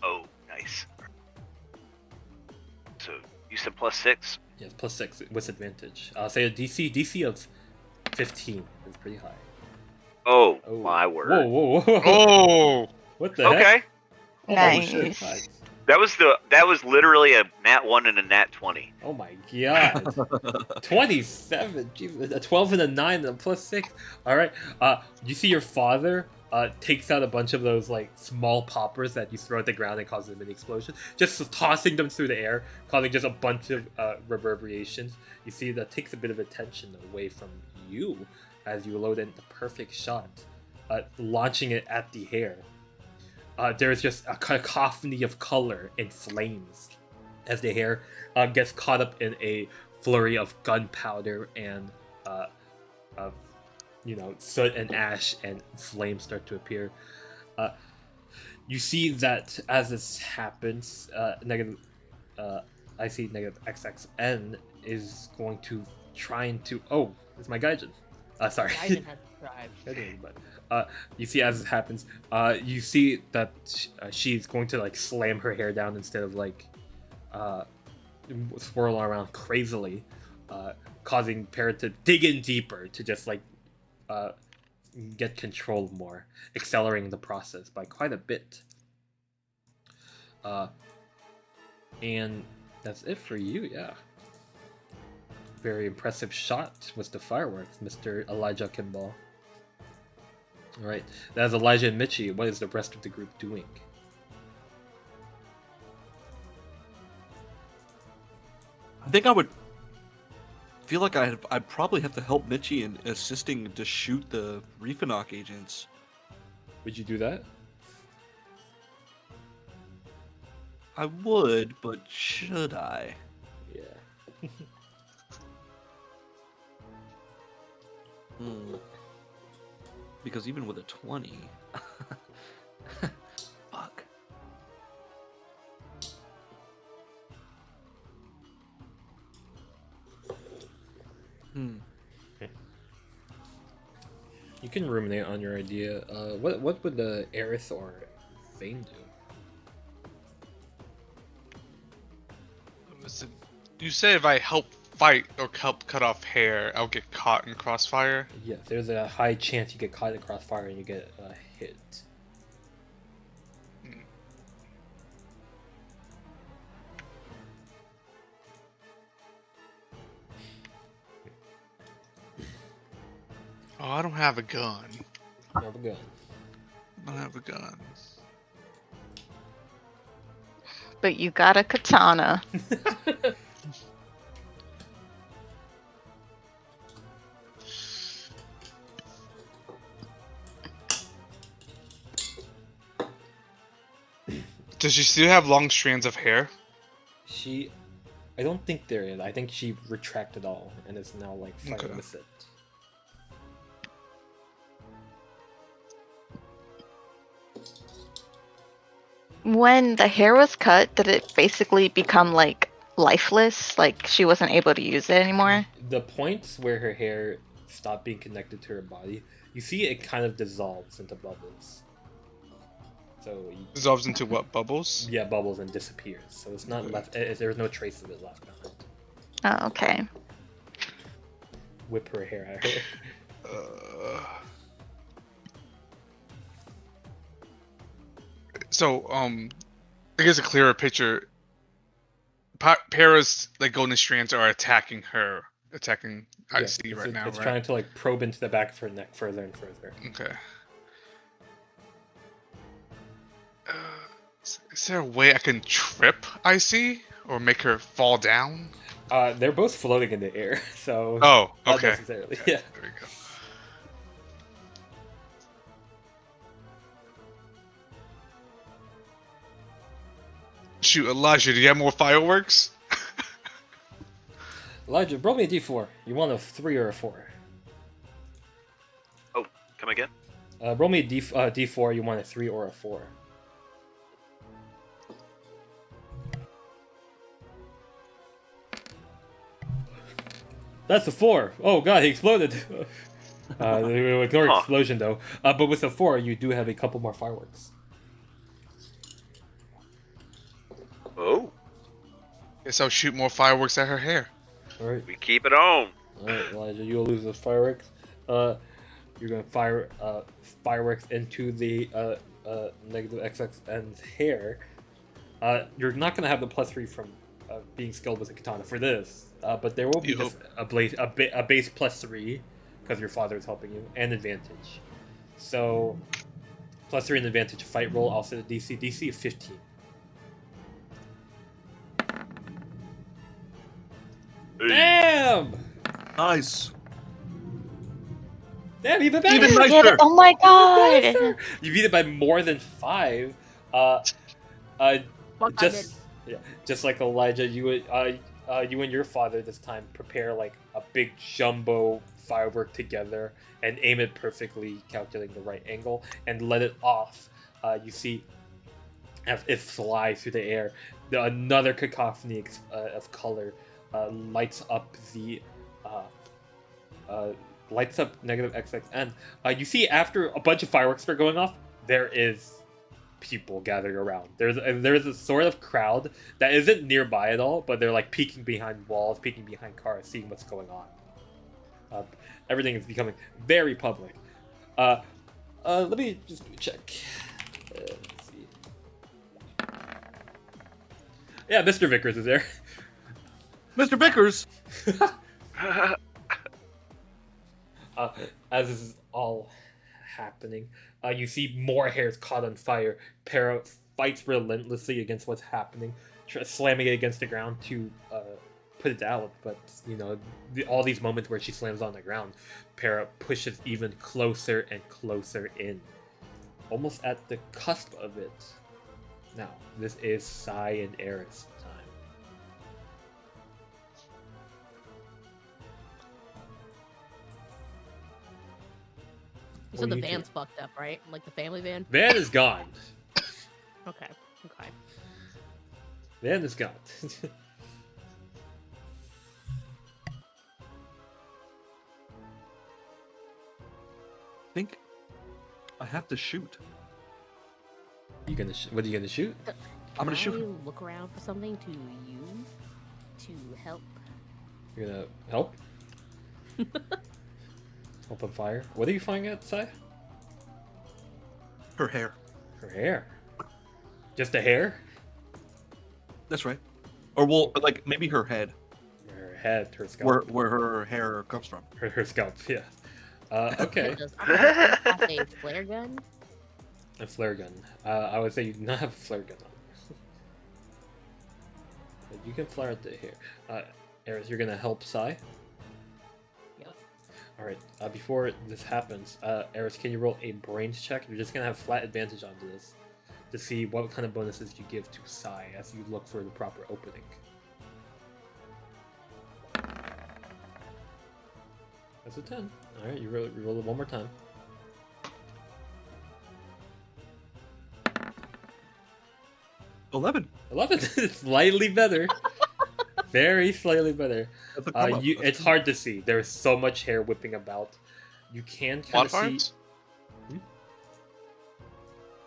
Oh, nice. So you said plus 6? Yes, plus 6 with advantage. I'll say a DC of 15 is pretty high. Oh my word! Whoa! Oh! What the heck? Okay. Nice. That was literally a nat 1 and a nat 20. Oh my god. 27. Jesus. A 12 and a 9 and a +6. Alright. You see your father takes out a bunch of those like small poppers that you throw at the ground and causes a mini explosion. Just tossing them through the air, causing just a bunch of reverberations. You see that takes a bit of attention away from you as you load in the perfect shot, launching it at the hair. There's just a cacophony of color and flames as the hair gets caught up in a flurry of gunpowder and soot and ash, and flames start to appear. You see that as this happens, I see negative XXN is going to trying to. Oh, it's my Gaijin. Sorry. Gaijin has arrived. But you see as it happens, you see that she's going to like slam her hair down instead of like swirl around crazily, causing Parrot to dig in deeper to just like get control more, accelerating the process by quite a bit. And that's it for you, yeah. Very impressive shot with the fireworks, Mr. Elijah Kimball. Alright, that is Elijah and Michi. What is the rest of the group doing? I think I would feel like I'd probably have to help Michi in assisting to shoot the Reefenok agents. Would you do that? I would, but should I? Yeah. Because even with a 20... Fuck. You can ruminate on your idea. What would the Eris or Zane do? Listen, you said if I help fight or help cut off hair, I'll get caught in crossfire? Yeah, there's a high chance you get caught in crossfire and you get hit. Oh, I don't have a gun. You have a gun. I don't have a gun. But you got a katana. Does she still have long strands of hair? I don't think there is. I think she retracted all and is now like fighting Okay. with it. When the hair was cut, did it basically become like lifeless? Like she wasn't able to use it anymore? The points where her hair stopped being connected to her body, you see it kind of dissolves into bubbles. So Dissolves into what, bubbles? yeah, bubbles and disappears. So it's not left. There's no trace of it left behind. Oh, okay. Whip her hair at her. So, I guess a clearer picture. Para's like golden strands are attacking her, attacking Yes, IC right now, it's right? trying to like probe into the back of her neck further and further. Okay. Is there a way I can trip IC or make her fall down? They're both floating in the air, so Oh, not okay. necessarily. Okay, Yeah. there we go. Shoot, Elijah, do you have more fireworks? Elijah, roll me a d4. You want a 3 or a 4? Oh, come again? Roll me a d4. You want a 3 or a 4? That's a 4. Oh god, he exploded. Ignore explosion though. But with a 4, you do have a couple more fireworks. Oh, Guess I'll shoot more fireworks at her hair. Alright. we keep it on. Alright, Elijah, you'll lose those fireworks. You're gonna fire fireworks into the negative XXN's hair. You're not gonna have the +3 from being skilled with a katana for this, but there will be You just a base +3 because your father is helping you, and advantage. So +3 and advantage fight roll. Also the DC. DC is 15. Damn! Nice. Damn, even better! Even You nicer. get it. Oh my god! Nicer! You beat it by more than 5. Just like Elijah, you and your father this time prepare like a big jumbo firework together and aim it perfectly, calculating the right angle, and let it off. You see, as it flies through the air, another cacophony of color lights up the negative XXN. You see, after a bunch of fireworks are going off, there is people gathering around. There's a sort of crowd that isn't nearby at all, but they're like peeking behind walls, peeking behind cars, seeing what's going on. Everything is becoming very public. Let me just check. Let's see. Yeah, Mr. Vickers is there. Mr. Vickers. As this is all happening, you see more hairs caught on fire. Para fights relentlessly against what's happening, slamming it against the ground to put it out. But you know, all these moments where she slams on the ground, Para pushes even closer and closer in, almost at the cusp of it. Now, this is Sai and Eris time. You said the van's fucked up, right? Like the family van? Van is gone. Okay. Van is gone. I think I have to shoot. What are you gonna shoot? I'm gonna shoot. Can I look around for something to use to help? You're gonna help? Open fire. What are you firing at, Sai? Her hair. Her hair. Just a hair? That's right. Or well, like maybe her head. Her head, her scalp. Where her hair comes from. Her scalp, yeah. Okay. Does have a flare gun? A flare gun. I would say you do not have a flare gun on. But you can flare at the hair. Eris, you're gonna help Sai? Yep. Alright, before this happens, Eris, can you roll a brains check? You're just gonna have flat advantage onto this to see what kind of bonuses you give to Sai as you look for the proper opening. That's a 10. Alright, you roll it one more time. 11. 11. Slightly better. Very slightly better. It's hard to see. There's so much hair whipping about. You can kind of see. Modifiers?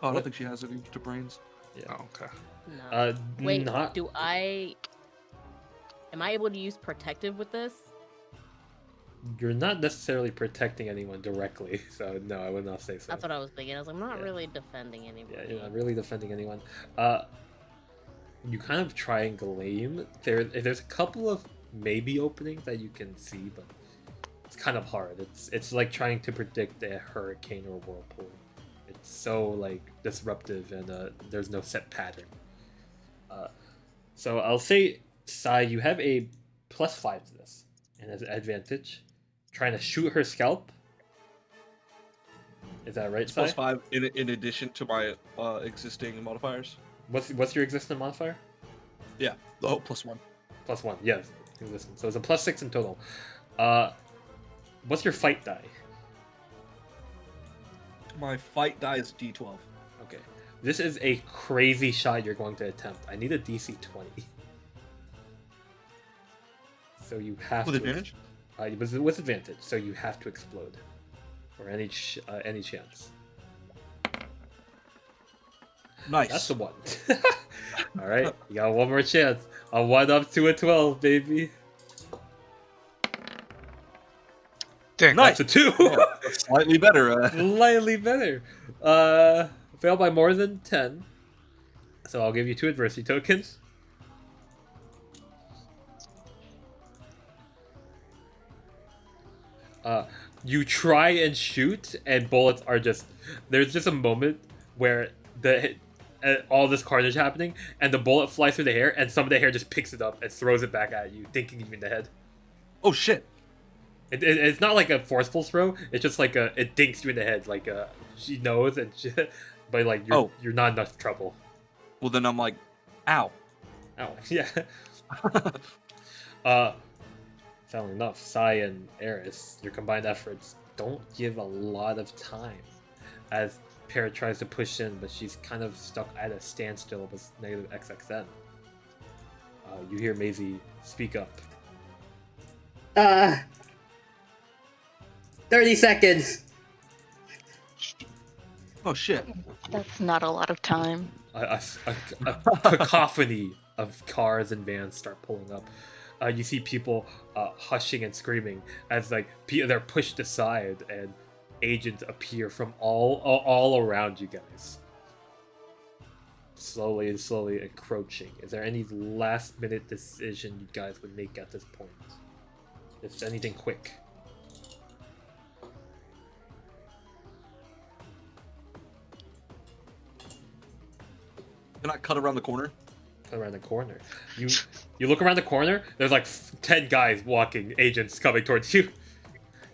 Oh, I don't think she has any to brains. Yeah. Oh, okay. No. Wait, not. Am I able to use protective with this? You're not necessarily protecting anyone directly, so no, I would not say so. That's what I was thinking. I was like, I'm not really defending anybody. Yeah, you're not really defending anyone. You kind of triangulate. There's a couple of maybe openings that you can see, but it's kind of hard. It's like trying to predict a hurricane or whirlpool. It's so like disruptive, and there's no set pattern. So I'll say, Sai, you have a +5 to this, and as an advantage, trying to shoot her scalp. Is that right, Sai? +5 in addition to my existing modifiers. What's your existing modifier? Yeah. Oh, +1. +1, yes. Existing. So it's a +6 in total. What's your fight die? My fight die is D12. Okay. This is a crazy shot you're going to attempt. I need a DC 20. So you have With to... advantage? With advantage, so you have to explode. Or any chance. Nice. That's a 1. Alright, you got one more chance. A 1 up to a 12, baby. Dang, Nice. That's a 2. Yeah, slightly better. Slightly better. Fail by more than 10. So I'll give you 2 adversity tokens. You try and shoot, and bullets are just... There's just a moment where all this carnage happening, and the bullet flies through the hair, and some of the hair just picks it up and throws it back at you, thinking you in the head. Oh shit! It's not like a forceful throw. It's just like it dinks you in the head. Like she knows, but like you're not enough trouble. Well, then I'm like, ow. Ow. Yeah. Sound enough. Sai and Eris, your combined efforts don't give a lot of time as Para tries to push in, but she's kind of stuck at a standstill with negative XXN. You hear Maisie speak up. 30 seconds. Oh shit. That's not a lot of time. A cacophony of cars and vans start pulling up. You see people hushing and screaming as like they're pushed aside, and agents appear from all around you guys. Slowly encroaching. Is there any last minute decision you guys would make at this point? If anything quick. Can I cut around the corner? Around the corner. You look around the corner, there's like 10 guys walking, agents coming towards you.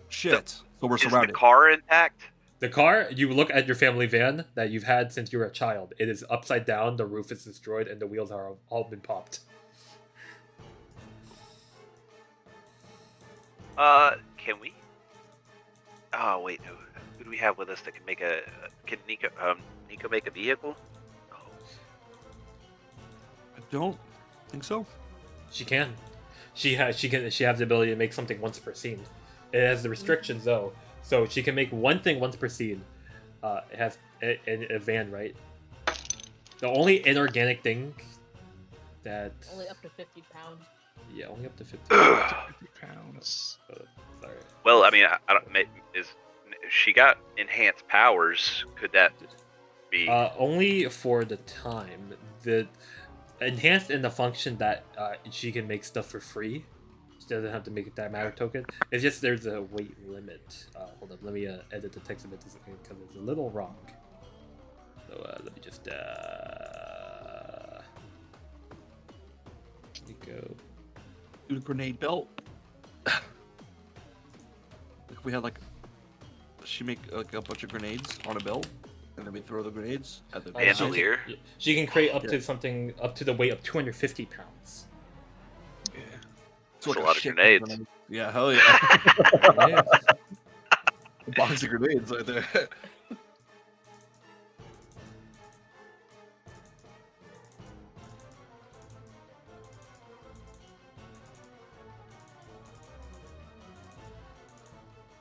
Shit. So we're Is surrounded. the car intact? The car, you look at your family van that you've had since you were a child. It is upside down, the roof is destroyed, and the wheels are all been popped. Can we? Oh wait, no. Who do we have with us that can make a? Can Nico make a vehicle? I don't think so. She can. She has the ability to make something once per scene. It has the restrictions though, so she can make one thing once per scene. It has a van, right? The only inorganic thing that Only up to 50 pounds. yeah, only up to 50 pounds. Sorry. Well, I mean, I don't. Is she got enhanced powers? Could that be? Only for the time. The enhanced in the function that she can make stuff for free. She doesn't have to make that matter token. It's just there's a weight limit. Hold up, let me edit the text a bit because it's a little wrong. So let me just Nico. Do the grenade belt. If we had like, she make like a bunch of grenades on a belt, and then we throw the grenades at the Bandolier. She can create up to something up to the weight of 250 pounds. Yeah. That's a lot of grenades. Yeah, hell yeah. A box of grenades right there.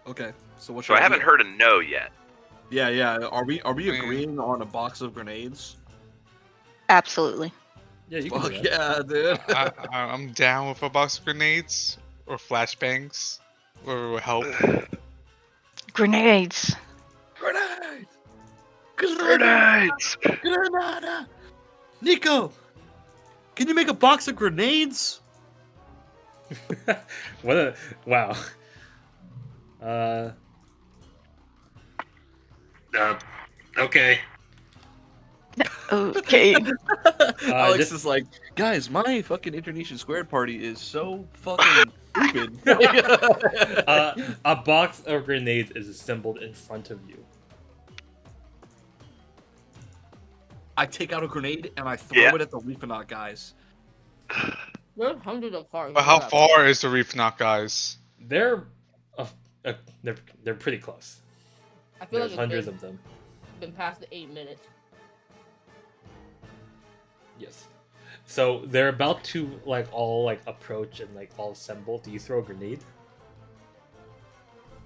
Okay, so what should So I haven't heard a no yet. Yeah. Are we agreeing on a box of grenades? Absolutely. Yeah, you can Fuck do that. yeah, dude. I'm down with a box of grenades or flashbangs or help. Grenades. Grenades! Grenades! Grenada! Nico! Can you make a box of grenades? What a wow. Okay. Okay. Alex just- is like, guys, my fucking Internecion Squared party is so fucking stupid. A box of grenades is assembled in front of you. I take out a grenade and I throw Yeah. it at the Reefanaut guys. There's hundreds of cars. But how far is the Reef Knot, guys? They're they're pretty close. I feel There's like hundreds it's of them. been past the 8 minutes. Yes. So they're about to all approach and all assemble. Do you throw a grenade?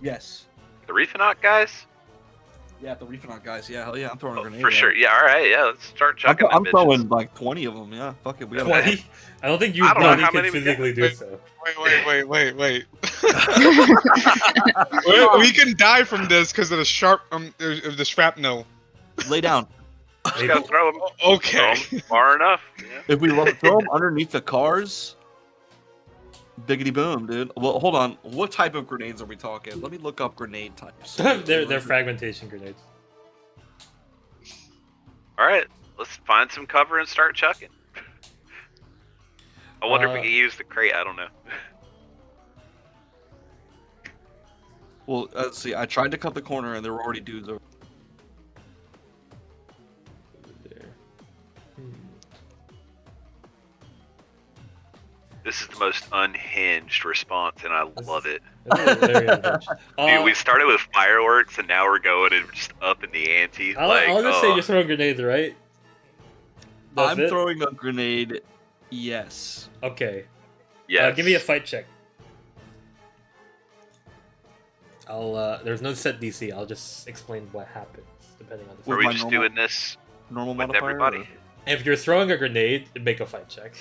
Yes. The Reefanaut guys? Yeah, the Reefanaut guys. Yeah, hell yeah, I'm throwing a grenade. For at sure. it. Yeah, alright, yeah, let's start chucking I'm them bitches. throwing like 20 of them. Yeah, fuck it. We gotta 20? I don't think you I don't know really how can many we physically do so. Wait. We can die from this because of the sharp of the shrapnel. lay down. Just gotta throw them. Okay. Throw 'em far enough. Yeah. If we throw them underneath the cars, biggity boom, dude. Well, hold on. What type of grenades are we talking? Let me look up grenade types. they're fragmentation grenades. All right, let's find some cover and start chucking. I wonder if we can use the crate. I don't know. Well, let's see. I tried to cut the corner, and there were already dudes over There. This is the most unhinged response, and I love it. Very unhinged. Dude, we started with fireworks, and now we're going and just up in the ante. I'll just say you're throwing grenades, right? That's I'm it? throwing a grenade. Yes. Okay. Yes. Give me a fight check. There's no set DC. I'll just explain what happens depending on the. Are With we my just normal- doing this Normal with modifier. everybody? or- If you're throwing a grenade, make a fight check.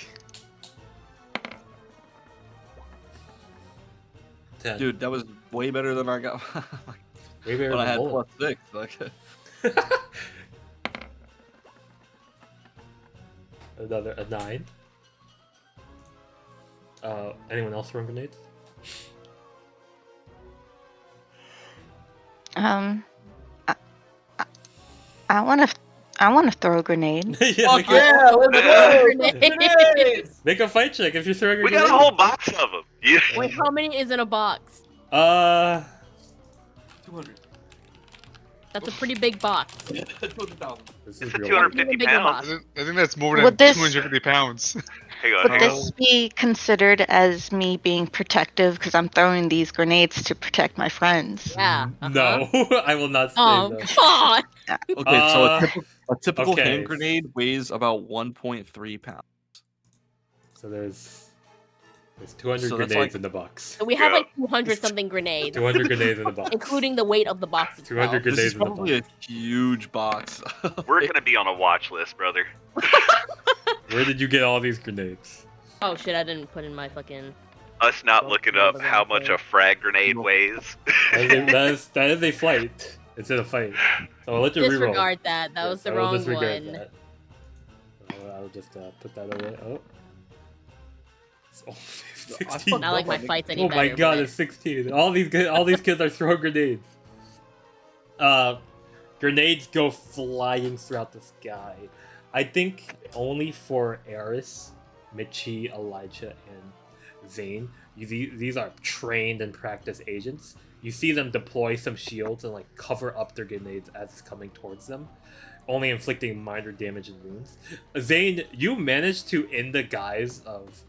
10. Dude, that was way better than I got. Way better when I than had bullet. +6. Like, A 9. Anyone else throwing grenades? I want to throw a grenade. Yeah, Fuck yeah! Let's go! Grenades. make a fight check if you're throwing a We grenade. got a whole box of them. Yeah. Wait, how many is in a box? 200. That's a pretty big box. 200,000. This It's is a real 250 Bigger pounds. box. I think that's more than Would this- 250 pounds. Hang on, Would hang on. this be considered as me being protective because I'm throwing these grenades to protect my friends? Yeah. No, I will not say Oh, no. come on. Okay, so Uh, a typical okay. hand grenade weighs about 1.3 pounds. So there's 200 So that's grenades like- in the box. So we have Yeah. like 200 something grenades, 200 grenades in the box. including the weight of the box itself. 200 This is grenades in the probably box. a huge box. We're gonna be on a watch list, brother. Where did you get all these grenades? Oh shit, I didn't put in my fucking... Us not Well, looking well, up then how much okay. a frag grenade weighs. That is a flight. It's in a fight. So I'll let you reroll. Disregard that. That was the I'll wrong disregard one. that. I'll just put that away. Oh. It's only 16. Not like my fights any Oh better. my god, but- it's 16. All these kids are throwing grenades. Grenades go flying throughout the sky. I think only for Eris, Michi, Elijah, and Zane. These are trained and practiced agents. You see them deploy some shields and like cover up their grenades as it's coming towards them, only inflicting minor damage and wounds. Zane, you managed to, in the guise of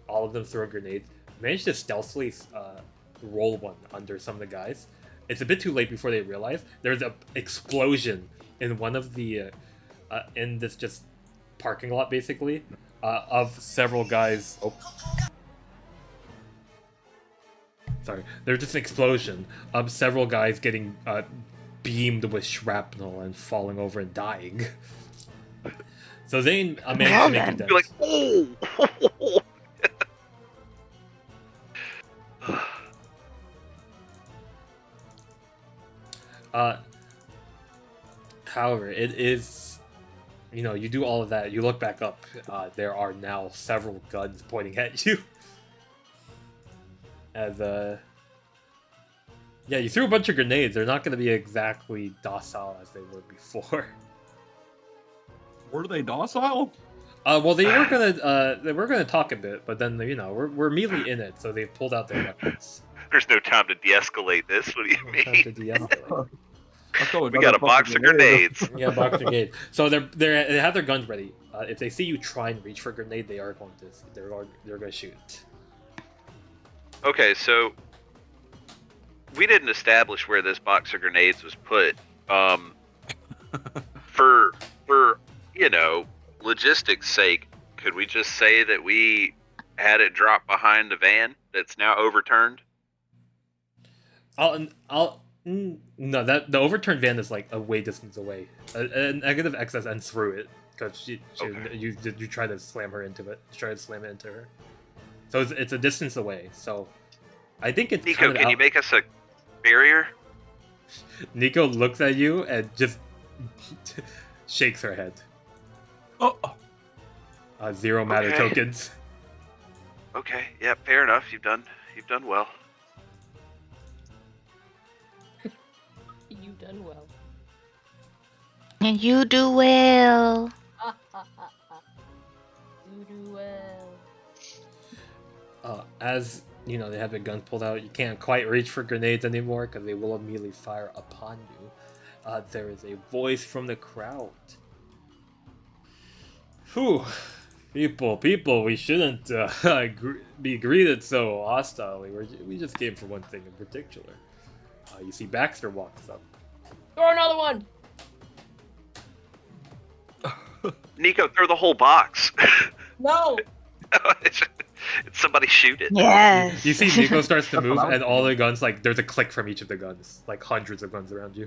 all of them throwing grenades, managed to stealthily roll one under some of the guys. It's a bit too late before they realize there's an explosion in one of the in this just parking lot basically of several guys. Oh. Sorry, there's just an explosion of several guys getting beamed with shrapnel and falling over and dying. So Zane managed to make it You're like, oh. However, it is, you do all of that. You look back up. There are now several guns pointing at you. As yeah, you threw a bunch of grenades. They're not going to be exactly docile as they were before. Were they docile? Well, they were gonna talk a bit, but then we're immediately in it, so they've pulled out their weapons. There's no time to de-escalate this. What do you Time to mean? de-escalate. We got a box of grenades. Yeah, box of grenades. So they have their guns ready. If they see you try and reach for a grenade, they're going to shoot. Okay, so we didn't establish where this box of grenades was put. For logistics sake, could we just say that we had it drop behind the van that's now overturned? No, that the overturned van is like a way distance away. A negative excess and through it because you try to slam her into it. Try to slam it into her. So it's a distance away. So I think it's Nico, kind of can out. you make us a barrier? Nico looks at you and just shakes her head. Oh, 0 matter Okay. tokens. Okay, yeah, fair enough. You've done well. You've done well. And you do well. You do well. As you know, they have their guns pulled out. You can't quite reach for grenades anymore because they will immediately fire upon you. There is a voice from the crowd. Whew. People, we shouldn't be greeted so hostilely. We just came for one thing in particular. You see Baxter walks up. Throw another one. Nico, throw the whole box. No. it's somebody shoot it. Yes. You see Nico starts to That's move, what I was and all the guns, like, there's a click from each of the guns. Like, hundreds of guns around you.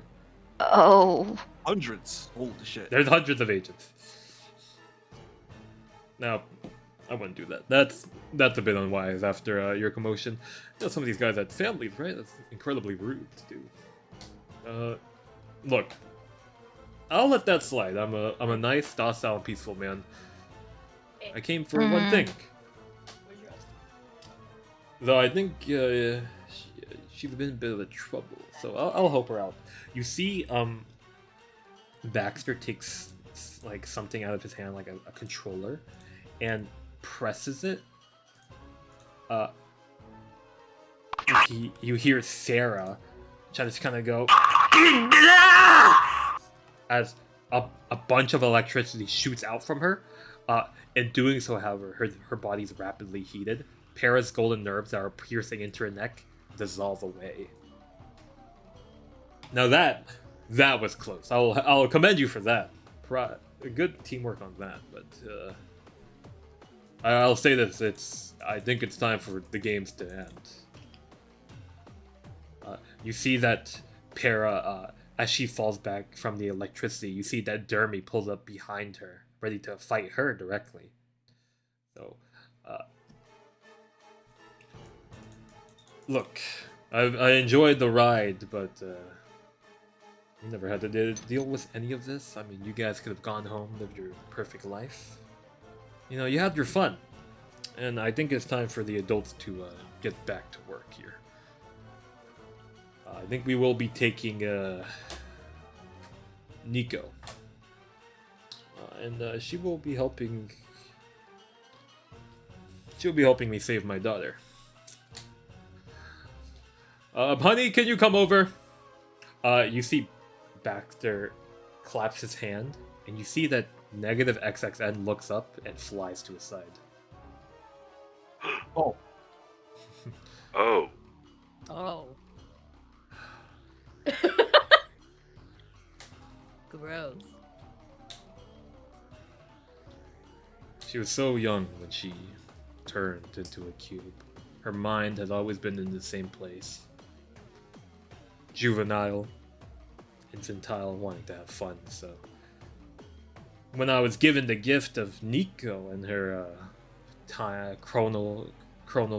Oh. hundreds. Holy shit. There's hundreds of agents. Now, I wouldn't do that. That's a bit unwise after your commotion. You know, some of these guys had families, right? That's incredibly rude to do. Look, I'll let that slide. I'm a nice, docile, and peaceful man. I came for one thing. Where's your husband? Though I think she's been in a bit of a trouble, so I'll help her out. You see, Baxter takes like something out of his hand, like a controller, and presses it. You hear Sarah try to kind of go as a bunch of electricity shoots out from her. In doing so, however, her body's rapidly heated. Para's golden nerves that are piercing into her neck dissolve away. Now that was close. I'll commend you for that. Good teamwork on that. But I'll say this: I think it's time for the games to end. You see that Para, as she falls back from the electricity, you see that Dermy pulls up behind her, ready to fight her directly. So, look, I enjoyed the ride, but you never had to deal with any of this. I mean, you guys could have gone home, lived your perfect life. You know, you had your fun, and I think it's time for the adults to get back to work here. I think we will be taking Nico. And she will be helping. She'll be helping me save my daughter. Honey, can you come over? You see Baxter claps his hand, and you see that negative XXN looks up and flies to his side. Oh. Oh. Oh. Gross. She was so young when she turned into a cube. Her mind had always been in the same place. Juvenile, infantile, wanting to have fun, so... When I was given the gift of Nico and her chronal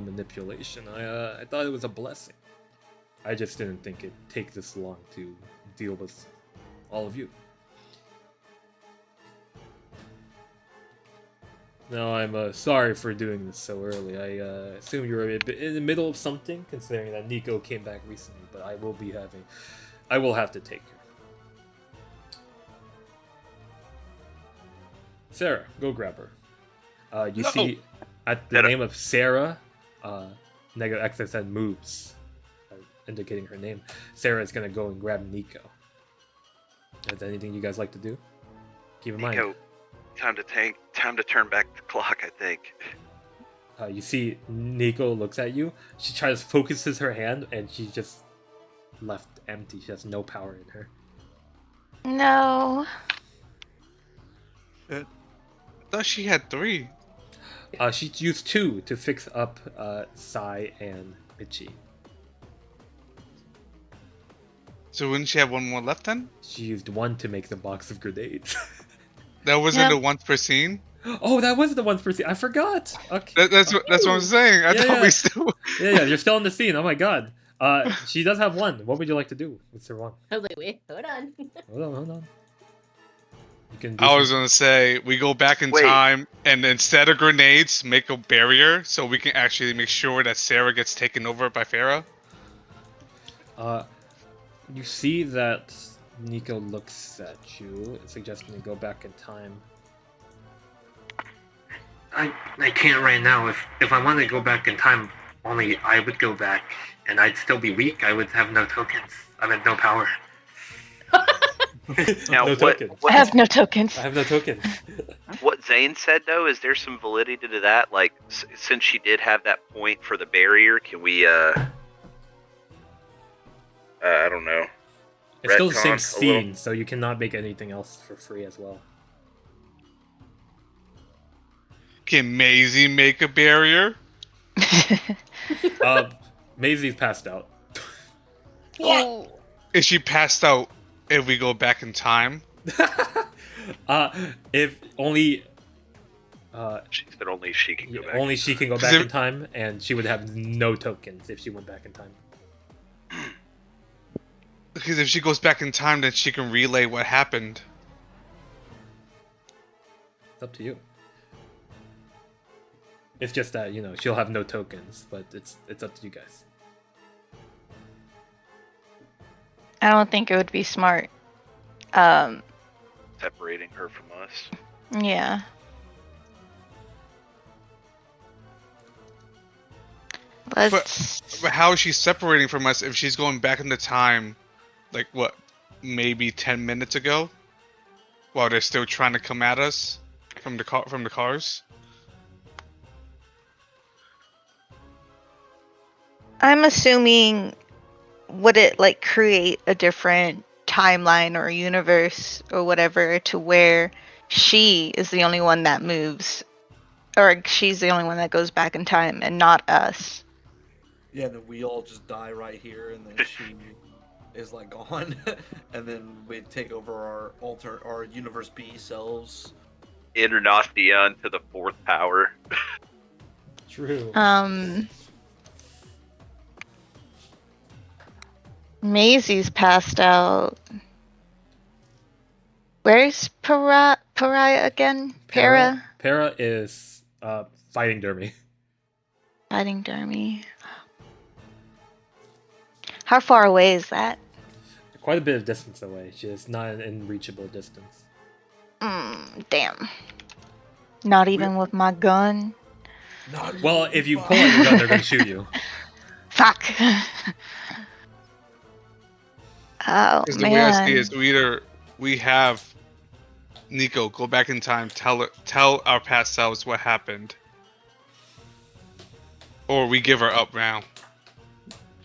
manipulation, I thought it was a blessing. I just didn't think it'd take this long to deal with all of you. No, I'm sorry for doing this so early. I assume you were a bit in the middle of something, considering that Nico came back recently, but I will have to take her. Sarah, go grab her. You see, at the name of Sarah, negative XXN moves, indicating her name. Sarah is gonna go and grab Nico. Is there anything you guys like to do? Keep in Nico, mind. time to turn back the clock, I think. You see, Nico looks at you. She tries to focuses her hand, and she's just left empty. She has no power in her. No. I thought she had 3. She used 2 to fix up Sai and Michi. So wouldn't she have one more left then? She used 1 to make the box of grenades. That wasn't Yep. the once per scene. Oh, that was the 1 per scene. I forgot. Okay. That's what I'm saying. I Yeah, thought yeah. we still. Yeah, you're still in the scene. Oh my god. She does have 1. What would you like to do with her 1? I was like, wait, hold on. Hold on. You can do I was some- gonna say we go back in Wait. time and instead of grenades, make a barrier so we can actually make sure that Sarah gets taken over by Farah. You see that Nico looks at you, suggesting to go back in time. I can't right now. If I wanted to go back in time, only I would go back, and I'd still be weak. I would have no tokens. I mean, no power. Now, no what, tokens. I have no tokens. I have no tokens. What Zane said though, is there some validity to that? Like, since she did have that point for the barrier, can we I don't know. It's still the same retcon a little? scene, so you cannot make anything else for free as well. Can Maisie make a barrier? Maisie's passed out. Oh. Is she passed out if we go back in time? If only She said only she can go back. only she can go 'Cause back if- in time, and she would have no tokens if she went back in time. Because if she goes back in time, then she can relay what happened. It's up to you. It's just that, you know, she'll have no tokens, but it's up to you guys. I don't think it would be smart. Separating her from us. Yeah. Let's. But how is she separating from us if she's going back in the time, like what, maybe 10 minutes ago, while they're still trying to come at us from the cars? I'm assuming, would it like create a different timeline or universe or whatever to where she is the only one that moves, or she's the only one that goes back in time and not us? Yeah, and then we all just die right here, and then she is like gone, and then we take over our universe B selves. Internecion to the fourth power. True. Maisie's passed out. Where's Pariah again? Para? Para is fighting Dermy. Fighting Dermy. How far away is that? Quite a bit of distance away. She is not an unreachable distance. Damn. Not even with my gun? Well, if you pull out your gun, they're gonna shoot you. Fuck. Oh, Because the way I see it man. is we have Nico go back in time, tell our past selves what happened, or we give her up now.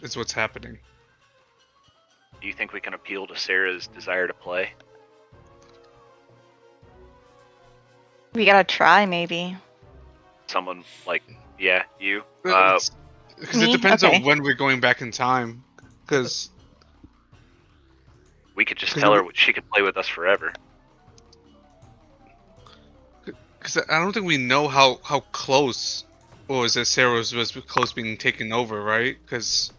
Is what's happening. Do you think we can appeal to Sarah's desire to play? We gotta try, maybe. Someone like, yeah, you. Because Me? it depends Okay. on when we're going back in time. Because We could just tell her she could play with us forever. I don't think we know how close, or is it Sarah was close being taken over, right? Because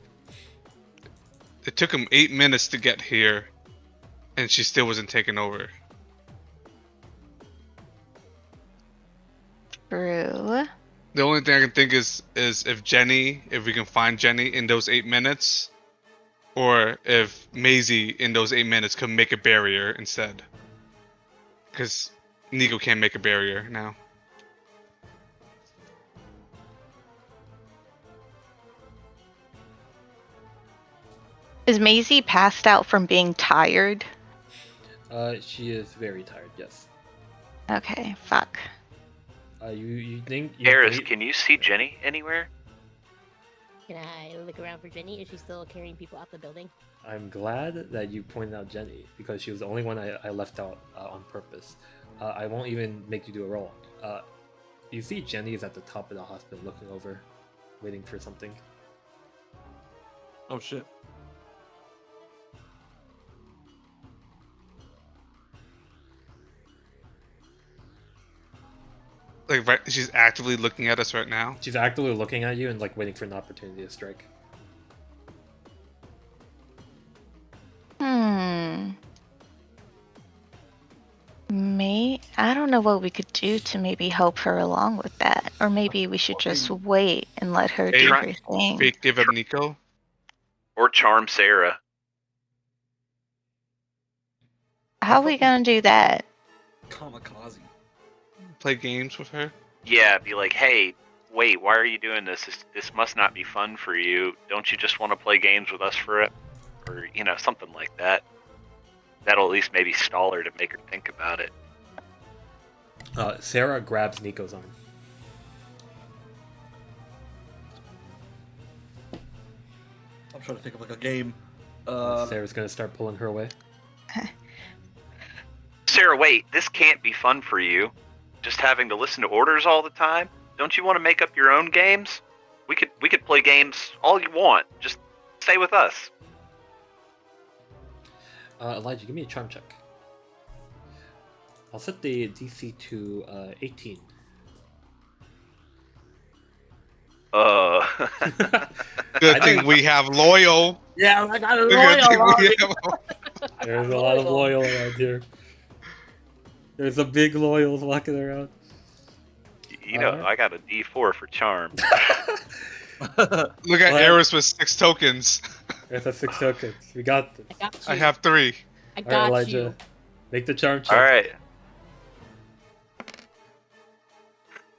it took him 8 minutes to get here, and she still wasn't taken over. True. The only thing I can think is if we can find Jenny in those 8 minutes, or if Maisie in those 8 minutes could make a barrier instead. Because Nico can't make a barrier now. Is Maisie passed out from being tired? She is very tired. Yes. Okay, fuck. You think? Eris, can you see Jenny anywhere? Can I look around for Jenny? Is she still carrying people out the building? I'm glad that you pointed out Jenny, because she was the only one I left out on purpose. I won't even make you do a roll. You see Jenny is at the top of the hospital looking over, waiting for something. Oh shit. Like, right, she's actively looking at us right now. She's actively looking at you and like waiting for an opportunity to strike. I don't know what we could do to maybe help her along with that. Or maybe we should just wait and let her do her thing. Fake give up Nico. Or charm Sarah. How are we gonna do that? Kamikaze. Play games with her. Yeah, be like, hey, wait, why are you doing this? This must not be fun for you. Don't you just want to play games with us for it? Or, something like that. That'll at least maybe stall her to make her think about it. Sarah grabs Nico's arm. I'm trying to think of like a game. Sarah's gonna start pulling her away. Sarah, wait, this can't be fun for you. Just having to listen to orders all the time? Don't you want to make up your own games? We could play games all you want. Just stay with us. Elijah, give me a charm check. I'll set the DC to 18. Good thing we have loyal. Yeah, I got a Good thing loyal. we have- There's a lot of loyal around here. There's a big loyals walking around. I got a D4 for charm. Look at Eris with 6 tokens. There's a 6 tokens. We got this. I have 3. I All right, got Elijah. you. Make the charm check. All right.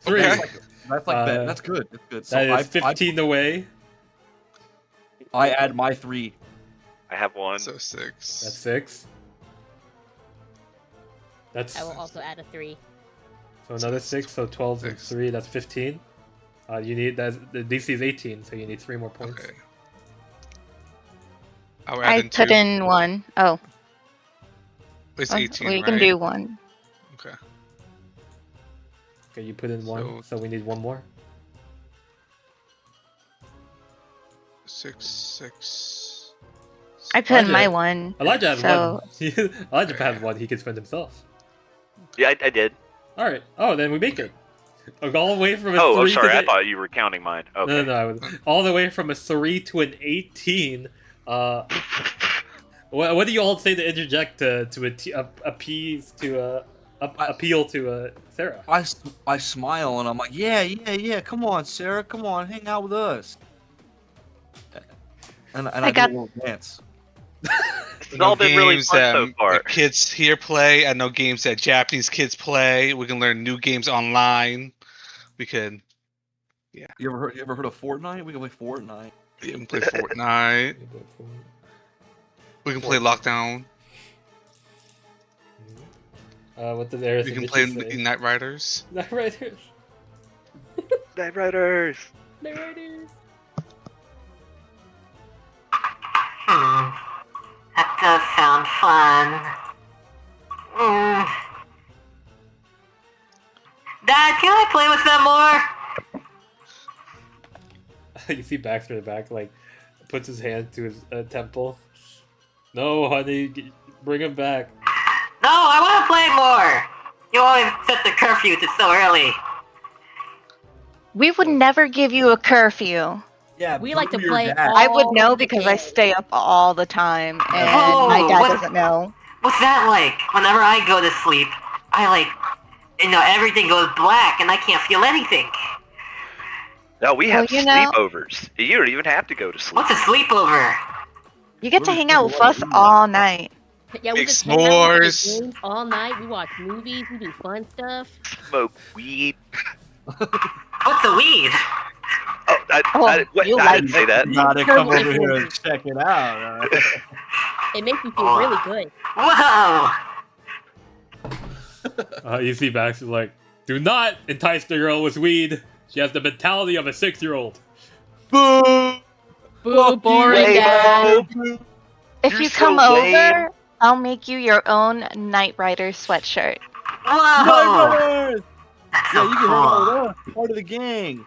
3. Okay. That's like that. That's good. That's good. So That is 15 away. I add my 3. I have 1. So 6. That's 6. That's I will also add a 3. so another 6. So 12 and 6. 3. That's 15. You need that. The DC is 18, so you need 3 more points. Okay. I'll add I in put 2. in 1. Oh, It's 18, we right? can do 1. Okay. Okay, you put in 1, so we need 1 more. 6. I put in my Elijah- 1. Elijah has So- 1. Elijah has 1. He can spend himself. Yeah, I did. All right. Oh, then we make it. All the way from a 3 Oh, sorry. to I the... thought you were counting mine. Okay. No. All the way from a 3 to an 18. What do you all say to interject to appease to appeal to Sarah? I smile and I'm like, yeah. Come on, Sarah. Come on, hang out with us. And I got- do a little dance. It's all been really games fun that so far. the kids here play. I know games that Japanese kids play. We can learn new games online. We can You ever heard of Fortnite? We can play Fortnite. play Fortnite. We can play Lockdown. What did Eris We can and play Michi say? Night Riders. Night Riders. Night Riders. Night Riders. That does sound fun. Dad, can I play with them more? You see Baxter in the back, like, puts his hand to his temple. No, honey, bring him back. No, I want to play more. You always set the curfew to so early. We would never give you a curfew. Yeah, We like to prove your play dad. I would all know the because I days. stay up all the time, and Oh, my dad what- doesn't know. What's that like? Whenever I go to sleep, everything goes black and I can't feel anything. No, we have Well, you know- sleepovers. You don't even have to go to sleep. What's a sleepover? You get to What hang is out with the us word? all night. Yeah, we Big just hang out, we play s'mores. games all night. We watch movies. We do fun stuff. Smoke weed. What's a weed? Oh, you I like didn't say that. You gotta come Totally over here and different. check it out. It makes me feel really good. Whoa! You see Baxter like, do not entice the girl with weed. She has the mentality of a 6-year-old. Boo! Boo, boring, Wait, Dad. If You're you so come lame. over, I'll make you your own Knight Rider sweatshirt. Whoa! That's Yeah, so you can hang out cool. with us. Part of the gang.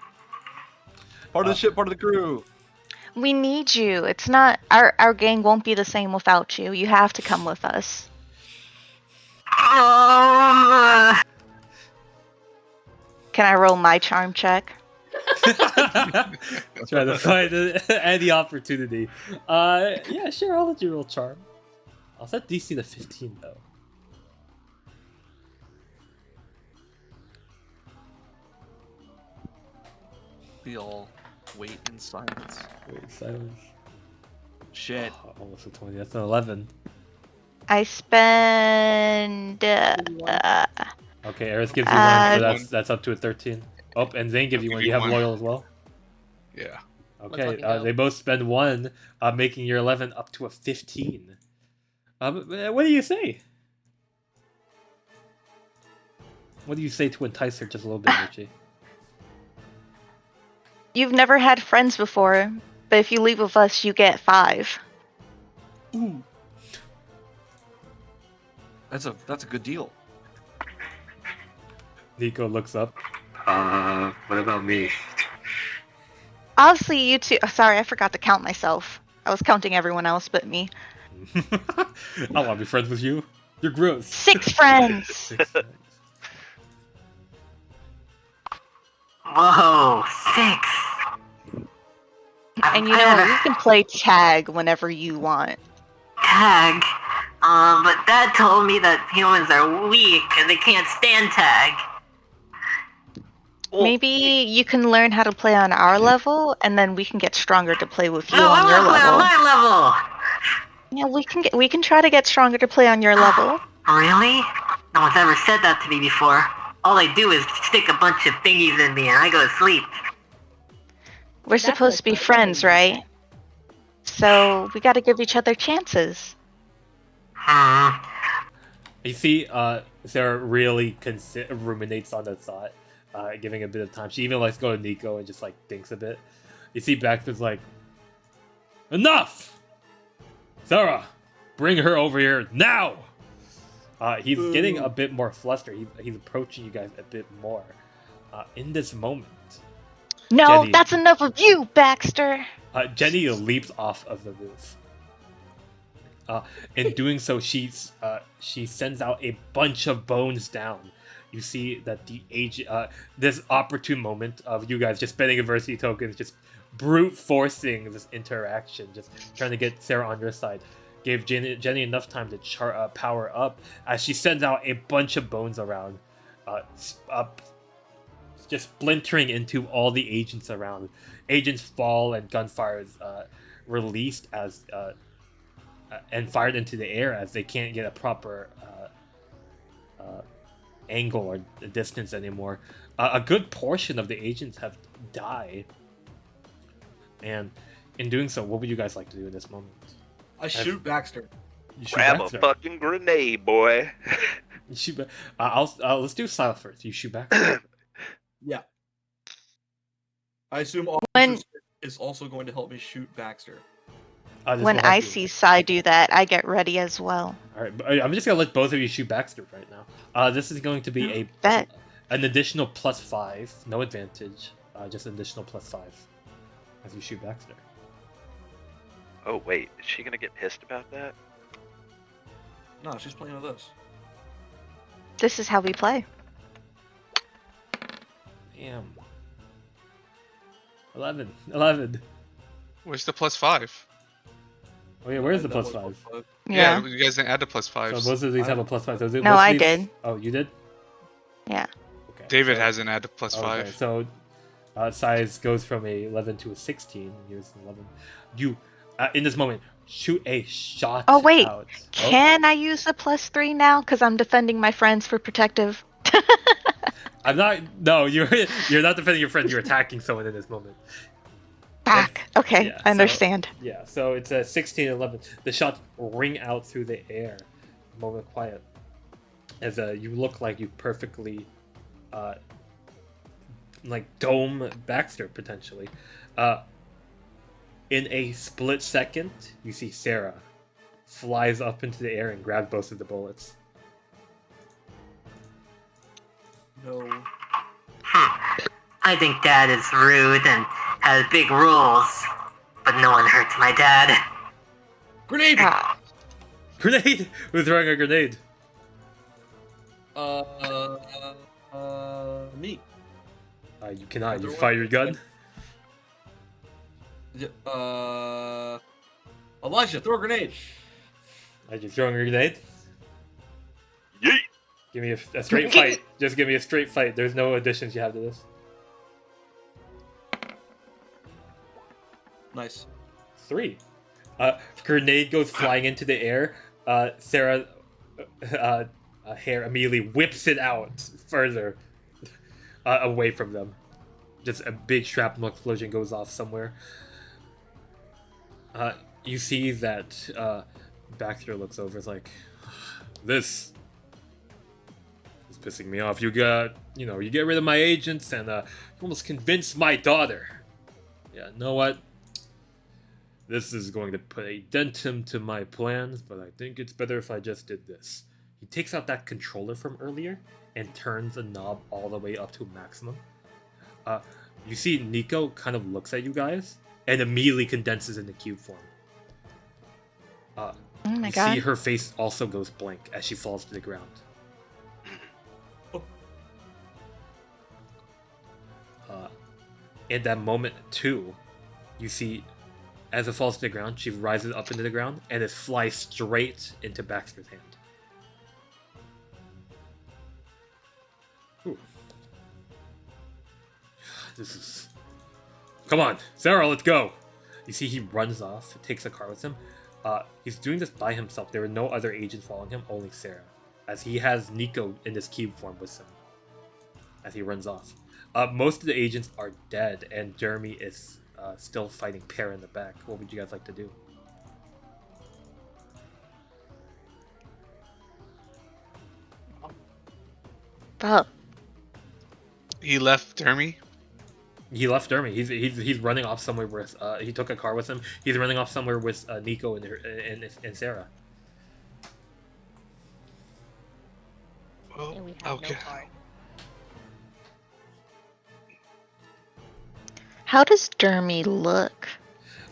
Part of the ship, part of the crew. We need you. It's not our gang won't be the same without you. You have to come with us. Can I roll my charm check? Trying to find any opportunity. Yeah, sure, I'll let you roll charm. I'll set DC to 15 though. We all wait in silence. Wait, silence. Shit. Oh, almost a 20. That's an 11. I spend. Okay, Eris gives you 1, so One. that's up to a 13. Oh, and Zane gives I'll you give 1. you You have one. loyal as well? Yeah. Okay, fucking go. they both spend 1, making your 11 up to a 15. What do you say? What do you say to entice her just a little bit, Michi? You've never had friends before, but if you leave with us, you get 5. Ooh. That's a good deal. Nico looks up. What about me? Obviously, you two. Sorry, I forgot to count myself. I was counting everyone else but me. I want to be friends with you. You're gross. 6 friends! 6 friends. Whoa, 6. And you know what? We can play tag whenever you want. Tag. But Dad told me that humans are weak and they can't stand tag. Well, Maybe you can learn how to play on our level, and then we can get stronger to play with you No, I on your want to play on level. my level. Yeah, we can try to get stronger to play on your level. Really? No one's ever said that to me before. All they do is stick a bunch of thingies in me and I go to sleep. We're That's supposed to be like friends, right? So we gotta give each other chances. You see, Sarah really ruminates on the thought, giving a bit of time. She even likes to go to Nico and just like thinks a bit. You see, Baxter's like, "Enough, Sarah, bring her over here now." He's getting a bit more flustered. He's approaching you guys a bit more. In this moment, No, Jenny. that's enough of you, Baxter. Jenny leaps off of the roof. In doing so, she sends out a bunch of bones down. You see that the this opportune moment of you guys just spending adversity tokens, just brute forcing this interaction, just trying to get Sarah on your side, gave Jenny enough time to power up as she sends out a bunch of bones around, just splintering into all the agents around. Agents fall and gunfire is released as and fired into the air as they can't get a proper angle or distance anymore. A good portion of the agents have died, and in doing so, what would you guys like to do in this moment? I shoot Baxter. You shoot grab Baxter. a fucking grenade, boy. You shoot. Let's do Sile first. You shoot back. Yeah. I assume When- Officer is also going to help me shoot Baxter. When I see Sai do that, I get ready as well. All right, I'm just gonna let both of you shoot Baxter right now. This is going to be an additional +5, no advantage, just an additional +5 as you shoot Baxter. Oh wait, is she gonna get pissed about that? No, she's playing with us. This is how we play. Damn. 11. Where's the +5? Oh yeah, where's the +5? Yeah. You guys didn't add the +5s. So both of these have a +5. So No, I did. Oh, you did? Yeah. Okay. David hasn't added the +5. Okay, so size goes from a 11 to a 16. Here's an 11. You, in this moment, shoot a shot. Oh wait, out. can I use the +3 now? Because I'm defending my friends for protective. I'm not. No, you're not defending your friend. You're attacking someone in this moment. Back. Okay, Yeah, I understand. Yeah, so it's a 16 and 11. The shots ring out through the air. Moment of quiet. As you look like you perfectly, like dome Baxter potentially. In a split second, you see Sarah flies up into the air and grabs both of the bullets. No. I think Dad is rude and has big rules, but no one hurts my dad. Grenade! Grenade! Who's throwing a grenade? Me. You cannot. You fire your gun. Elijah, throw a grenade. Are you throwing a grenade? Yeet! Give me a straight fight. Just give me a straight fight. There's no additions you have to this. Nice. 3. Grenade goes flying into the air. Sarah hair immediately whips it out further away from them. Just a big shrapnel explosion goes off somewhere. You see that Baxter looks over. It's like, this is pissing me off. You get rid of my agents, and you almost convinced my daughter. Yeah, you know what? This is going to put a dentum to my plans, but I think it's better if I just did this. He takes out that controller from earlier and turns the knob all the way up to maximum. You see Nico kind of looks at you guys and immediately condenses into cube form. Oh my you god. see her face also goes blank as she falls to the ground. In that moment, too, you see, as it falls to the ground, she rises up into the ground and it flies straight into Baxter's hand. Ooh. This is... Come on, Sarah, let's go! You see he runs off, takes a car with him. He's doing this by himself. There were no other agents following him, only Sarah. As he has Nico in this cube form with him. As he runs off. Most of the agents are dead, and Jeremy is still fighting Pear in the back. What would you guys like to do? Oh, He left Dermy. He left Jeremy. He's running off somewhere with. He took a car with him. He's running off somewhere with Nico and Sarah. Well, And we have okay. no car. how does Dermy look?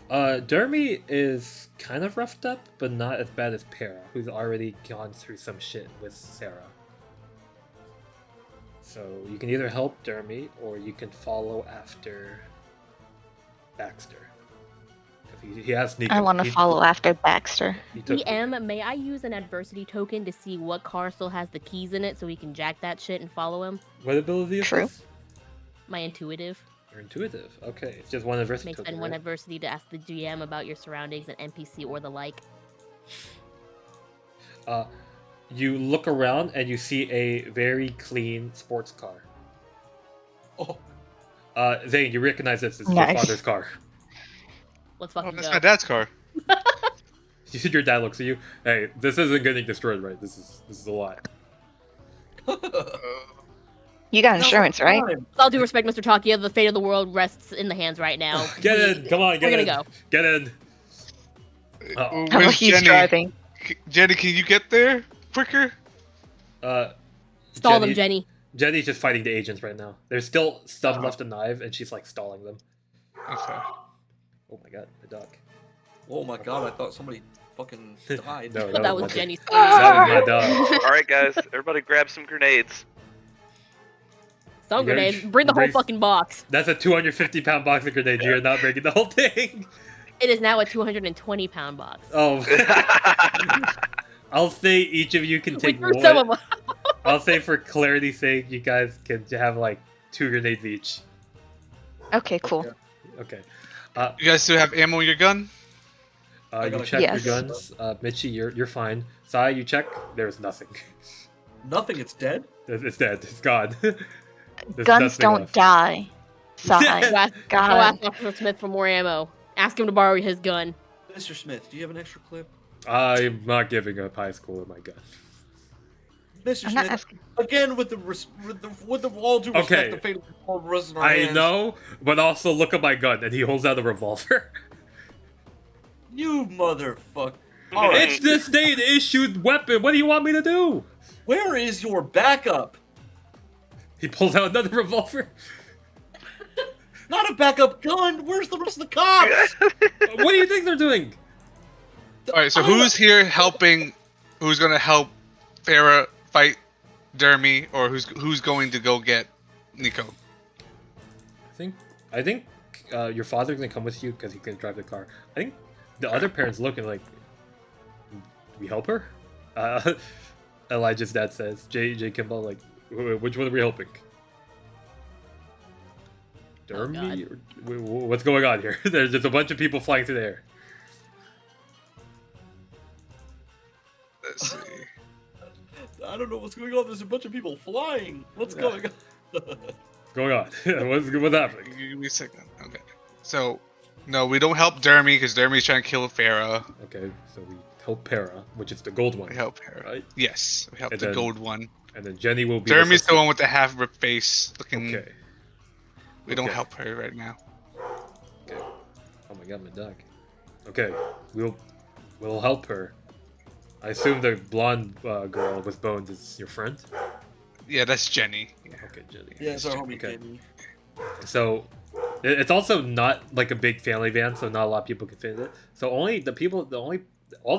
Dermy is kind of roughed up, but not as bad as Para, who's already gone through some shit with Sarah. So you can either help Dermy, or you can follow after Baxter. 'Cause he has Nico. I want to He- follow after Baxter. he took- DM, may I use an adversity token to see what car still has the keys in it so we can jack that shit and follow him? What ability is True. this? My intuitive. You're intuitive. Okay, it's just one adversity May token, spend one right? adversity to ask the GM about your surroundings, an NPC or the like. You look around and you see a very clean sports car. Oh, Zane, you recognize this as your Nice. father's car. Let's Oh, fucking that's go. my dad's car. You see your dad looks at you. Hey, this isn't getting destroyed, right? This is a lot. You got insurance, right? With all due respect, Mr. Takiya, the fate of the world rests in the hands right now. Get in! Come on, get We're in! gonna go. Get in! Oh, Oh, where's he's Jenny? driving. Jenny, can you get there quicker? Stall them, Jenny. Jenny's just fighting the agents right now. There's still some left alive, and she's like stalling them. Okay. Oh my god, the dog. oh my god! I thought somebody fucking died. No, That was my Jenny's dog. That was my dog. All right, guys, everybody grab some grenades. Stun You're- grenades. Bring the whole bring- fucking box. That's a 250-pound box of grenades. You're not breaking the whole thing. It is now a 220-pound box. Oh. I'll say each of you can We take threw one. some of them. I'll say for clarity's sake, you guys can have like 2 grenades each. Okay, cool. Okay. You guys still have ammo in your gun? I You gotta- check Yes. your guns. Michi, you're fine. Sai, you check. There's nothing. Nothing. It's dead. It's dead. It's gone. There's Guns nothing don't left. die. Go Sigh. ask, go God. ask Officer Smith for more ammo. Ask him to borrow his gun. Mr. Smith, do you have an extra clip? I'm not giving up high school with my gun. Mr. I'm not Smith, asking. again with the all due respect, Okay. the fate of the world rests in our I hands. know, but also look at my gun, and he holds out a revolver. You motherfucker. All right. It's the state-issued weapon. What do you want me to do? Where is your backup? He pulls out another revolver. Not a backup gun. Where's the rest of the cops? What do you think they're doing? All right. So who's here helping? Who's gonna help Farah fight Dermy, or who's going to go get Nico? I think your father's gonna come with you because he can drive the car. I think the other parents looking like, do we help her? Elijah's dad says. J. Kimball, like, which one are we helping? Dermy? What's going on here? There's just a bunch of people flying through the air. Let's see. I don't know what's going on. There's a bunch of people flying. What's going on? What's going on? What's happening? Give me a second. Okay. So, no, we don't help Dermy because Dermy's trying to kill Farah. Okay, so we help Para, which is the gold one. We help Farah. Right? Yes, we help And the then- gold one. And then Jenny will be. Dermy's the one with the half-ripped face. Looking. Okay. We don't Okay. help her right now. Okay. Oh my god, my dog. Okay, we'll help her. I assume the blonde girl with bones is your friend. Yeah, that's Jenny. Yeah. Okay, Jenny. Yeah, it's our homie Okay. Kenny. So it's also not like a big family van, so not a lot of people can fit in it. So all the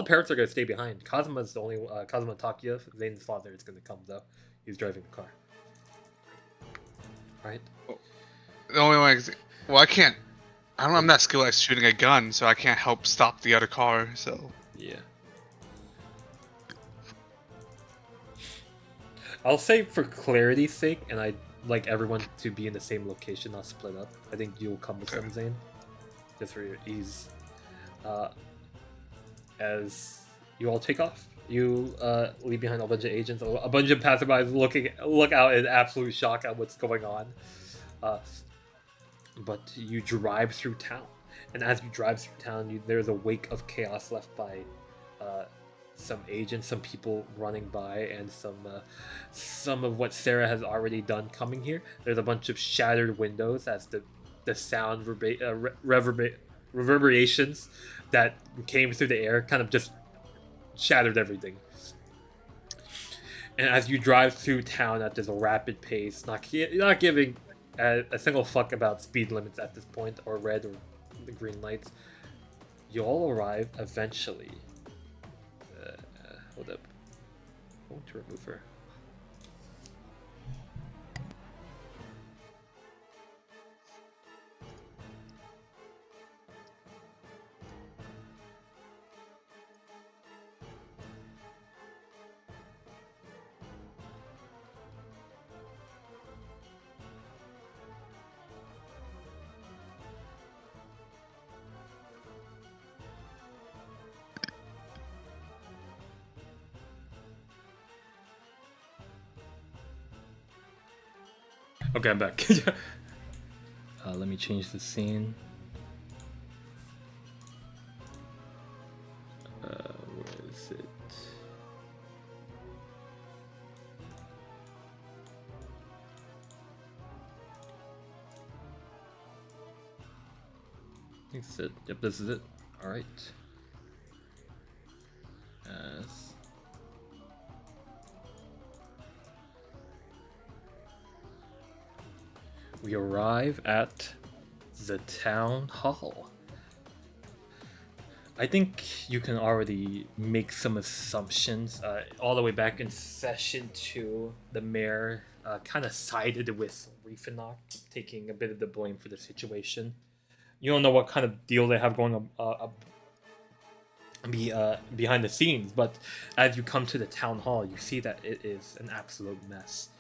parents are gonna stay behind. Kazuma's the only Kazuma Takiya, Zane's father, is gonna come though. He's driving the car. Right? The only one. Well, I can't. I'm not skilled at shooting a gun, so I can't help stop the other car. So. Yeah. I'll say for clarity's sake, and I'd like everyone to be in the same location, not split up. I think you'll come with some, Zane, just for your ease. As you all take off, you leave behind a bunch of agents, a bunch of passerbys look out in absolute shock at what's going on. But you drive through town, and as you drive through town, there's a wake of chaos left by some agents, some people running by, and some of what Sarah has already done coming here. There's a bunch of shattered windows as the sound reverberations that came through the air kind of just shattered everything. And as you drive through town at this rapid pace, not giving a single fuck about speed limits at this point, or red or the green lights, you all arrive eventually. Hold up. I want to remove her. Okay, I'm back. Let me change the scene. Where is it? This is it. Yep, this is it. All right. We arrive at the town hall. I think you can already make some assumptions. All the way back in session 2, the mayor kind of sided with Rifanok, taking a bit of the blame for the situation. You don't know what kind of deal they have going behind the scenes, but as you come to the town hall, you see that it is an absolute mess.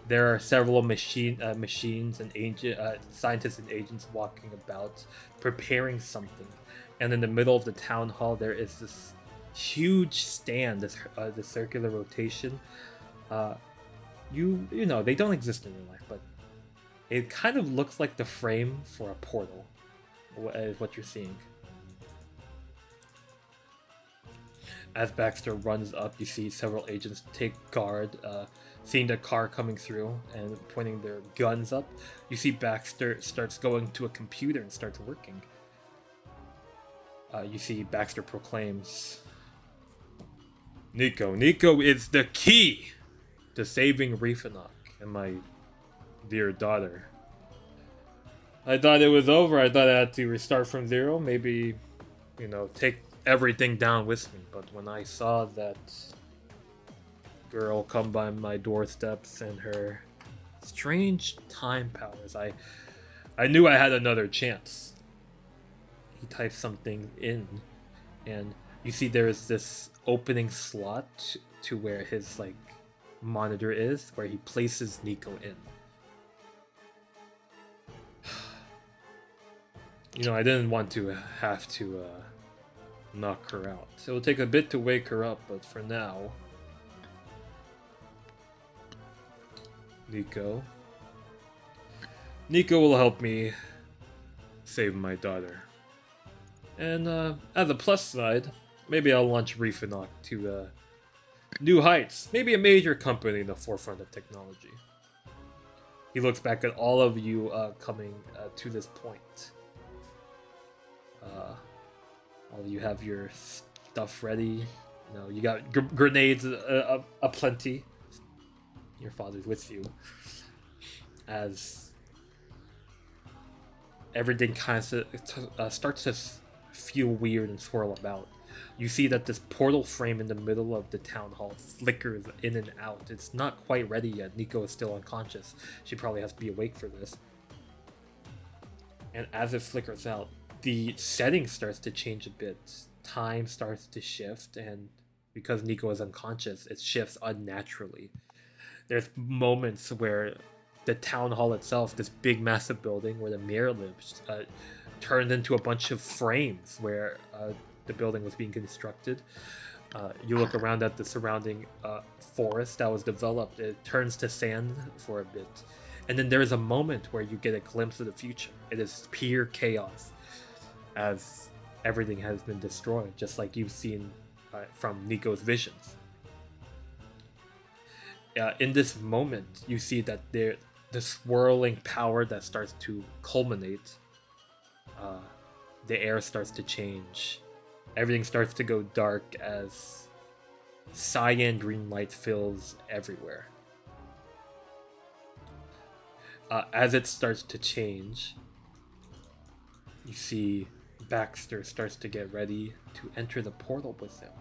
There are several machines and scientists and agents walking about, preparing something. And in the middle of the town hall, there is this huge stand, this circular rotation. You know, they don't exist in real life, but it kind of looks like the frame for a portal, is what you're seeing. As Baxter runs up, you see several agents take guard, seeing the car coming through and pointing their guns up. You see Baxter starts going to a computer and starts working. You see Baxter proclaims, Nico is the key to saving Rifanok and my dear daughter. I thought it was over. I thought I had to restart from zero. Maybe, take everything down with me. But when I saw that girl come by my doorsteps and her strange time powers, I knew I had another chance. He types something in, and you see there is this opening slot to where his monitor is, where he places Nico in. You know, I didn't want to have to knock her out. It will take a bit to wake her up, but for now, Nico will help me save my daughter. And as a plus side, maybe I'll launch Reefenok to new heights. Maybe a major company in the forefront of technology. He looks back at all of you coming to this point. All of you have your stuff ready. You know, you got grenades aplenty. Your father's with you. As everything kind of starts to feel weird and swirl about. You see that this portal frame in the middle of the town hall flickers in and out. It's not quite ready yet. Nico is still unconscious. She probably has to be awake for this. And as it flickers out, the setting starts to change a bit. Time starts to shift, and because Nico is unconscious, it shifts unnaturally. There's moments where the town hall itself, this big massive building where the mayor lives, turned into a bunch of frames where the building was being constructed. You look around at the surrounding forest that was developed. It turns to sand for a bit. And then there's a moment where you get a glimpse of the future. It is pure chaos as everything has been destroyed, just like you've seen from Nico's visions. In this moment, you see that the swirling power that starts to culminate, the air starts to change. Everything starts to go dark as cyan green light fills everywhere. As it starts to change, you see Baxter starts to get ready to enter the portal with him.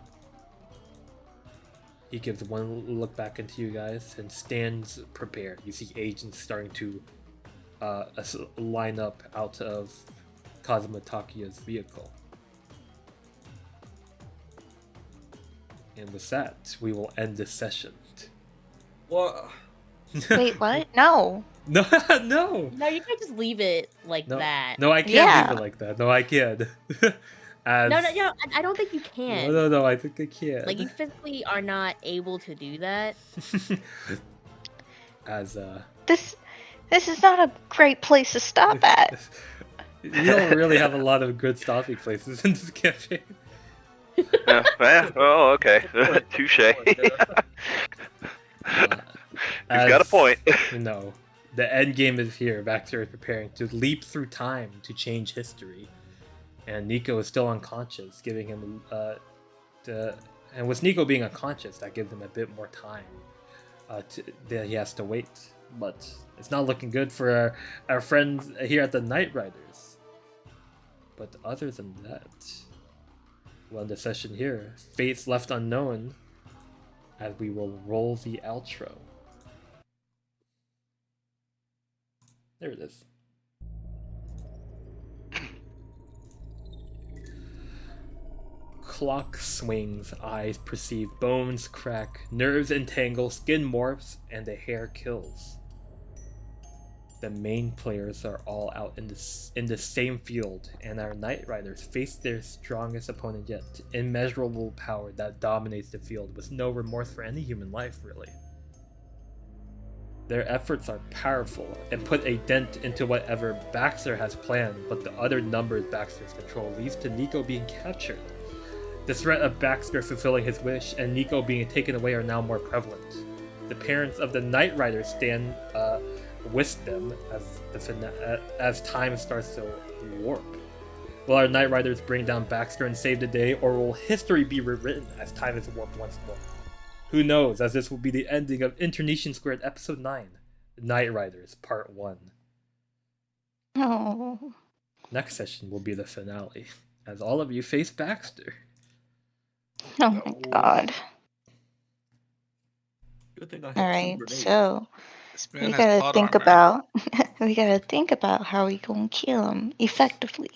He gives one look back into you guys and stands prepared. You see agents starting to line up out of Takiya's vehicle. And with that, we will end this session. What? Wait, what? No. No, no. No, you can't just leave it like that. No, I can't Yeah. leave it like that. No, I can't. No, I don't think you can. No, I think I can. Like, you physically are not able to do that. As This is not a great place to stop at. you don't really have a lot of good stopping places in this campaign. Yeah, oh, okay. Touche. He's got a point. You know, the end game is here. Baxter is preparing to leap through time to change history. And Nico is still unconscious, giving him and with Nico being unconscious, that gives him a bit more time that he has to wait. But it's not looking good for our friends here at the Night Riders. But other than that, we'll end the session here. Fates left unknown, as we will roll the outro. There it is. Clock swings, eyes perceive, bones crack, nerves entangle, skin morphs, and the hair kills. The main players are all out in the same field, and our Night Riders face their strongest opponent yet, immeasurable power that dominates the field with no remorse for any human life, really. Their efforts are powerful and put a dent into whatever Baxter has planned, but the other numbers Baxter's control leads to Nico being captured. The threat of Baxter fulfilling his wish and Nico being taken away are now more prevalent. The parents of the Night Riders stand with them as time starts to warp. Will our Night Riders bring down Baxter and save the day, or will history be rewritten as time is warped once more? Who knows, as this will be the ending of Internecion Squared Episode 9, Night Riders Part 1. Oh. Next session will be the finale, as all of you face Baxter. Oh my god. Good thing I had All two right, grenades. so This we man has gotta plot think armor. about we gotta think about how we gonna kill him effectively.